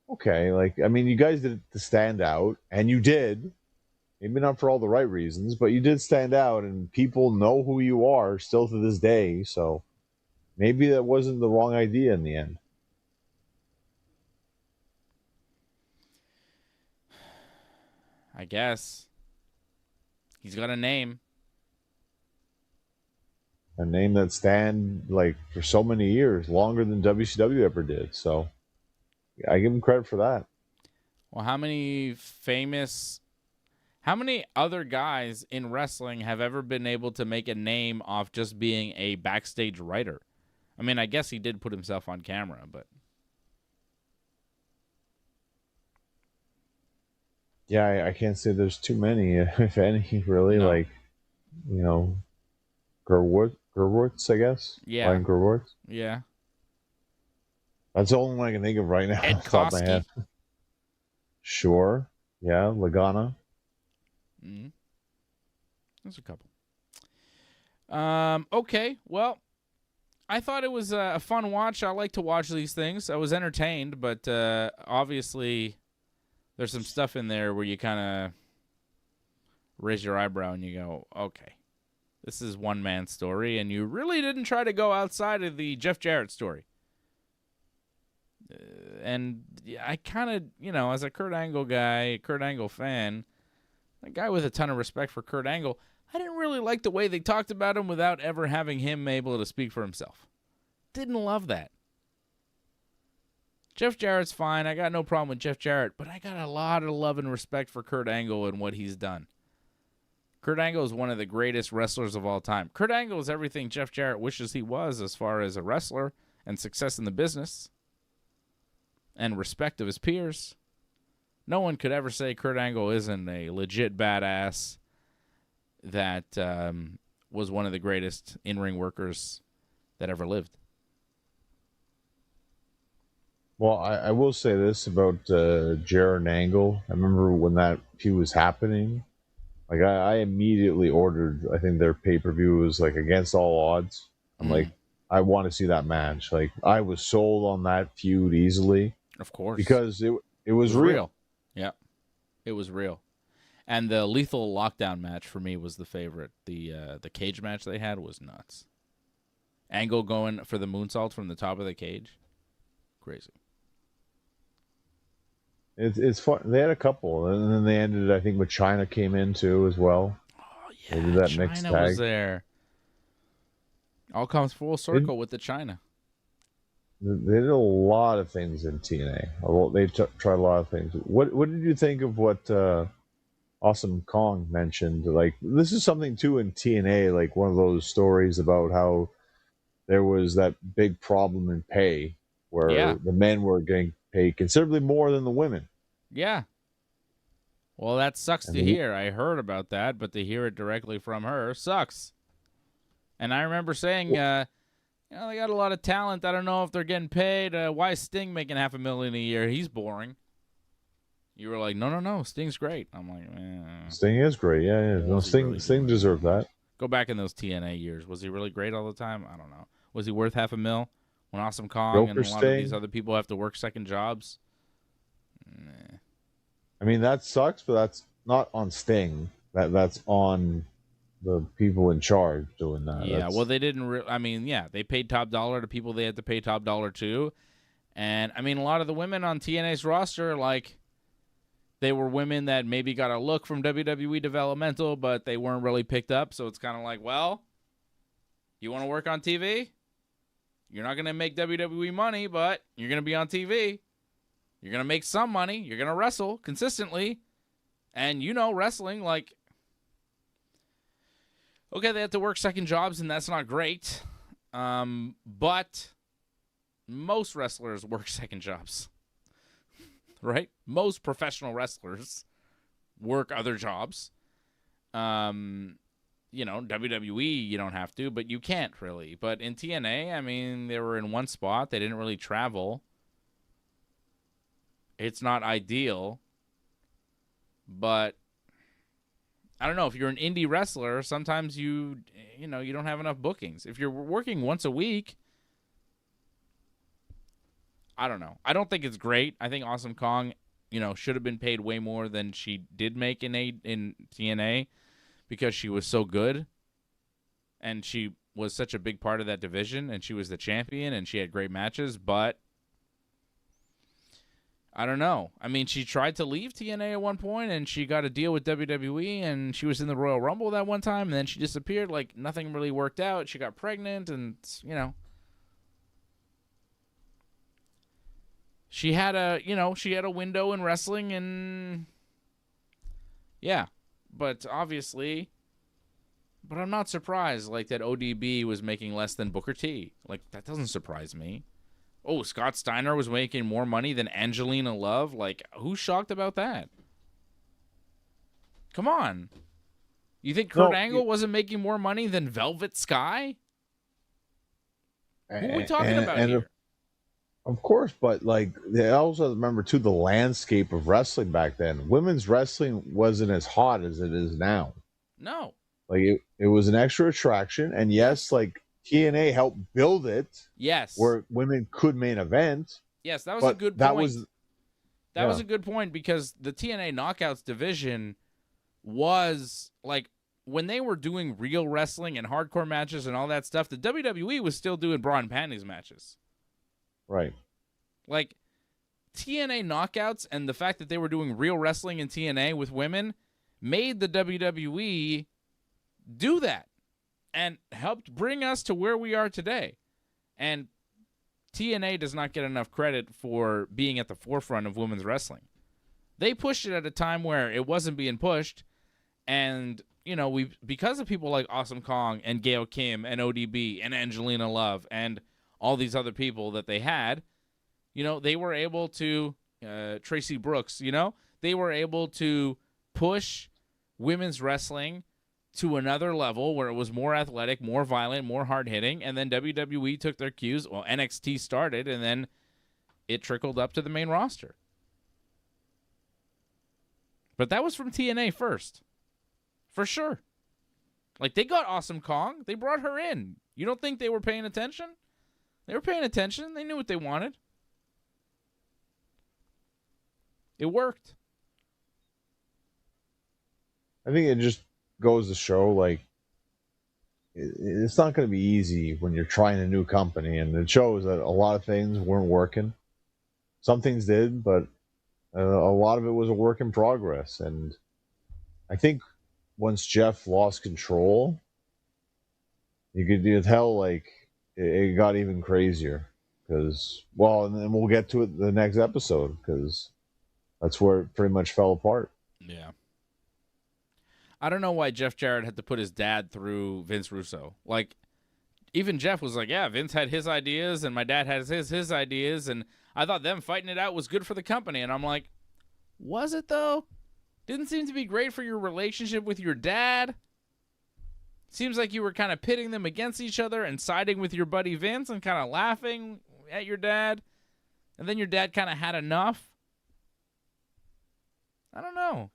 okay, like I mean, you guys did it to stand out, and you did. Maybe not for all the right reasons, but you did stand out, and people know who you are still to this day. So maybe that wasn't the wrong idea in the end. I guess. He's got a name. A name that stand like for so many years, longer than WCW ever did. So I give him credit for that. Well, how many other guys in wrestling have ever been able to make a name off just being a backstage writer? I mean, I guess he did put himself on camera, but. Yeah, I can't say there's too many, if any, really. No. Like, Gerwitz, I guess. Yeah. Ryan Gerwitz. Yeah. That's the only one I can think of right now. Ed off the top of my head. Sure. Yeah, Lagana. Mm-hmm. There's a couple. Okay, well, I thought it was a fun watch. I like to watch these things. I was entertained, but obviously there's some stuff in there where you kind of raise your eyebrow and you go, okay, this is one man's story, and you really didn't try to go outside of the Jeff Jarrett story. And I kind of, as a Kurt Angle guy, Kurt Angle fan, a guy with a ton of respect for Kurt Angle, I didn't really like the way they talked about him without ever having him able to speak for himself. Didn't love that. Jeff Jarrett's fine. I got no problem with Jeff Jarrett, but I got a lot of love and respect for Kurt Angle and what he's done. Kurt Angle is one of the greatest wrestlers of all time. Kurt Angle is everything Jeff Jarrett wishes he was as far as a wrestler and success in the business and respect of his peers. No one could ever say Kurt Angle isn't a legit badass that was one of the greatest in-ring workers that ever lived. Well, I will say this about Jarrett and Angle. I remember when that feud was happening. Like, I immediately ordered, I think their pay-per-view was, like, against all odds. I'm like, I want to see that match. Like I was sold on that feud easily Of course. because it was real. Yeah. It was real. And the Lethal Lockdown match for me was the favorite. The cage match they had was nuts. Angle going for the moonsault from the top of the cage. Crazy. It's fun. They had a couple, and then they ended. I think with China came in too as well. Oh They yeah, did that mixed China was tag. there. All comes full circle with the China. They did a lot of things in TNA. They tried a lot of things. What did you think of what Awesome Kong mentioned? Like this is something too in TNA. Like one of those stories about how there was that big problem in pay where the men were getting paid considerably more than the women. Yeah. Well, that sucks to hear. I heard about that, but to hear it directly from her sucks. And I remember saying, they got a lot of talent. I don't know if they're getting paid. Why is Sting making $500,000 a year? He's boring. You were like, no, Sting's great. I'm like, Sting is great. Yeah. No, Sting deserved that. Go back in those TNA years. Was he really great all the time? I don't know. Was he worth $500,000 when Awesome Kong and a lot of these other people have to work second jobs? Nah. I mean, that sucks, but that's not on Sting. That's on the people in charge doing that. Yeah, well, they didn't. They paid top dollar to people they had to pay top dollar to, and I mean, a lot of the women on TNA's roster, like, they were women that maybe got a look from WWE developmental, but they weren't really picked up. So it's kind of like, well, you want to work on TV? You're not going to make WWE money, but you're going to be on TV. You're going to make some money. You're going to wrestle consistently. And wrestling, like, okay, they have to work second jobs, and that's not great. But most wrestlers work second jobs, right? Most professional wrestlers work other jobs. WWE, you don't have to, but you can't really. But in TNA, I mean, they were in one spot. They didn't really travel. It's not ideal, but I don't know. If you're an indie wrestler, sometimes you don't have enough bookings. If you're working once a week, I don't know. I don't think it's great. I think Awesome Kong, should have been paid way more than she did make in TNA because she was so good, and she was such a big part of that division, and she was the champion, and she had great matches, but I don't know. I mean, she tried to leave TNA at one point, and she got a deal with WWE, and she was in the Royal Rumble that one time, and then she disappeared. Like, nothing really worked out. She got pregnant, and, she had a window in wrestling, and yeah. But obviously, I'm not surprised, like, that ODB was making less than Booker T. Like, that doesn't surprise me. Oh, Scott Steiner was making more money than Angelina Love? Like, who's shocked about that? Come on. You think Kurt Angle wasn't making more money than Velvet Sky? Who are we talking about here? Of course, but, like, they also remember, too, the landscape of wrestling back then. Women's wrestling wasn't as hot as it is now. No. Like, it was an extra attraction, and yes, like, TNA helped build it. Yes. Where women could main event. Yes, that was a good point. That Yeah. was a good point because the TNA Knockouts division was like when they were doing real wrestling and hardcore matches and all that stuff, the WWE was still doing bra and panties matches. Right. Like TNA Knockouts and the fact that they were doing real wrestling in TNA with women made the WWE do that and helped bring us to where we are today. And TNA does not get enough credit for being at the forefront of women's wrestling. They pushed it at a time where it wasn't being pushed, and because of people like Awesome Kong and Gail Kim and ODB and Angelina Love and all these other people that they had, they were able to Tracy Brooks, they were able to push women's wrestling to another level where it was more athletic, more violent, more hard-hitting, and then WWE took their cues. Well, NXT started, and then it trickled up to the main roster. But that was from TNA first, for sure. Like, they got Awesome Kong. They brought her in. You don't think they were paying attention? They were paying attention. They knew what they wanted. It worked. I think it just goes to show, like, it's not going to be easy when you're trying a new company, and it shows that a lot of things weren't working. Some things did, but a lot of it was a work in progress. And I think once Jeff lost control, you could tell, like, it got even crazier. Because, well, and then we'll get to it in the next episode, because that's where it pretty much fell apart. Yeah. I don't know why Jeff Jarrett had to put his dad through Vince Russo. Like, even Jeff was like, yeah, Vince had his ideas, and my dad has his ideas, and I thought them fighting it out was good for the company. And I'm like, was it, though? Didn't seem to be great for your relationship with your dad. Seems like you were kind of pitting them against each other and siding with your buddy Vince and kind of laughing at your dad. And then your dad kind of had enough. I don't know.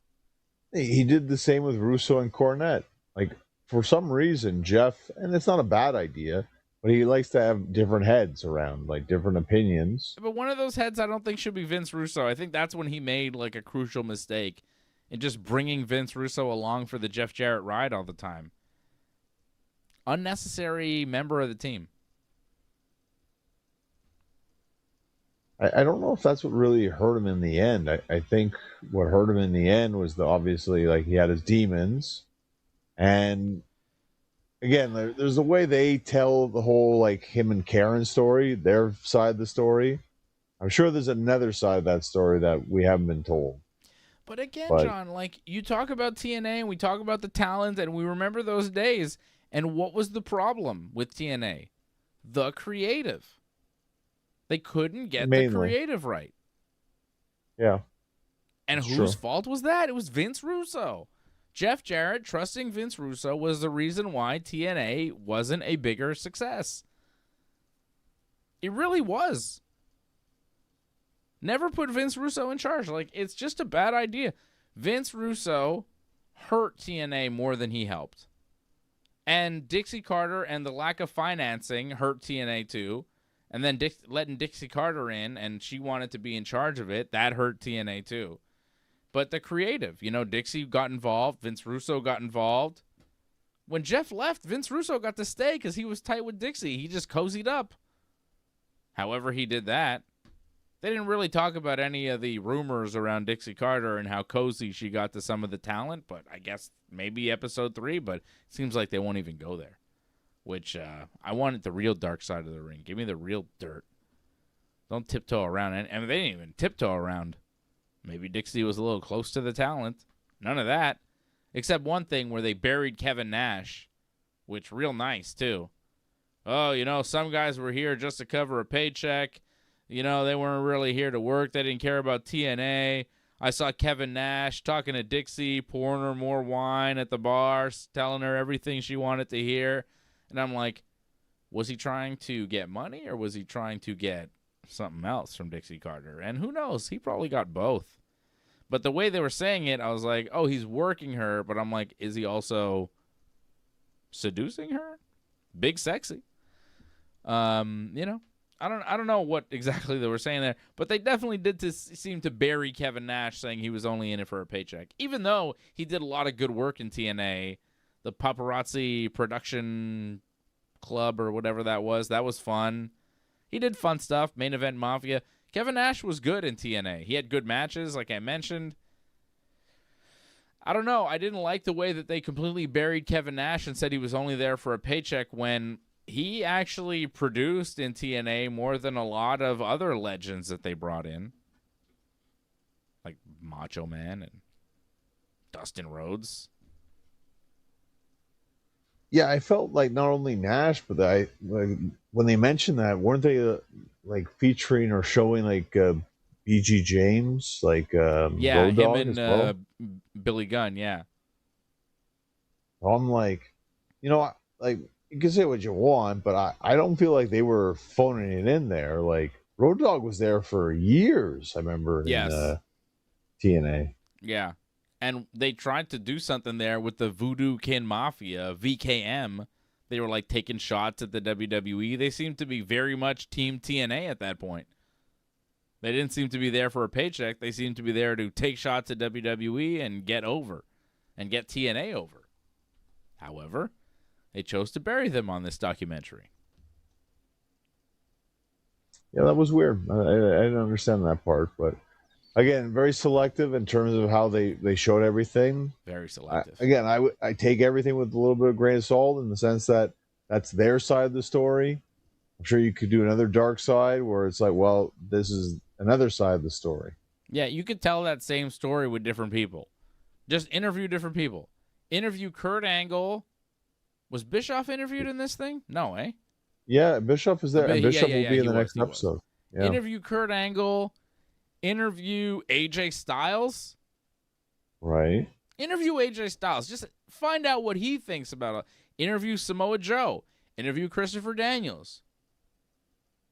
He did the same with Russo and Cornette. Like, for some reason, Jeff, and it's not a bad idea, but he likes to have different heads around, like different opinions. But one of those heads I don't think should be Vince Russo. I think that's when he made like a crucial mistake in just bringing Vince Russo along for the Jeff Jarrett ride all the time. Unnecessary member of the team. I don't know if that's what really hurt him in the end. I think what hurt him in the end was obviously, like, he had his demons. And again, there's a way they tell the whole, like, him and Karen story, their side of the story. I'm sure there's another side of that story that we haven't been told. But again, John, like, you talk about TNA and we talk about the talent and we remember those days. And what was the problem with TNA? The creative. They couldn't get the creative right. Yeah. And whose fault was that? It was Vince Russo. Jeff Jarrett trusting Vince Russo was the reason why TNA wasn't a bigger success. It really was. Never put Vince Russo in charge. Like, it's just a bad idea. Vince Russo hurt TNA more than he helped. And Dixie Carter and the lack of financing hurt TNA too. And then letting Dixie Carter in, and she wanted to be in charge of it, that hurt TNA too. But the creative, Dixie got involved. Vince Russo got involved. When Jeff left, Vince Russo got to stay because he was tight with Dixie. He just cozied up. However he did that. They didn't really talk about any of the rumors around Dixie Carter and how cozy she got to some of the talent, but I guess maybe episode 3, but it seems like they won't even go there. Which I wanted the real dark side of the ring. Give me the real dirt. Don't tiptoe around. And they didn't even tiptoe around. Maybe Dixie was a little close to the talent. None of that. Except one thing where they buried Kevin Nash, which real nice, too. Oh, some guys were here just to cover a paycheck. They weren't really here to work. They didn't care about TNA. I saw Kevin Nash talking to Dixie, pouring her more wine at the bar, telling her everything she wanted to hear. And I'm like, was he trying to get money or was he trying to get something else from Dixie Carter? And who knows? He probably got both. But the way they were saying it, I was like, oh, he's working her. But I'm like, is he also seducing her? Big sexy. I don't know what exactly they were saying there, but they definitely did seem to bury Kevin Nash, saying he was only in it for a paycheck. Even though he did a lot of good work in TNA, the Paparazzi Production Club or whatever that was fun. He did fun stuff, Main Event Mafia. Kevin Nash was good in TNA. He had good matches, like I mentioned. I don't know. I didn't like the way that they completely buried Kevin Nash and said he was only there for a paycheck when he actually produced in TNA more than a lot of other legends that they brought in. Like Macho Man and Dustin Rhodes. Yeah, I felt like not only Nash, but when they mentioned that, weren't they like featuring or showing like BG James, like yeah, Road Dogg him and well? Billy Gunn, yeah. I'm like, like you can say what you want, but I don't feel like they were phoning it in there. Like Road Dogg was there for years. I remember yes. in TNA. Yeah. And they tried to do something there with the Voodoo Kin Mafia, VKM. They were like taking shots at the WWE. They seemed to be very much Team TNA at that point. They didn't seem to be there for a paycheck. They seemed to be there to take shots at WWE and get over and get TNA over. However, they chose to bury them on this documentary. Yeah, that was weird. I didn't understand that part, but again, very selective in terms of how they showed everything. Very selective. I take everything with a little bit of grain of salt in the sense that that's their side of the story. I'm sure you could do another dark side where it's like, well, this is another side of the story. Yeah, you could tell that same story with different people. Just interview different people. Interview Kurt Angle. Was Bischoff interviewed in this thing? No, eh? Yeah, Bischoff is there. And Bischoff will be in the next was. episode. Yeah. Interview Kurt Angle. Interview AJ Styles. Right. Interview AJ Styles. Just find out what he thinks about it. Interview Samoa Joe. Interview Christopher Daniels.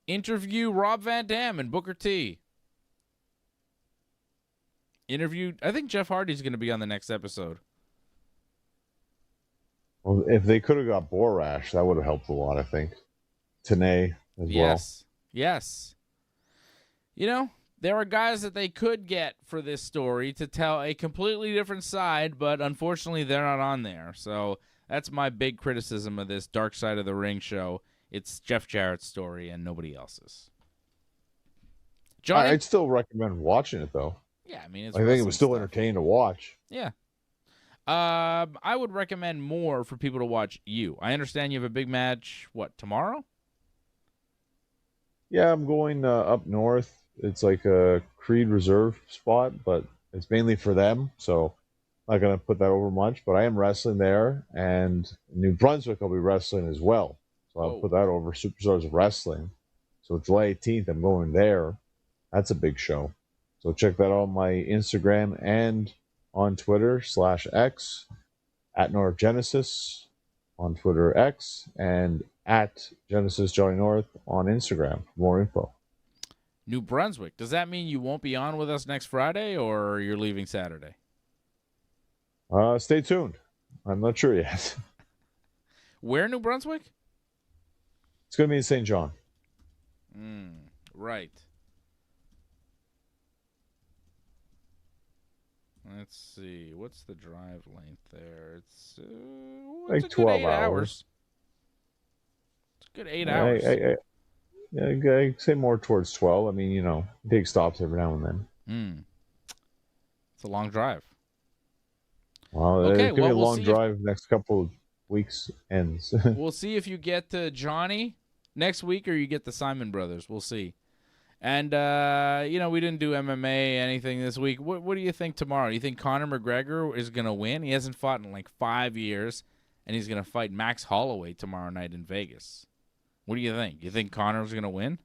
Interview Rob Van Dam and Booker T. Interview, I think Jeff Hardy's going to be on the next episode. Well, if they could have got Borash, that would have helped a lot, I think. Tanay as well. Yes. You know, there are guys that they could get for this story to tell a completely different side, but unfortunately they're not on there. So that's my big criticism of this Dark Side of the Ring show. It's Jeff Jarrett's story and nobody else's. Johnny? I'd still recommend watching it, though. Yeah, I mean, I think it was still entertaining to watch. Yeah. I would recommend more for people to watch you. I understand you have a big match, tomorrow? Yeah, I'm going up north. It's like a Creed Reserve spot, but it's mainly for them, so I'm not going to put that over much. But I am wrestling there, and New Brunswick I'll be wrestling as well. So I'll put that over Superstars of Wrestling. So July 18th, I'm going there. That's a big show. So check that out on my Instagram and on Twitter /X at North Genesis on Twitter X and at Genesis Johnny North on Instagram for more info. New Brunswick. Does that mean you won't be on with us next Friday or you're leaving Saturday? Stay tuned. I'm not sure yet. Where New Brunswick? It's going to be in St. John. Right. Let's see. What's the drive length there? It's like a 12 good 8 hours. It's a good 8 hours. I say more towards 12. I mean, take stops every now and then. It's a long drive. Well, okay, it's going to be a long drive next couple of weeks ends. We'll see if you get to Johnny next week or you get the Simon Brothers. We'll see. And, we didn't do MMA anything this week. What do you think tomorrow? Do you think Conor McGregor is going to win? He hasn't fought in like 5 years, and he's going to fight Max Holloway tomorrow night in Vegas. What do you think? You think Conor's going to win?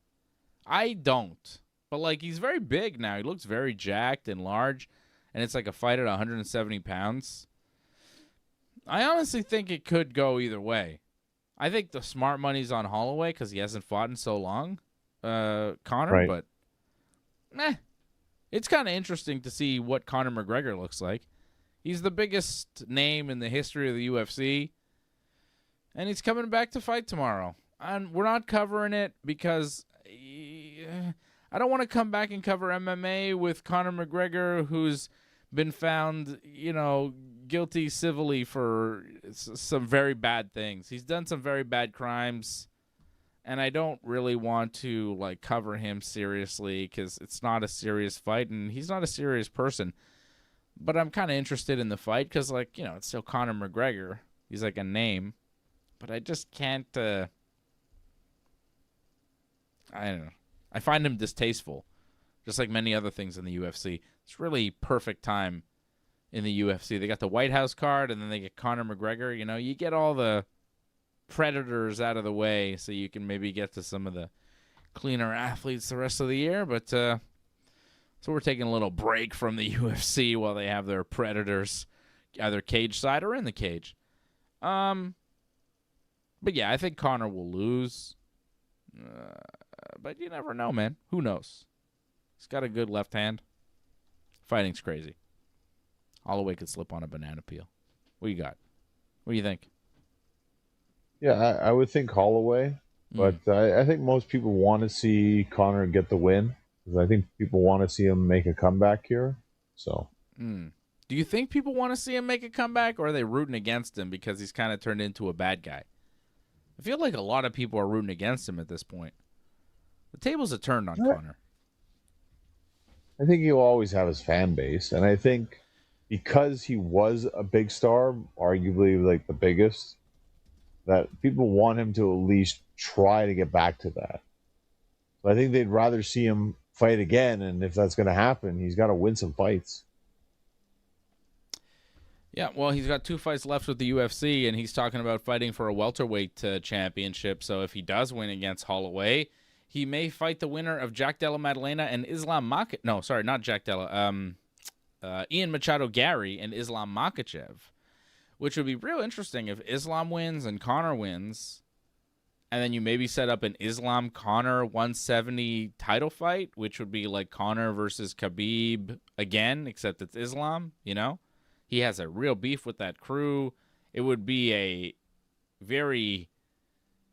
I don't. But, he's very big now. He looks very jacked and large, and it's like a fight at 170 pounds. I honestly think it could go either way. I think the smart money's on Holloway because he hasn't fought in so long. Conor, right. But it's kind of interesting to see what Conor McGregor looks like. He's the biggest name in the history of the UFC, and he's coming back to fight tomorrow. And we're not covering it because I don't want to come back and cover MMA with Conor McGregor, who's been found, guilty civilly for some very bad things. He's done some very bad crimes. And I don't really want to cover him seriously because it's not a serious fight and he's not a serious person. But I'm kind of interested in the fight because, it's still Conor McGregor. He's like a name. But I just can't, I don't know. I find him distasteful, just like many other things in the UFC. It's really perfect time in the UFC. They got the White House card and then they get Conor McGregor. You get all the predators out of the way so you can maybe get to some of the cleaner athletes the rest of the year. But so we're taking a little break from the UFC while they have their predators either cage side or in the cage. But yeah, I think Conor will lose. But you never know, man. Who knows? He's got a good left hand. Fighting's crazy. Holloway could slip on a banana peel. What you got? What do you think? Yeah, I would think Holloway, but I think most people want to see Connor get the win, because I think people want to see him make a comeback here. So, Do you think people want to see him make a comeback, or are they rooting against him because he's kind of turned into a bad guy? I feel like a lot of people are rooting against him at this point. The tables have turned on Connor. I think he'll always have his fan base, and I think because he was a big star, arguably like the biggest, that people want him to at least try to get back to that. But I think they'd rather see him fight again, and if that's going to happen, he's got to win some fights. Yeah, well, he's got 2 fights left with the UFC, and he's talking about fighting for a welterweight championship. So if he does win against Holloway, he may fight the winner of Jack Della Maddalena and Islam Makhachev. No, sorry, not Jack Della. Ian Machado Gary and Islam Makhachev, which would be real interesting if Islam wins and Conor wins, and then you maybe set up an Islam-Conor 170 title fight, which would be like Conor versus Khabib again, except it's Islam, you know? He has a real beef with that crew. It would be a very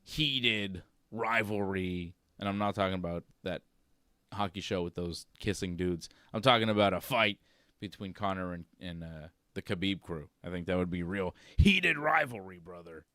heated rivalry, and I'm not talking about that hockey show with those kissing dudes. I'm talking about a fight between Conor and the Khabib crew. I think that would be real heated rivalry, brother.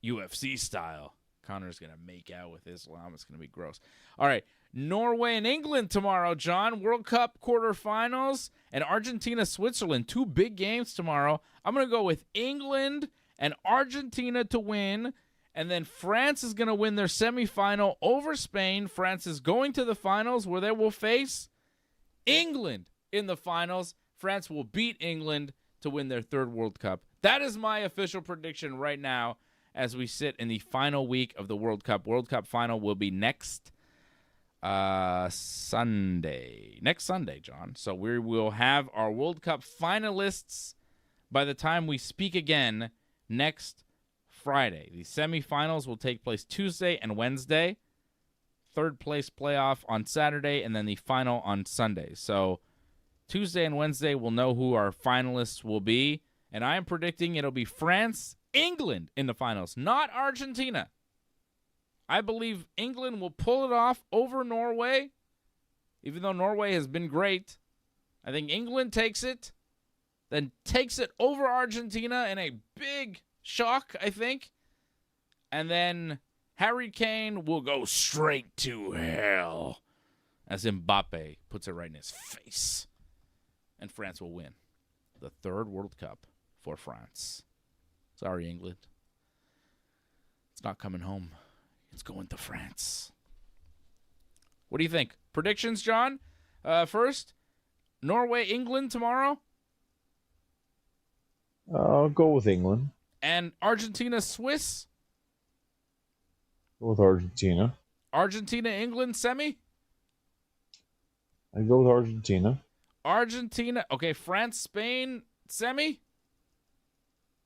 UFC style. Conor's going to make out with Islam. It's going to be gross. All right. Norway and England tomorrow, John. World Cup quarterfinals. And Argentina, Switzerland. 2 big games tomorrow. I'm going to go with England and Argentina to win. And then France is going to win their semifinal over Spain. France is going to the finals where they will face England in the finals. France will beat England to win their 3rd World Cup. That is my official prediction right now as we sit in the final week of the World Cup. World Cup final will be next Sunday. Next Sunday, John. So we will have our World Cup finalists by the time we speak again next Friday. The semifinals will take place Tuesday and Wednesday. 3rd place playoff on Saturday, and then the final on Sunday. So Tuesday and Wednesday we'll know who our finalists will be. And I am predicting it'll be France, England in the finals, not Argentina. I believe England will pull it off over Norway, even though Norway has been great. I think England takes it, then takes it over Argentina in a big shock, I think. And then Harry Kane will go straight to hell as Mbappe puts it right in his face. And France will win the 3rd World Cup for France. Sorry, England. It's not coming home. It's going to France. What do you think? Predictions, John? First, Norway, England tomorrow? I'll go with England. And Argentina, Swiss? Go with Argentina. Argentina, England, semi? I go with Argentina. Argentina. Okay, France, Spain, semi?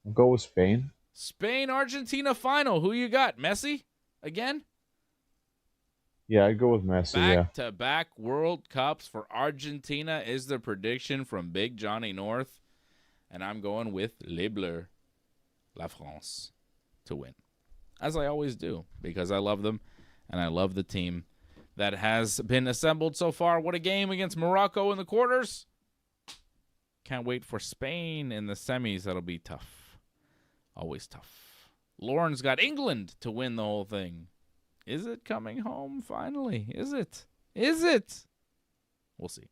I'll go with Spain. Spain, Argentina final. Who you got? Messi again? Yeah, I'd go with Messi, Back-to-back World Cups for Argentina is the prediction from Big Johnny North. And I'm going with Les Bleus, La France, to win. As I always do, because I love them, and I love the team that has been assembled so far. What a game against Morocco in the quarters. Can't wait for Spain in the semis. That'll be tough. Always tough. Lauren's got England to win the whole thing. Is it coming home finally? Is it? Is it? We'll see.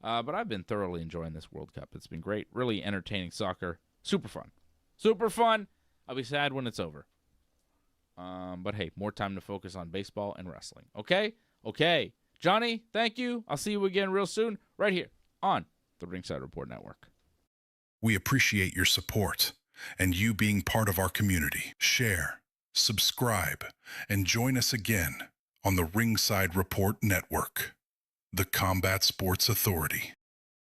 But I've been thoroughly enjoying this World Cup. It's been great. Really entertaining soccer. Super fun. Super fun. I'll be sad when it's over. But hey, more time to focus on baseball and wrestling. Okay? Okay. Johnny, thank you. I'll see you again real soon right here on the Ringside Report Network. We appreciate your support and you being part of our community. Share, subscribe, and join us again on the Ringside Report Network, the Combat Sports Authority.